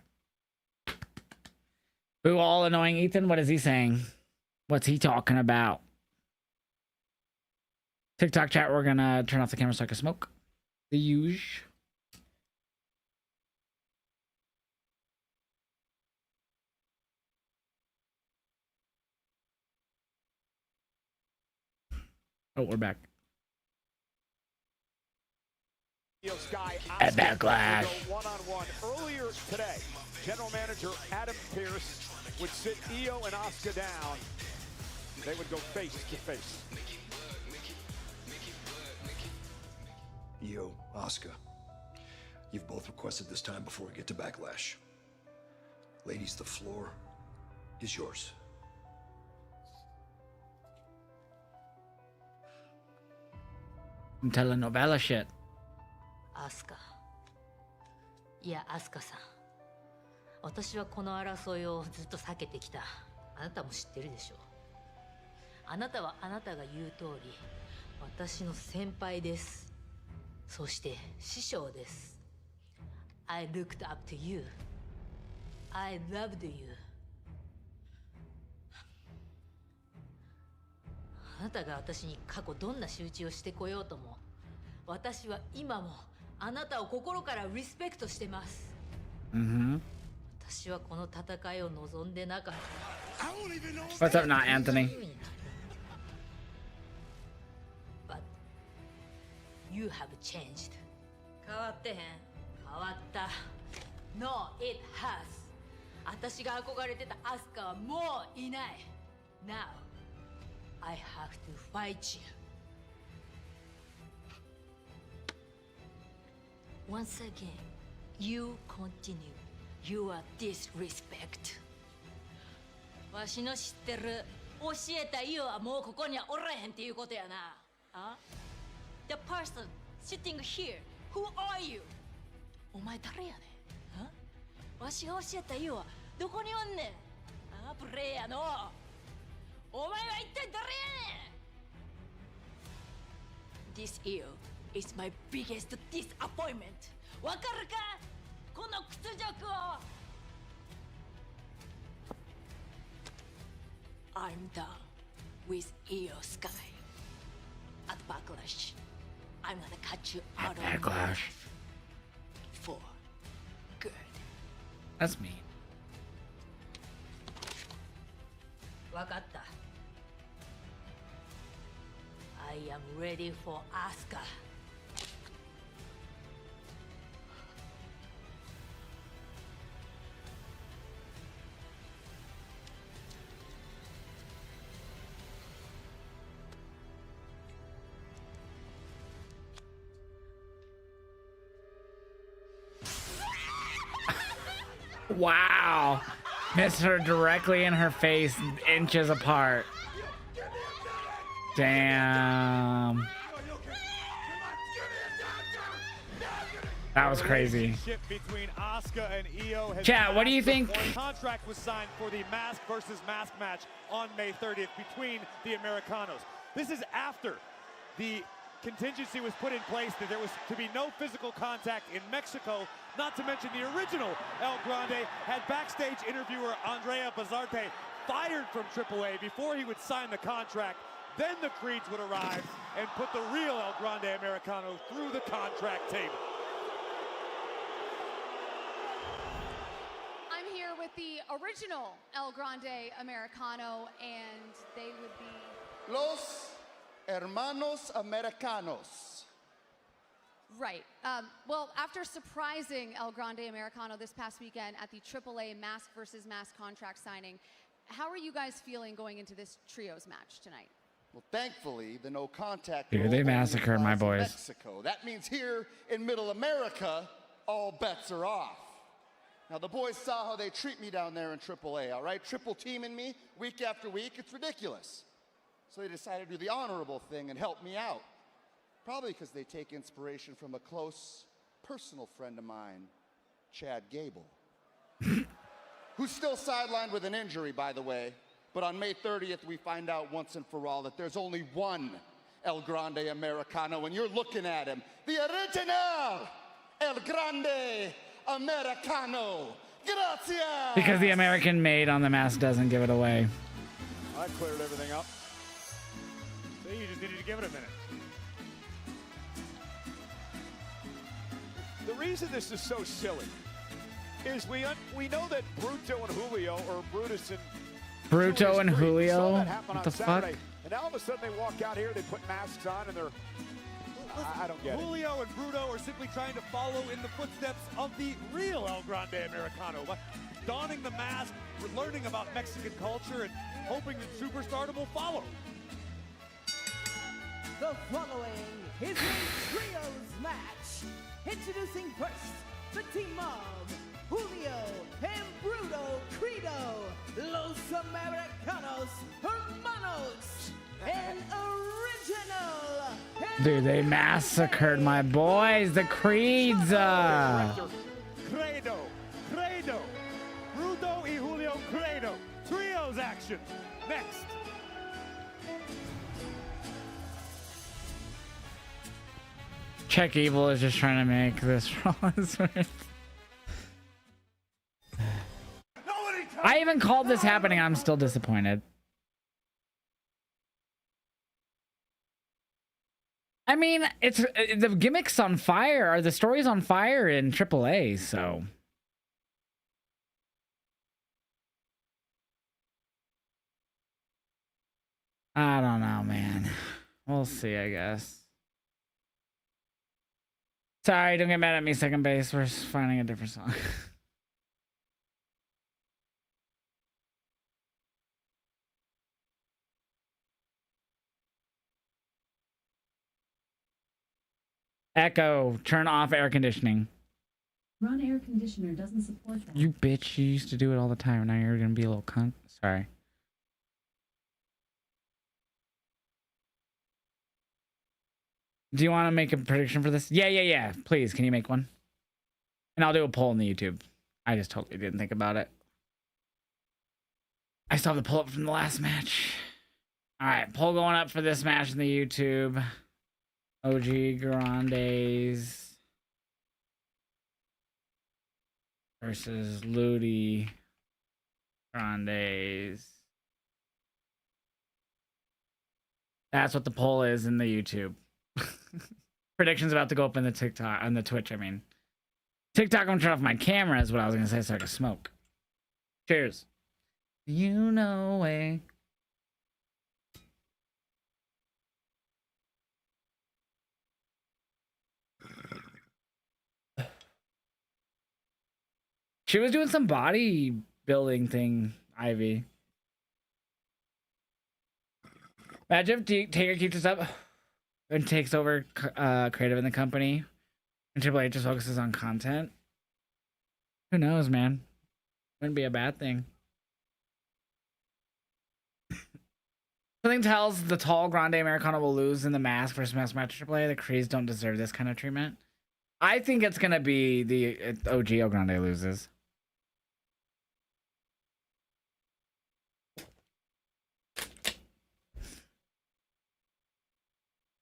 Boo all annoying Ethan, what is he saying? What's he talking about? TikTok chat, we're gonna turn off the camera so I can smoke. The huge. Oh, we're back. Iyo Sky At Backlash. One-on-one earlier today. General Manager Adam Pearce would sit Iyo and Asuka down. They would go face to face. Iyo, Asuka, you've both requested this time before we get to Backlash. Ladies, the floor is yours. I'm telling novella shit. アスカ。いや、アスカさん。私はこの争いをずっと避けてきた。あなたも知ってるでしょう。あなたはあなたが言う通り、私の先輩です。そして師匠です。I looked up to you. I loved you. あなたが私に過去どんな仕打ちをしてこようとも、私は今もあなたを心からリスペクトしてます。私はこの戦いを望んでなかった。What's up now, Anthony? But you have changed. 変わってへん。変わった。No, it has. 私が憧れてたアスカはもういない。Now, I have to fight you. Once again, you continue your disrespect. わしの知ってる教えたイオはもうここにはおらへんっていうことやな。あ The person sitting here, who are you? お前誰やねん。あわしが教えたイオはどこにおんねん。あプレイヤーの。お前は一体誰やねん。This Io is my biggest disappointment. わかるかこの屈辱を。I'm done with Iyo Sky. At Backlash, I'm gonna cut you out of my life for good. That's mean. わかった。I am ready for Asuka. Wow. Missed her directly in her face, inches apart. Damn. That was crazy. Between Asuka and Iyo has Chat, what do you think? before a contract was signed for the mask versus mask match on May 30th between the Americanos. This is after the contingency was put in place that there was to be no physical contact in Mexico, not to mention the original El Grande had backstage interviewer Andrea Bazarte fired from AAA before he would sign the contract. Then the Creeds would arrive and put the real El Grande Americano through the contract table. I'm here with the original El Grande Americano, and they would be... Los Hermanos Americanos. Right. Well, after surprising El Grande Americano this past weekend at the AAA mask versus mask contract signing, how are you guys feeling going into this trios match tonight? Well, thankfully, the no contact. Dude, they massacred my boys. Mexico. That means here in Middle America, all bets are off. Now, the boys saw how they treat me down there in AAA, all right? Triple teaming me week after week. It's ridiculous. So they decided to do the honorable thing and help me out. Probably because they take inspiration from a close personal friend of mine, Chad Gable. Who's still sidelined with an injury, by the way. But on May 30th, we find out once and for all that there's only one El Grande Americano, and you're looking at him. The original El Grande Americano. Gracias! Because the American made on the mask doesn't give it away. I cleared everything up. So you just needed to give it a minute. The reason this is so silly is we know that Bruto and Julio, or Brutus and Bruto and Julio? What the fuck? And now all of a sudden they walk out here, they put masks on, and they're... I don't get it. Julio and Bruto are simply trying to follow in the footsteps of the real El Grande Americano, donning the mask, learning about Mexican culture, and hoping that superstardom will follow. The following is a trios match. Introducing first, the team of Julio and Bruto Credo, Los Americanos Hermanos, and original. Dude, they massacred my boys, the Creeds. Credo, Bruto y Julio Credo. Trios action. Next. Check Evil is just trying to make this Rollins. I even called this happening. I'm still disappointed. I mean, it's the gimmick's on fire, or the story's on fire in AAA, so. I don't know, man. We'll see, I guess. Sorry, don't get mad at me, second base. We're just finding a different song. Echo, turn off air conditioning. Run air conditioner doesn't support that. You bitch, you used to do it all the time. Now you're gonna be a little cunt. Sorry. Do you want to make a prediction for this? Yeah. Please, can you make one? And I'll do a poll on the YouTube. I just totally didn't think about it. I still have the pull up from the last match. All right, poll going up for this match in the YouTube. OG Grandes versus Ludi Grandes. That's what the poll is in the YouTube. Predictions about to go up in the TikTok, on the Twitch, I mean. TikTok, I'm gonna turn off my camera is what I was gonna say so I can smoke. Cheers. You know way. She was doing some bodybuilding thing, Ivy. Imagine if Taker keeps this up and takes over creative in the company and Triple H just focuses on content. Who knows, man? Wouldn't be a bad thing. Something tells the tall Grande Americano will lose in the mask versus mask match Triple A. The Crees don't deserve this kind of treatment. I think it's going to be the OG El Grande loses.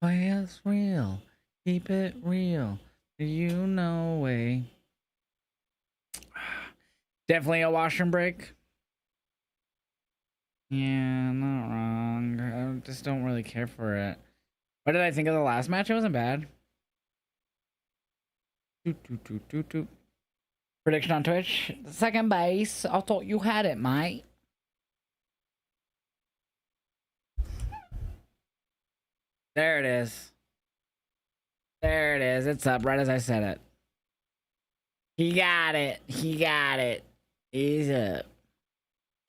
Play us real. Keep it real. You know way. Definitely a wash and break. Yeah, not wrong. I just don't really care for it. What did I think of the last match? It wasn't bad. Prediction on Twitch. Second base. I thought you had it, mate. There it is. There it is. It's up right as I said it. He got it. He got it. He's up.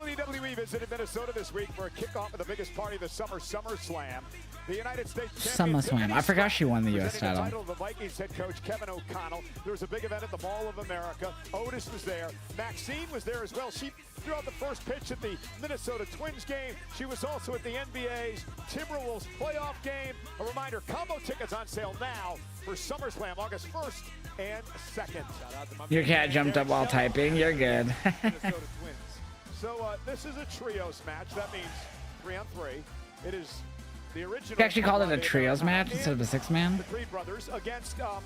WWE visited Minnesota this week for a kickoff of the biggest party of the summer, SummerSlam. The United States SummerSlam. I forgot she won the U.S. title. The Vikings head coach Kevin O'Connell. There was a big event at the Mall of America. Otis was there. Maxine was there as well. She threw out the first pitch at the Minnesota Twins game. She was also at the NBA's Timberwolves playoff game. A reminder, combo tickets on sale now for SummerSlam, August 1st and 2nd. Your cat jumped up while typing. You're good. So this is a trios match. That means 3-on-3. It is the original. He actually called it a trios match instead of a 6-man. The Creed brothers against El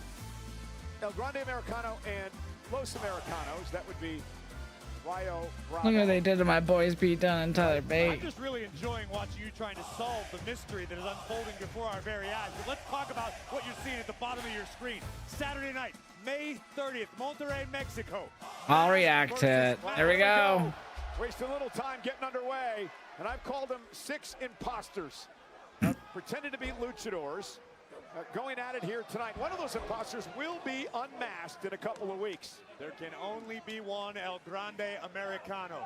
Grande Americano and Los Americanos. That would be Rayo, Bravo. Look what they did to my boys Pete Dunne and Tyler Bate. I'm just really enjoying watching you trying to solve the mystery that is unfolding before our very eyes. But let's talk about what you're seeing at the bottom of your screen. Saturday night, May 30th, Monterrey, Mexico. I'll react to it. There we go. Wasting a little time getting underway, and I've called them 6 imposters. Pretending to be luchadors, going at it here tonight. One of those imposters will be unmasked in a couple of weeks. There can only be one El Grande Americano.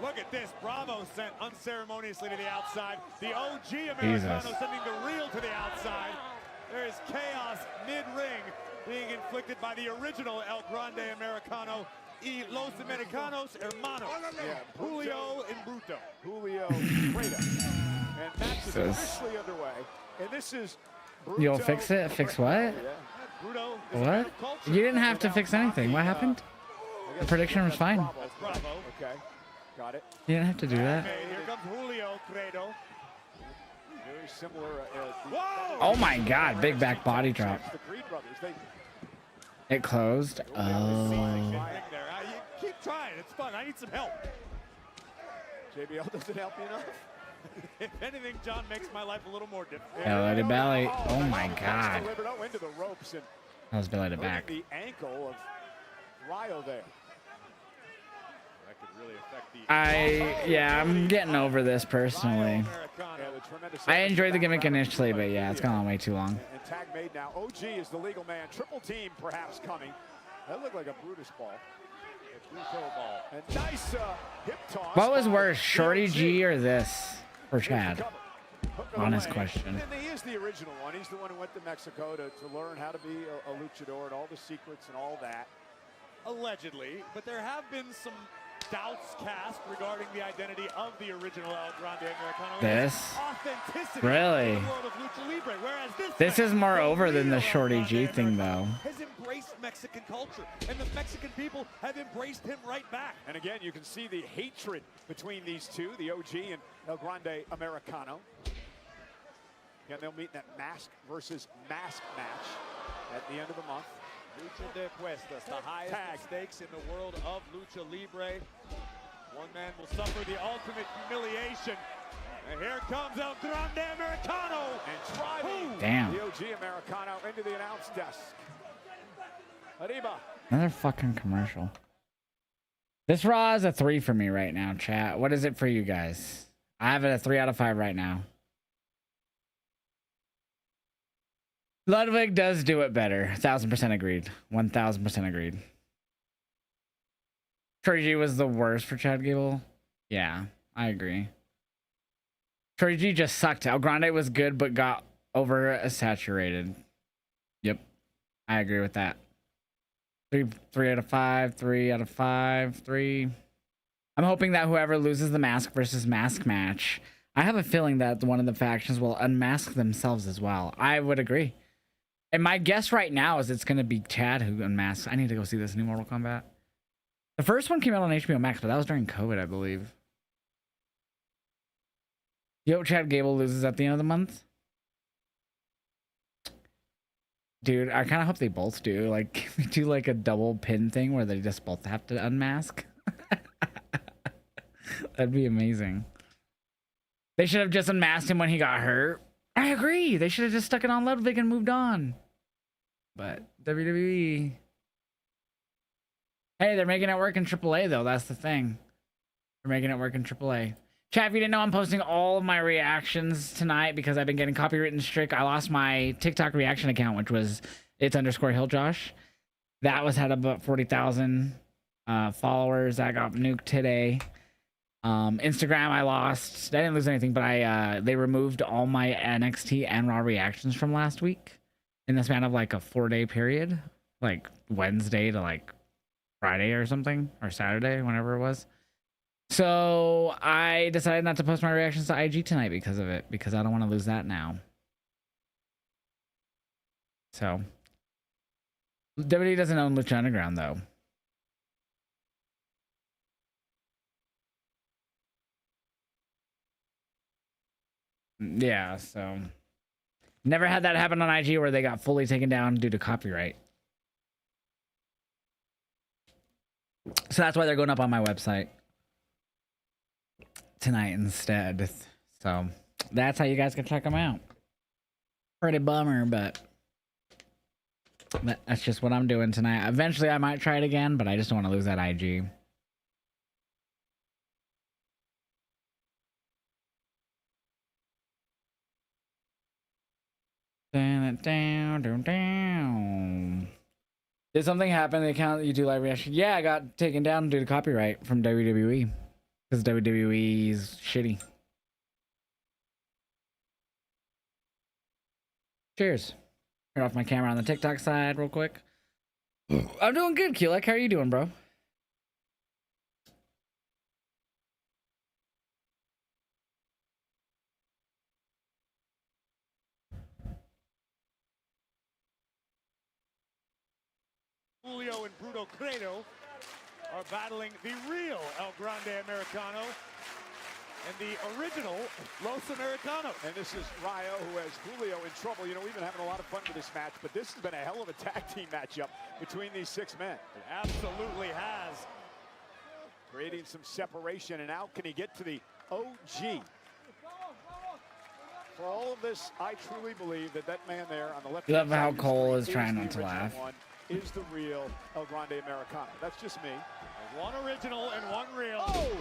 Look at this. Bravo sent unceremoniously to the outside. The OG Americano sending the real to the outside. There is chaos mid-ring being inflicted by the original El Grande Americano. Y Los Americanos Hermanos. Yeah, Julio and Bruto. Julio Fredo. And match is officially underway. And this is Bruto. You'll fix it? Fix what? Yeah. Bruto What? You didn't have to fix anything. What happened? The prediction was fine. That's Bravo. Okay. Got it. You didn't have to do that. Here comes Julio Fredo. Very similar. Oh my god, big back body drop. The Creed brothers. It closed. Oh. Keep trying. It's fun. I need some help. JBL doesn't help you enough. If anything, John makes my life a little more difficult. Belly to belly. Oh my god. Into the ropes and That was belly to back. the ankle of Rayo there. That could really affect the I'm getting over this personally. I enjoyed the gimmick initially, but yeah, it's gone on way too long. And tag made now. OG is the legal man. Triple team perhaps coming. That looked like a Brutus ball. Ball. And nice hip toss. What was worse, Shorty G or this for Chad? Honest question. And he is the original one. He's the one who went to Mexico to learn how to be a luchador and all the secrets and all that. Allegedly, but there have been some doubts cast regarding the identity of the original El Grande Americano. This? Authenticity Really? in the world of Lucha Libre, whereas This man, is more the over than the real Shorty El G Grande thing, Americano, though. has embraced Mexican culture, and the Mexican people have embraced him right back. And again, you can see the hatred between these two, the OG and El Grande Americano. Again, they'll meet in that mask versus mask match at the end of the month. Lucha de Cuestas, the highest stakes in the world of Lucha Libre. One man will suffer the ultimate humiliation. And here comes El Grande Americano. And driving the OG Americano into the announce desk. Arriba. Another fucking commercial. This Raw is a 3 for me right now, chat. What is it for you guys? I have it a 3 out of 5 right now. Ludwig does do it better. 1000% agreed. 1000% agreed. Troy G was the worst for Chad Gable. Yeah, I agree. Troy G just sucked. El Grande was good, but got oversaturated. Yep, I agree with that. 3 out of 5. 3 out of 5. 3. I'm hoping that whoever loses the mask versus mask match, I have a feeling that one of the factions will unmask themselves as well. I would agree. And my guess right now is it's going to be Chad who unmasks. I need to go see this new Mortal Kombat. The first one came out on HBO Max, but that was during COVID, I believe. You hope Chad Gable loses at the end of the month? Dude, I kind of hope they both do. Like, we do like a double pin thing where they just both have to unmask. That'd be amazing. They should have just unmasked him when he got hurt. I agree. They should have just stuck it on Ludwig and moved on. But WWE. Hey, they're making it work in AAA, though. That's the thing. They're making it work in AAA. Chat, if you didn't know, I'm posting all of my reactions tonight because I've been getting copywritten strict. I lost my TikTok reaction account, which was its_HillJosh. That was had about 40,000 followers. That got nuked today. Instagram, I lost. I didn't lose anything, but they removed all my NXT and Raw reactions from last week in the span of like a 4-day period, like Wednesday to like Friday or something, or Saturday, whenever it was. So I decided not to post my reactions to IG tonight because of it, because I don't want to lose that now. So WWE doesn't own Lucha Underground, though. Yeah, so never had that happen on IG where they got fully taken down due to copyright. So that's why they're going up on my website tonight instead. So that's how you guys can check them out. Pretty bummer, but that's just what I'm doing tonight. Eventually I might try it again, but I just don't want to lose that IG. Down. Did something happen? The account that you do live reaction? Yeah, I got taken down due to copyright from WWE because WWE's shitty. Cheers. Turn off my camera on the TikTok side real quick. I'm doing good, Kulek. How are you doing, bro? Julio and Bruto Credo are battling the real El Grande Americano and the original Los Americanos. And this is Rayo, who has Julio in trouble. You know, we've been having a lot of fun with this match, but this has been a hell of a tag team matchup between these 6 men. It absolutely has. Creating some separation, and now can he get to the OG? For all of this, I truly believe that that man there on the left. Love how Cole is trying not to laugh. Is the real El Grande Americano. That's just me. One original and one real. Oh!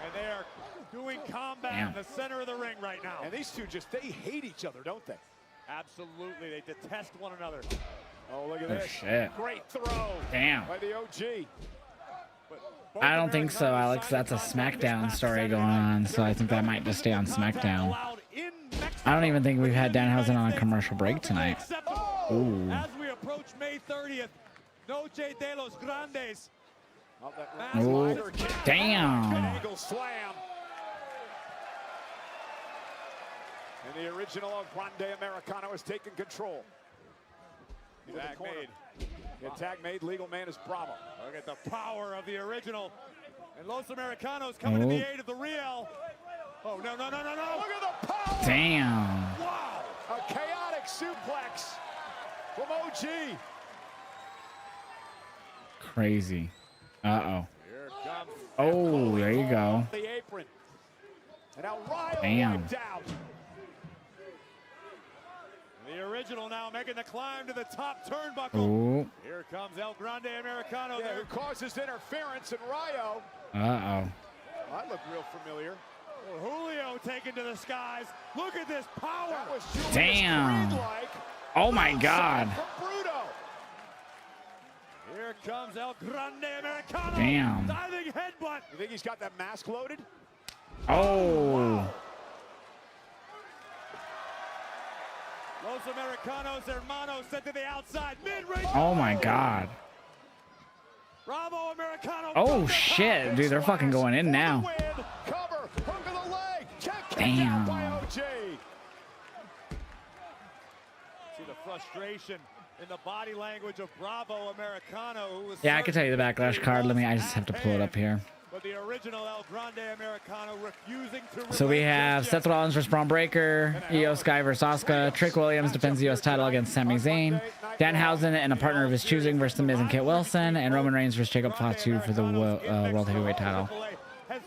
And they are doing combat in the center of the ring right now. And these two they hate each other, don't they? Absolutely. They detest one another. Oh, look at this. Shit. Great throw. Damn. By the OG. I don't think so, Alex. That's a SmackDown story going on, so I think that might just stay on SmackDown. I don't even think we've had Danhausen on a commercial break tonight. Ooh. As we approach May 30th, Noche de los Grandes. Oh, damn. Angle slam. And the original El Grande Americano has taken control. Tag made. The tag made. Legal man is Bravo. Look at the power of the original. And Los Americanos coming to the aid of the Real. Oh, no. Look at the power. Damn. Wow. A chaotic suplex from OG. Crazy. Uh-oh. Here comes. Oh, there you go. Off the apron. And now Ryo Damn. wiped out. The original now making the climb to the top turnbuckle. Oh. Here comes El Grande Americano. Yeah, who causes interference, and Ryo. Uh-oh. That looked real familiar. Well, Julio taken to the skies. Look at this power. That was Julius Damn. Creed-like. Oh my God. From Bruto. Here comes El Grande Americano. Damn. Diving headbutt. You think he's got that mask loaded? Oh. Los Americanos hermanos sent to the outside. Mid-range. Oh my God. Bravo Americano. Oh shit, dude, they're fucking going in now. Cover. Hook of the leg. Check. Damn. By OG. See the frustration in the body language of Bravo Americano. Who was Yeah, I can tell you the Backlash card. I just have to pull it up here. But the original El Grande Americano refusing to. So we have Seth Rollins versus Braun Breaker, Iyo Sky versus Asuka, Trick Williams defends the U.S. title against Sami Zayn, Danhausen and a partner of his choosing versus The Miz and Kit Wilson, and Roman Reigns versus Jacob Fatu for the World Heavyweight title. Has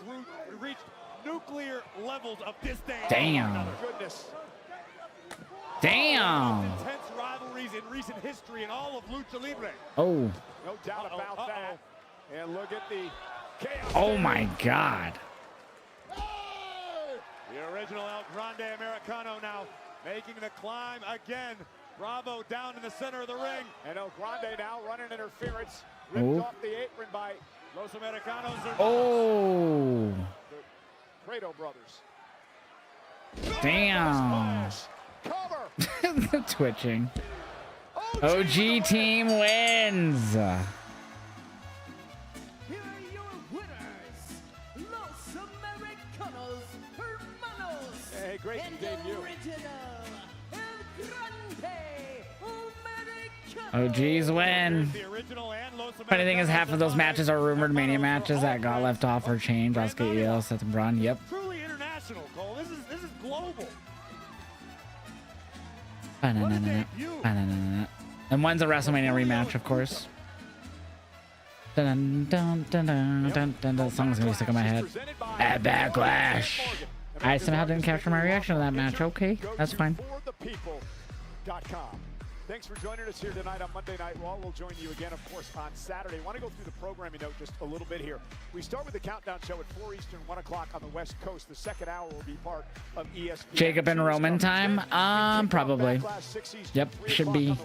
reached nuclear levels of disdain. Damn. Damn. Intense rivalries in recent history in all of Lucha Libre. Oh. No doubt about that. And look at the chaos. Oh my God. The original El Grande Americano now making the climb again. Bravo down in the center of the ring. And El Grande now running interference. Ripped off the apron by Los Americanos. Oh. The Prado brothers. Damn. Twitching. OG team wins. Here are your winners, Los Americanos Hermanos. Hey, great and debut. Original El Grande Americano. OG's win. Funny thing is, half of those matches are rumored Mania matches that got left off or changed. Asuka, Iyo, Seth, and Braun. Yep. Truly international, Cole. This is global. And when's a WrestleMania rematch, of course. Dun, dun, dun, dun, dun, dun, dun. The song's gonna be stuck in my head. At Backlash. I somehow didn't capture my reaction to that match. Okay, that's fine. ForThePeople.com. Thanks for joining us here tonight on Monday Night Raw. We'll join you again, of course, on Saturday. I want to go through the programming note just a little bit here. We start with the Countdown Show at 4 Eastern, 1 o'clock on the West Coast. The second hour will be part of ESPN. Jacob and Roman time? Probably. Yep, should be.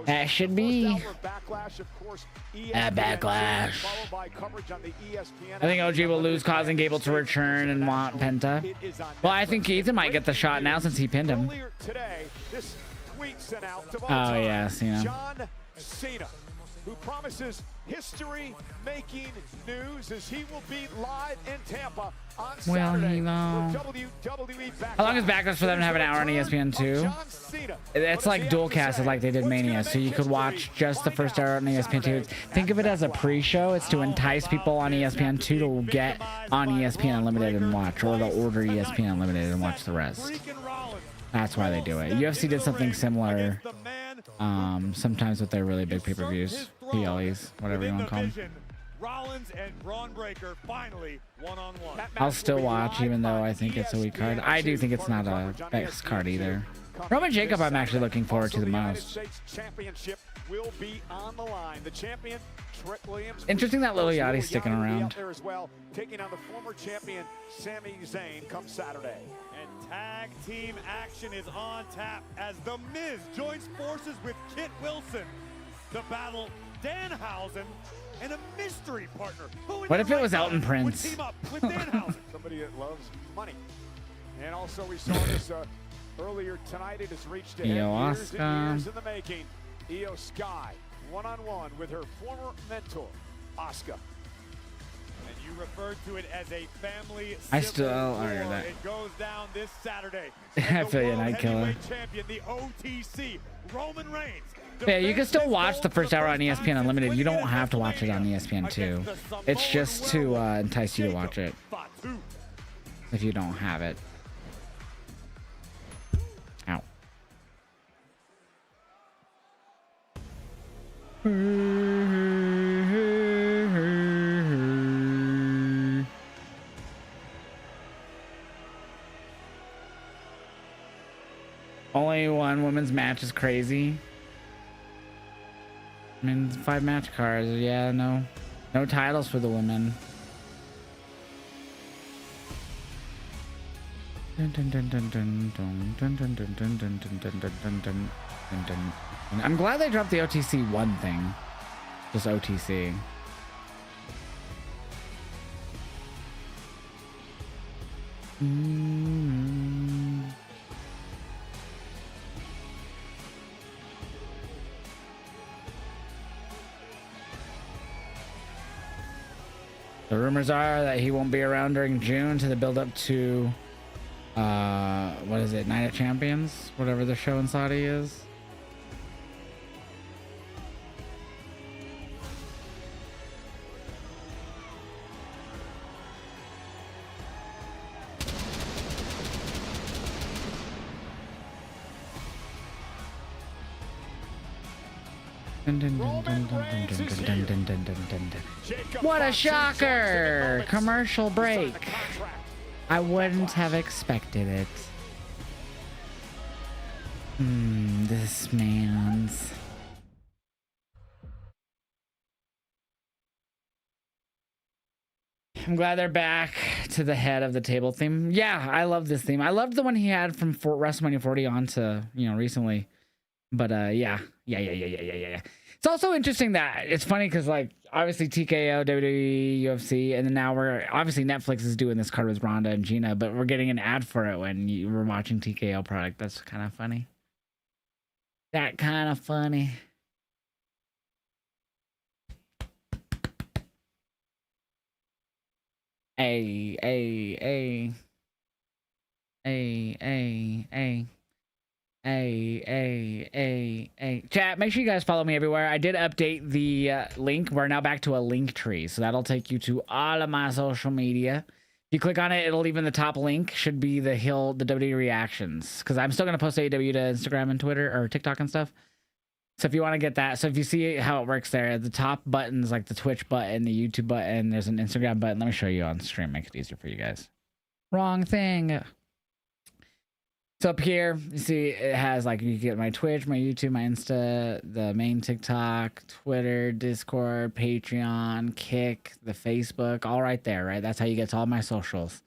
That should be. At Backlash. I think OG will lose, causing Gable to return and want Penta. Well, I think Ethan might get the shot now since he pinned him. Today, this tweet sent out to Oh, yeah, Cena. John Cena, who promises history-making news as he will be live in Tampa on Saturday for WWE Backlash. How long is Backlash for them to have an hour on ESPN2? It's like dual cast, like they did Mania, so you could watch just the first hour on ESPN2. Think of it as a pre-show. It's to entice people on ESPN2 to get on ESPN Unlimited and watch, or to order ESPN Unlimited and watch the rest. That's why they do it. UFC did something similar sometimes with their really big pay-per-views, PLEs, whatever you want to call them. Rollins and Braun Breaker finally one-on-one. I'll still watch even though I think it's a weak card. I do think it's not a best card either. Roman Jacob I'm actually looking forward to the most. Championship will be on the line. The champion, Trick Williams. Interesting that Lil Yachty's sticking around. There as well, taking on the former champion Sami Zayn come Saturday. And tag team action is on tap as The Miz joins forces with Kit Wilson to battle Danhausen and a mystery partner. What if it was Elton Prince? Team up with Danhausen. Somebody that loves money. And also we saw this earlier tonight. It has reached a years in the making. Iyo Sky one-on-one with her former mentor, Asuka. And you referred to it as a family. I still honor that. It goes down this Saturday. I feel you, Night Killer. Champion, the OTC, Roman Reigns. Yeah, you can still watch the first hour on ESPN Unlimited. You don't have to watch it on ESPN 2. It's just to entice you to watch it if you don't have it. Ow. Only one women's match is crazy. I mean, 5 match cards. Yeah, no titles for the women. I'm glad they dropped the OTC 1 thing. Just OTC. The rumors are that he won't be around during June to the build up to what is it, Night of Champions, whatever the show in Saudi is. What a shocker! Commercial break. I wouldn't have expected it. This man's. I'm glad they're back to the head of the table theme. Yeah, I love this theme. I loved the one he had from WrestleMania 40 on to, recently. But yeah. It's also interesting that it's funny because, like, obviously TKO, WWE, UFC, and then now obviously Netflix is doing this card with Ronda and Gina, but we're getting an ad for it when we're watching TKO product. That's kind of funny. That kind of funny. Hey. Chat, make sure you guys follow me everywhere. I did update the link. We're now back to a link tree, so that'll take you to all of my social media. If you click on it, it'll even the top link should be the WWE reactions, because I'm still going to post AEW to Instagram and Twitter or TikTok and stuff. So if you want to get that, so if you see how it works there, the top buttons like the Twitch button, the YouTube button, there's an Instagram button. Let me show you on stream, make it easier for you guys. Wrong thing. So up here, you see it has, like, you get my Twitch, my YouTube, my Insta, the main TikTok, Twitter, Discord, Patreon, Kick, the Facebook, all right there, right? That's how you get to all my socials.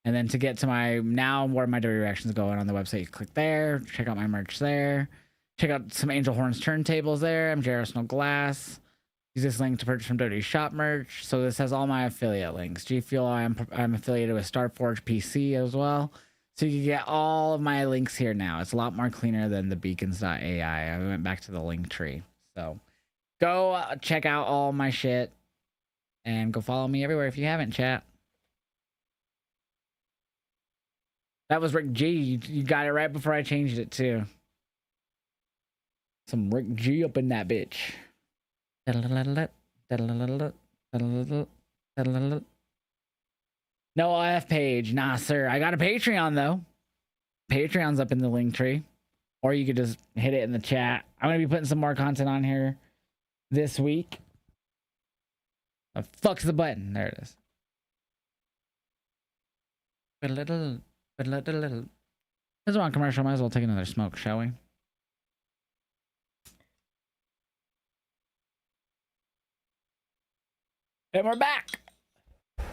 And then to get to where my WWE reactions go on the website, you click there, check out my merch there, check out some Angel Horns turntables there. I'm Jairus No Glass. Use this link to purchase from WWE Shop merch. So this has all my affiliate links. G Fuel, I'm affiliated with Starforge PC as well. So you can get all of my links here now. It's a lot more cleaner than the beacons.ai. I went back to the link tree. So go check out all my shit and go follow me everywhere if you haven't, chat. That was Rick G. You got it right before I changed it too. Some Rick G up in that bitch. No IF page. Nah, sir. I got a Patreon, though. Patreon's up in the link tree. Or you could just hit it in the chat. I'm going to be putting some more content on here this week. The fuck's the button? There it is. This is on commercial. Might as well take another smoke, shall we? And we're back.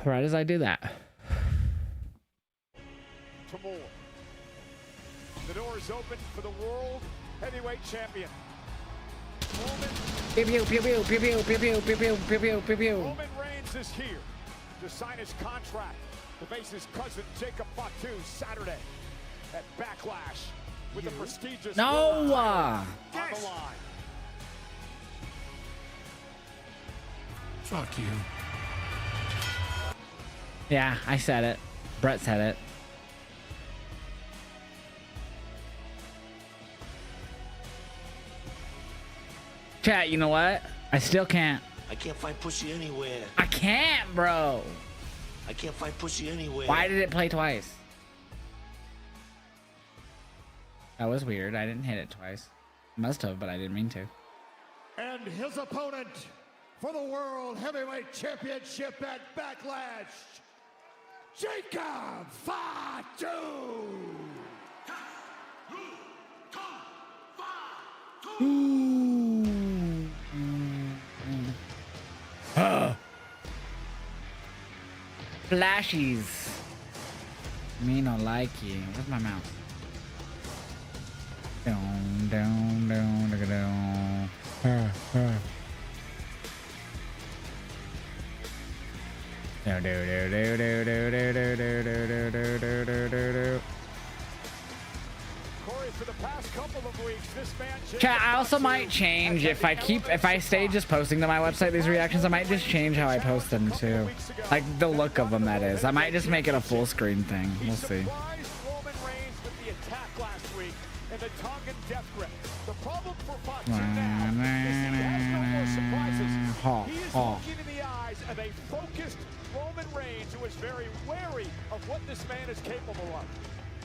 Right as I do that. To more. The door is open for the World Heavyweight Champion. Pew pew pew pew pew pew pew pew pew pew pew pew pew. Roman Reigns is here to sign his contract to face his cousin Jacob Fatu Saturday at Backlash with the prestigious No. on the line. Fuck you. Yeah, I said it. Brett said it. Chat, you know what? I still can't. I can't find pussy anywhere. I can't, bro. I can't find pussy anywhere. Why did it play twice? That was weird. I didn't hit it twice. Must have, but I didn't mean to. And his opponent for the World Heavyweight Championship at Backlash, Jacob Fatu. Flashies. Me no like you. Where's my mouse? Down, down, down, down, down. Do do do do do do do do do do do do do do. Corey, for the past couple of weeks, this man. Chat, I also might change if I stay just posting to my website these reactions. I might just change how I post them too, like the look of them. That is, I might just make it a full screen thing. We'll see. Roman Reigns with the attack last week and the Tongan death grip. The problem for Fatu now is he has no more surprises. He is looking in the eyes of a focused Roman Reigns who is very wary of what this man is capable of.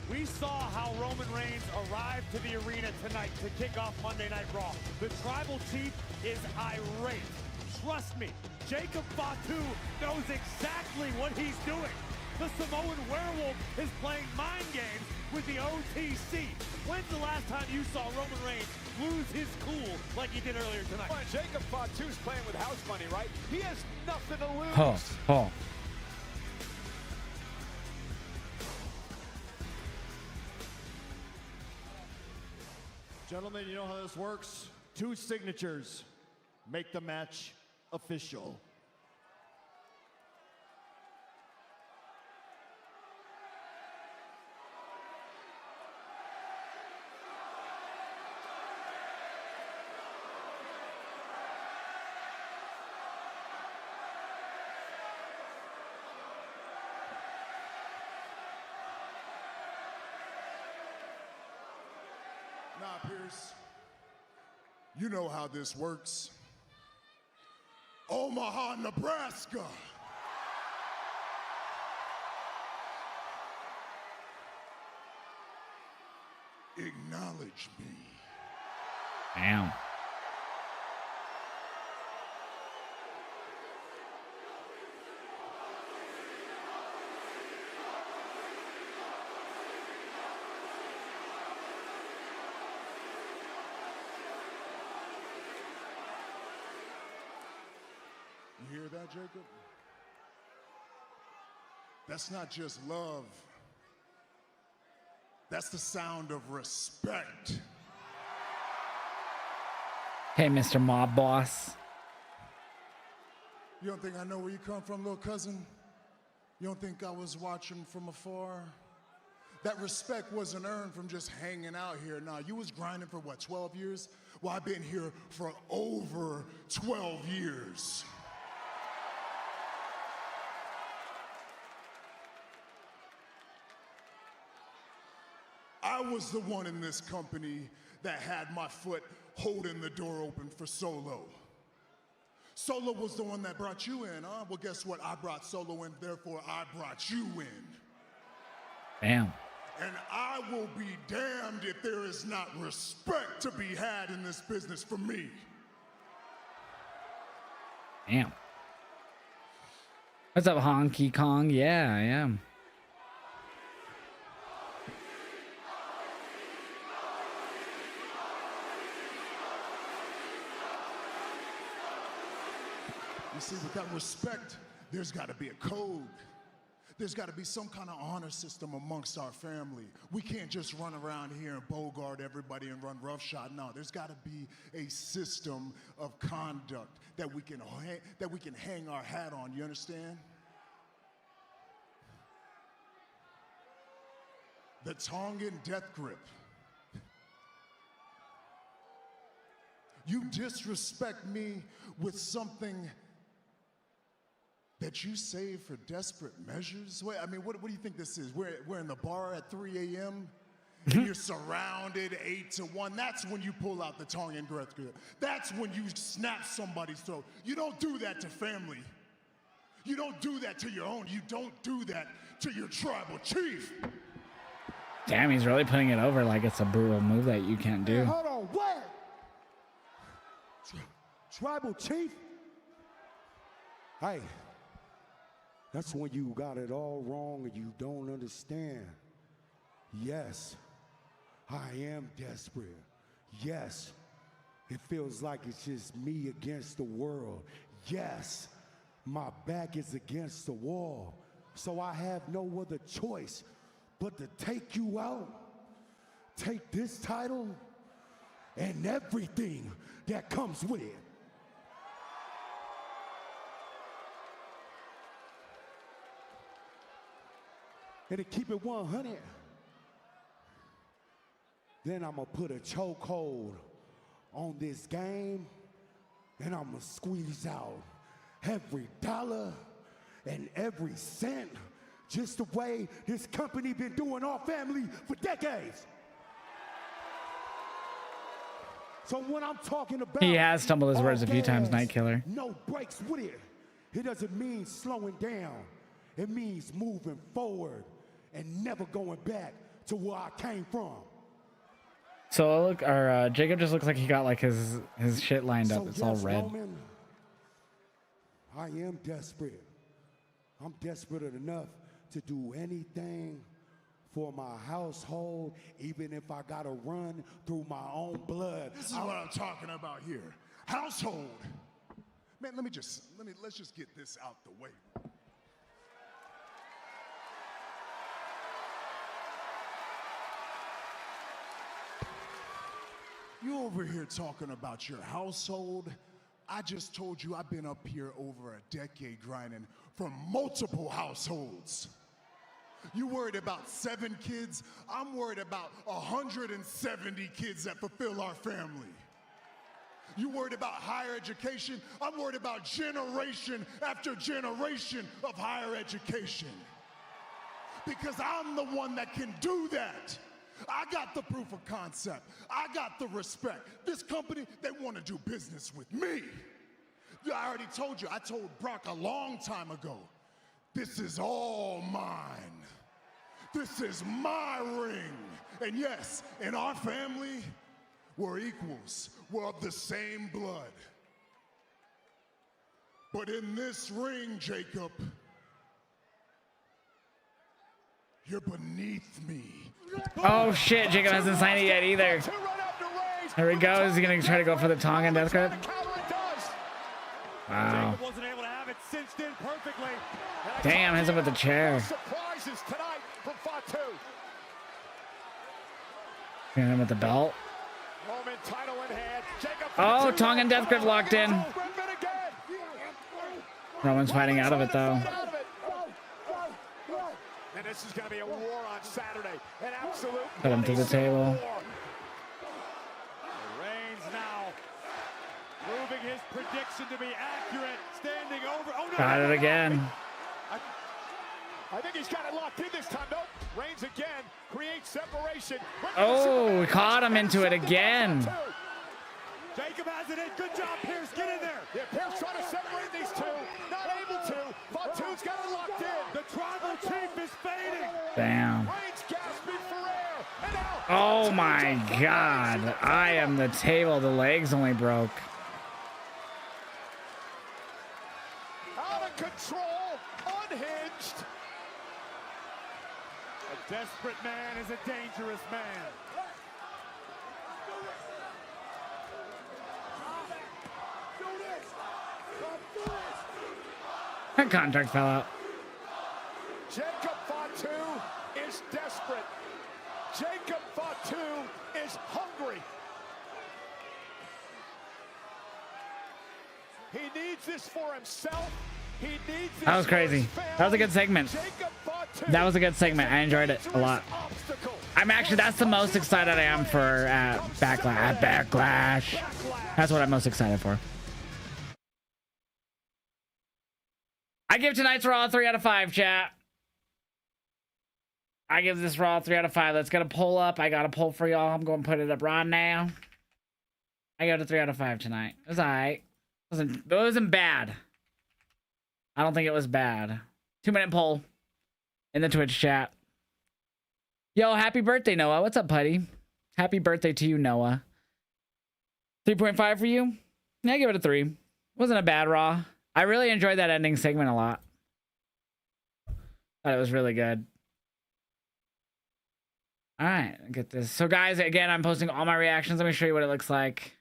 We saw how Roman Reigns arrived to the arena tonight to kick off Monday Night Raw. The Tribal Chief is irate. Trust me, Jacob Fatu knows exactly what he's doing. The Samoan werewolf is playing mind games with the OTC. When's the last time you saw Roman Reigns lose his cool like he did earlier tonight? Well, Jacob Fatu's playing with house money, right? He has nothing to lose. Gentlemen, you know how this works? 2 signatures make the match official. Now, Pierce, you know how this works. Omaha, Nebraska. Acknowledge me. Damn. You hear that, Jacob? That's not just love. That's the sound of respect. Hey, Mr. Mob Boss. You don't think I know where you come from, little cousin? You don't think I was watching from afar? That respect wasn't earned from just hanging out here. Nah, you was grinding for what, 12 years? Well, I've been here for over 12 years. I was the one in this company that had my foot holding the door open for Solo. Solo was the one that brought you in, huh? Well, guess what? I brought Solo in, therefore I brought you in. Damn. And I will be damned if there is not respect to be had in this business for me. Damn. What's up, Honky Kong? Yeah, I am. You see, without respect, there's got to be a code. There's got to be some kind of honor system amongst our family. We can't just run around here and bogart everybody and run roughshod. No, there's got to be a system of conduct that we can hang our hat on. You understand? The Tongan death grip. You disrespect me with something that you save for desperate measures? Wait, I mean, what do you think this is? We're in the bar at 3 a.m. and you're surrounded 8 to 1. That's when you pull out the tongue and breath grip. That's when you snap somebody's throat. You don't do that to family. You don't do that to your own. You don't do that to your tribal chief. Damn, he's really putting it over like it's a brutal move that you can't do. Hey, hold on, what? Tribal chief? Hey, that's when you got it all wrong and you don't understand. Yes, I am desperate. Yes, it feels like it's just me against the world. Yes, my back is against the wall. So I have no other choice but to take you out, take this title, and everything that comes with it. And to keep it 100, then I'm gonna put a chokehold on this game, and I'm gonna squeeze out every dollar and every cent, just the way this company been doing our family for decades. So when I'm talking about, He has stumbled his words a few times, Night Killer. no breaks with it. It doesn't mean slowing down. It means moving forward and never going back to where I came from. So look, our Jacob just looks like he got like his shit lined up. So It's all yes, red. Roman, I am desperate. I'm desperate enough to do anything for my household, even if I gotta run through my own blood. This is what I'm talking about here. Household. Man, let's just get this out the way. You over here talking about your household. I just told you I've been up here over a decade grinding for multiple households. You worried about 7 kids? I'm worried about 170 kids that fulfill our family. You worried about higher education? I'm worried about generation after generation of higher education. Because I'm the one that can do that. I got the proof of concept. I got the respect. This company, they want to do business with me. I already told you, I told Brock a long time ago, this is all mine. This is my ring. And yes, in our family, we're equals. We're of the same blood. But in this ring, Jacob, you're beneath me. Oh shit, Jacob hasn't signed it yet either. There he goes. He's gonna try to go for the Tongan death grip. Wow. Jacob wasn't able to have it cinched in perfectly. Damn, hits him with the chair. Surprises tonight from Fatu. Hit him with the belt. Roman title in hand. Jacob Oh, Tongan death grip locked in. Roman's fighting out of it though. And this is going to be a war on Saturday. An absolute Put him to the table. war. Reigns now proving his prediction to be accurate. Standing over. Oh, no. Got it again. I think he's got it locked in this time. Nope. Reigns again. Creates separation. Oh, we caught him into it again. Jacob has it in. Good job, Pierce. Get in there. Yeah, Pierce trying to separate these two. Not able to. Fatu's got it locked in. The tribal chief is fading. Damn. Reigns gasping for air. And now. Oh my god. I am the table. The legs only broke. Out of control. Unhinged. A desperate man is a dangerous man. That contract fell out. Jacob Fatu is desperate. Jacob Fatu is hungry. He needs this for himself. He needs this. That was crazy. That was a good segment. That was a good segment. I enjoyed it a lot. I'm actually, that's the most excited I am for Backlash. That's what I'm most excited for. I give tonight's Raw a 3 out of 5, chat. I give this Raw a 3 out of 5. Let's get a poll up. I got a poll for y'all. I'm going to put it up right now. I give it a 3 out of 5 tonight. It was alright. It wasn't bad. I don't think it was bad. 2-minute poll in the Twitch chat. Yo, happy birthday, Noah. What's up, buddy? Happy birthday to you, Noah. 3.5 for you? Yeah, I give it a 3. Wasn't a bad Raw. I really enjoyed that ending segment a lot. Thought it was really good. Alright, get this. So guys, again, I'm posting all my reactions. Let me show you what it looks like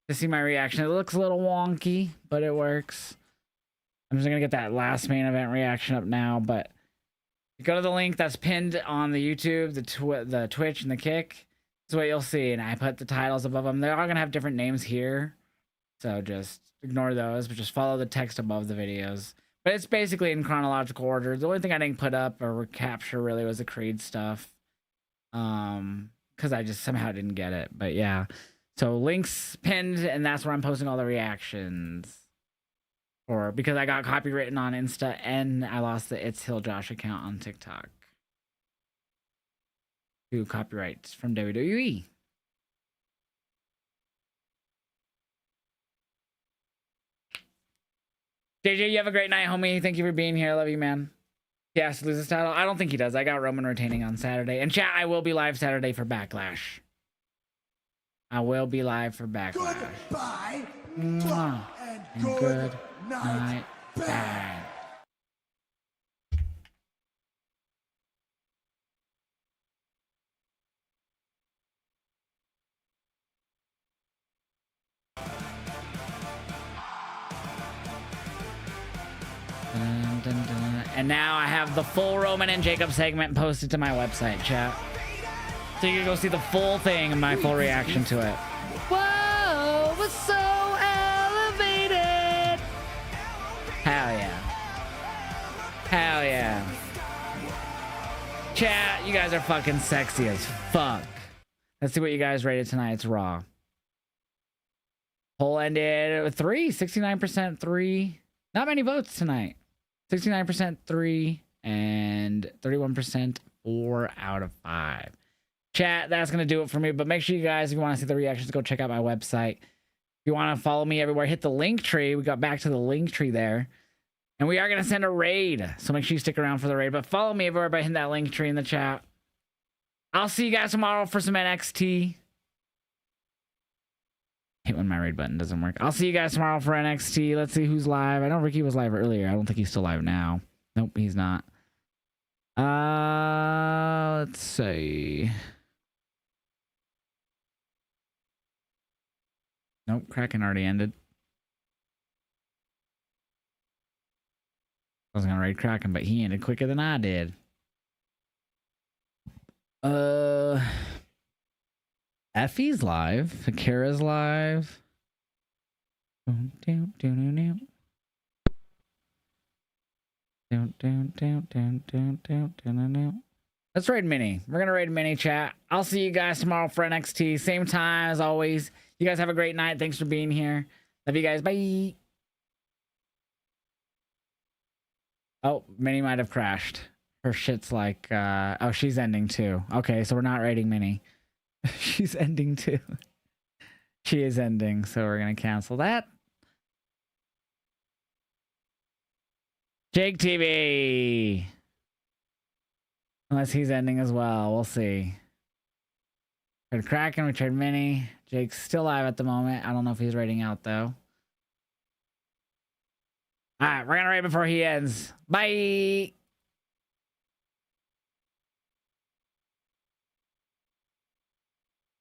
to see my reaction. It looks a little wonky, but it works. I'm just gonna get that last main event reaction up now, but go to the link that's pinned on the YouTube, the Twitch, and the Kick. That's what you'll see, and I put the titles above them. They're all gonna have different names here, so just ignore those, but just follow the text above the videos. But it's basically in chronological order. The only thing I didn't put up or capture really was the Creed stuff, because I just somehow didn't get it. But yeah, so links pinned, and that's where I'm posting all the reactions. Or because I got copywritten on Insta and I lost the It's Hill Josh account on TikTok. 2 copyrights from WWE. JJ, you have a great night, homie. Thank you for being here. I love you, man. He has to lose his title. I don't think he does. I got Roman retaining on Saturday. And chat, I will be live Saturday for Backlash. I will be live for Backlash. Goodbye. Mwah. And good night. bad. Dun, dun, dun. And now I have the full Roman and Jacob segment posted to my website, chat. So you can go see the full thing and my full reaction to it. Whoa, it was so elevated. Hell yeah. Hell yeah. Chat, you guys are fucking sexy as fuck. Let's see what you guys rated tonight's Raw. Poll ended with 3, 69% 3. Not many votes tonight. 69% 3 and 31% 4 out of 5. Chat, that's going to do it for me. But make sure you guys, if you want to see the reactions, go check out my website. If you want to follow me everywhere, hit the link tree. We got back to the link tree there. And we are going to send a raid. So make sure you stick around for the raid. But follow me everywhere by hitting that link tree in the chat. I'll see you guys tomorrow for some NXT. Hate when my raid button doesn't work. I'll see you guys tomorrow for NXT. Let's see who's live. I know Ricky was live earlier. I don't think he's still live now. Nope, he's not. Let's see. Nope, Kraken already ended. I was gonna raid Kraken, but he ended quicker than I did. Effie's live. Akira's live. Let's raid Mini. We're gonna raid Mini, chat. I'll see you guys tomorrow for NXT. Same time as always. You guys have a great night. Thanks for being here. Love you guys. Bye. Oh, Mini might have crashed. Her shit's like, oh, she's ending too. Okay, so we're not raiding Mini. She's ending too. She is ending, so we're gonna cancel that. Jake TV. Unless he's ending as well. We'll see. Trade Kraken, we trade Mini. Jake's still live at the moment. I don't know if he's raiding out though. Alright, we're gonna raid before he ends. Bye.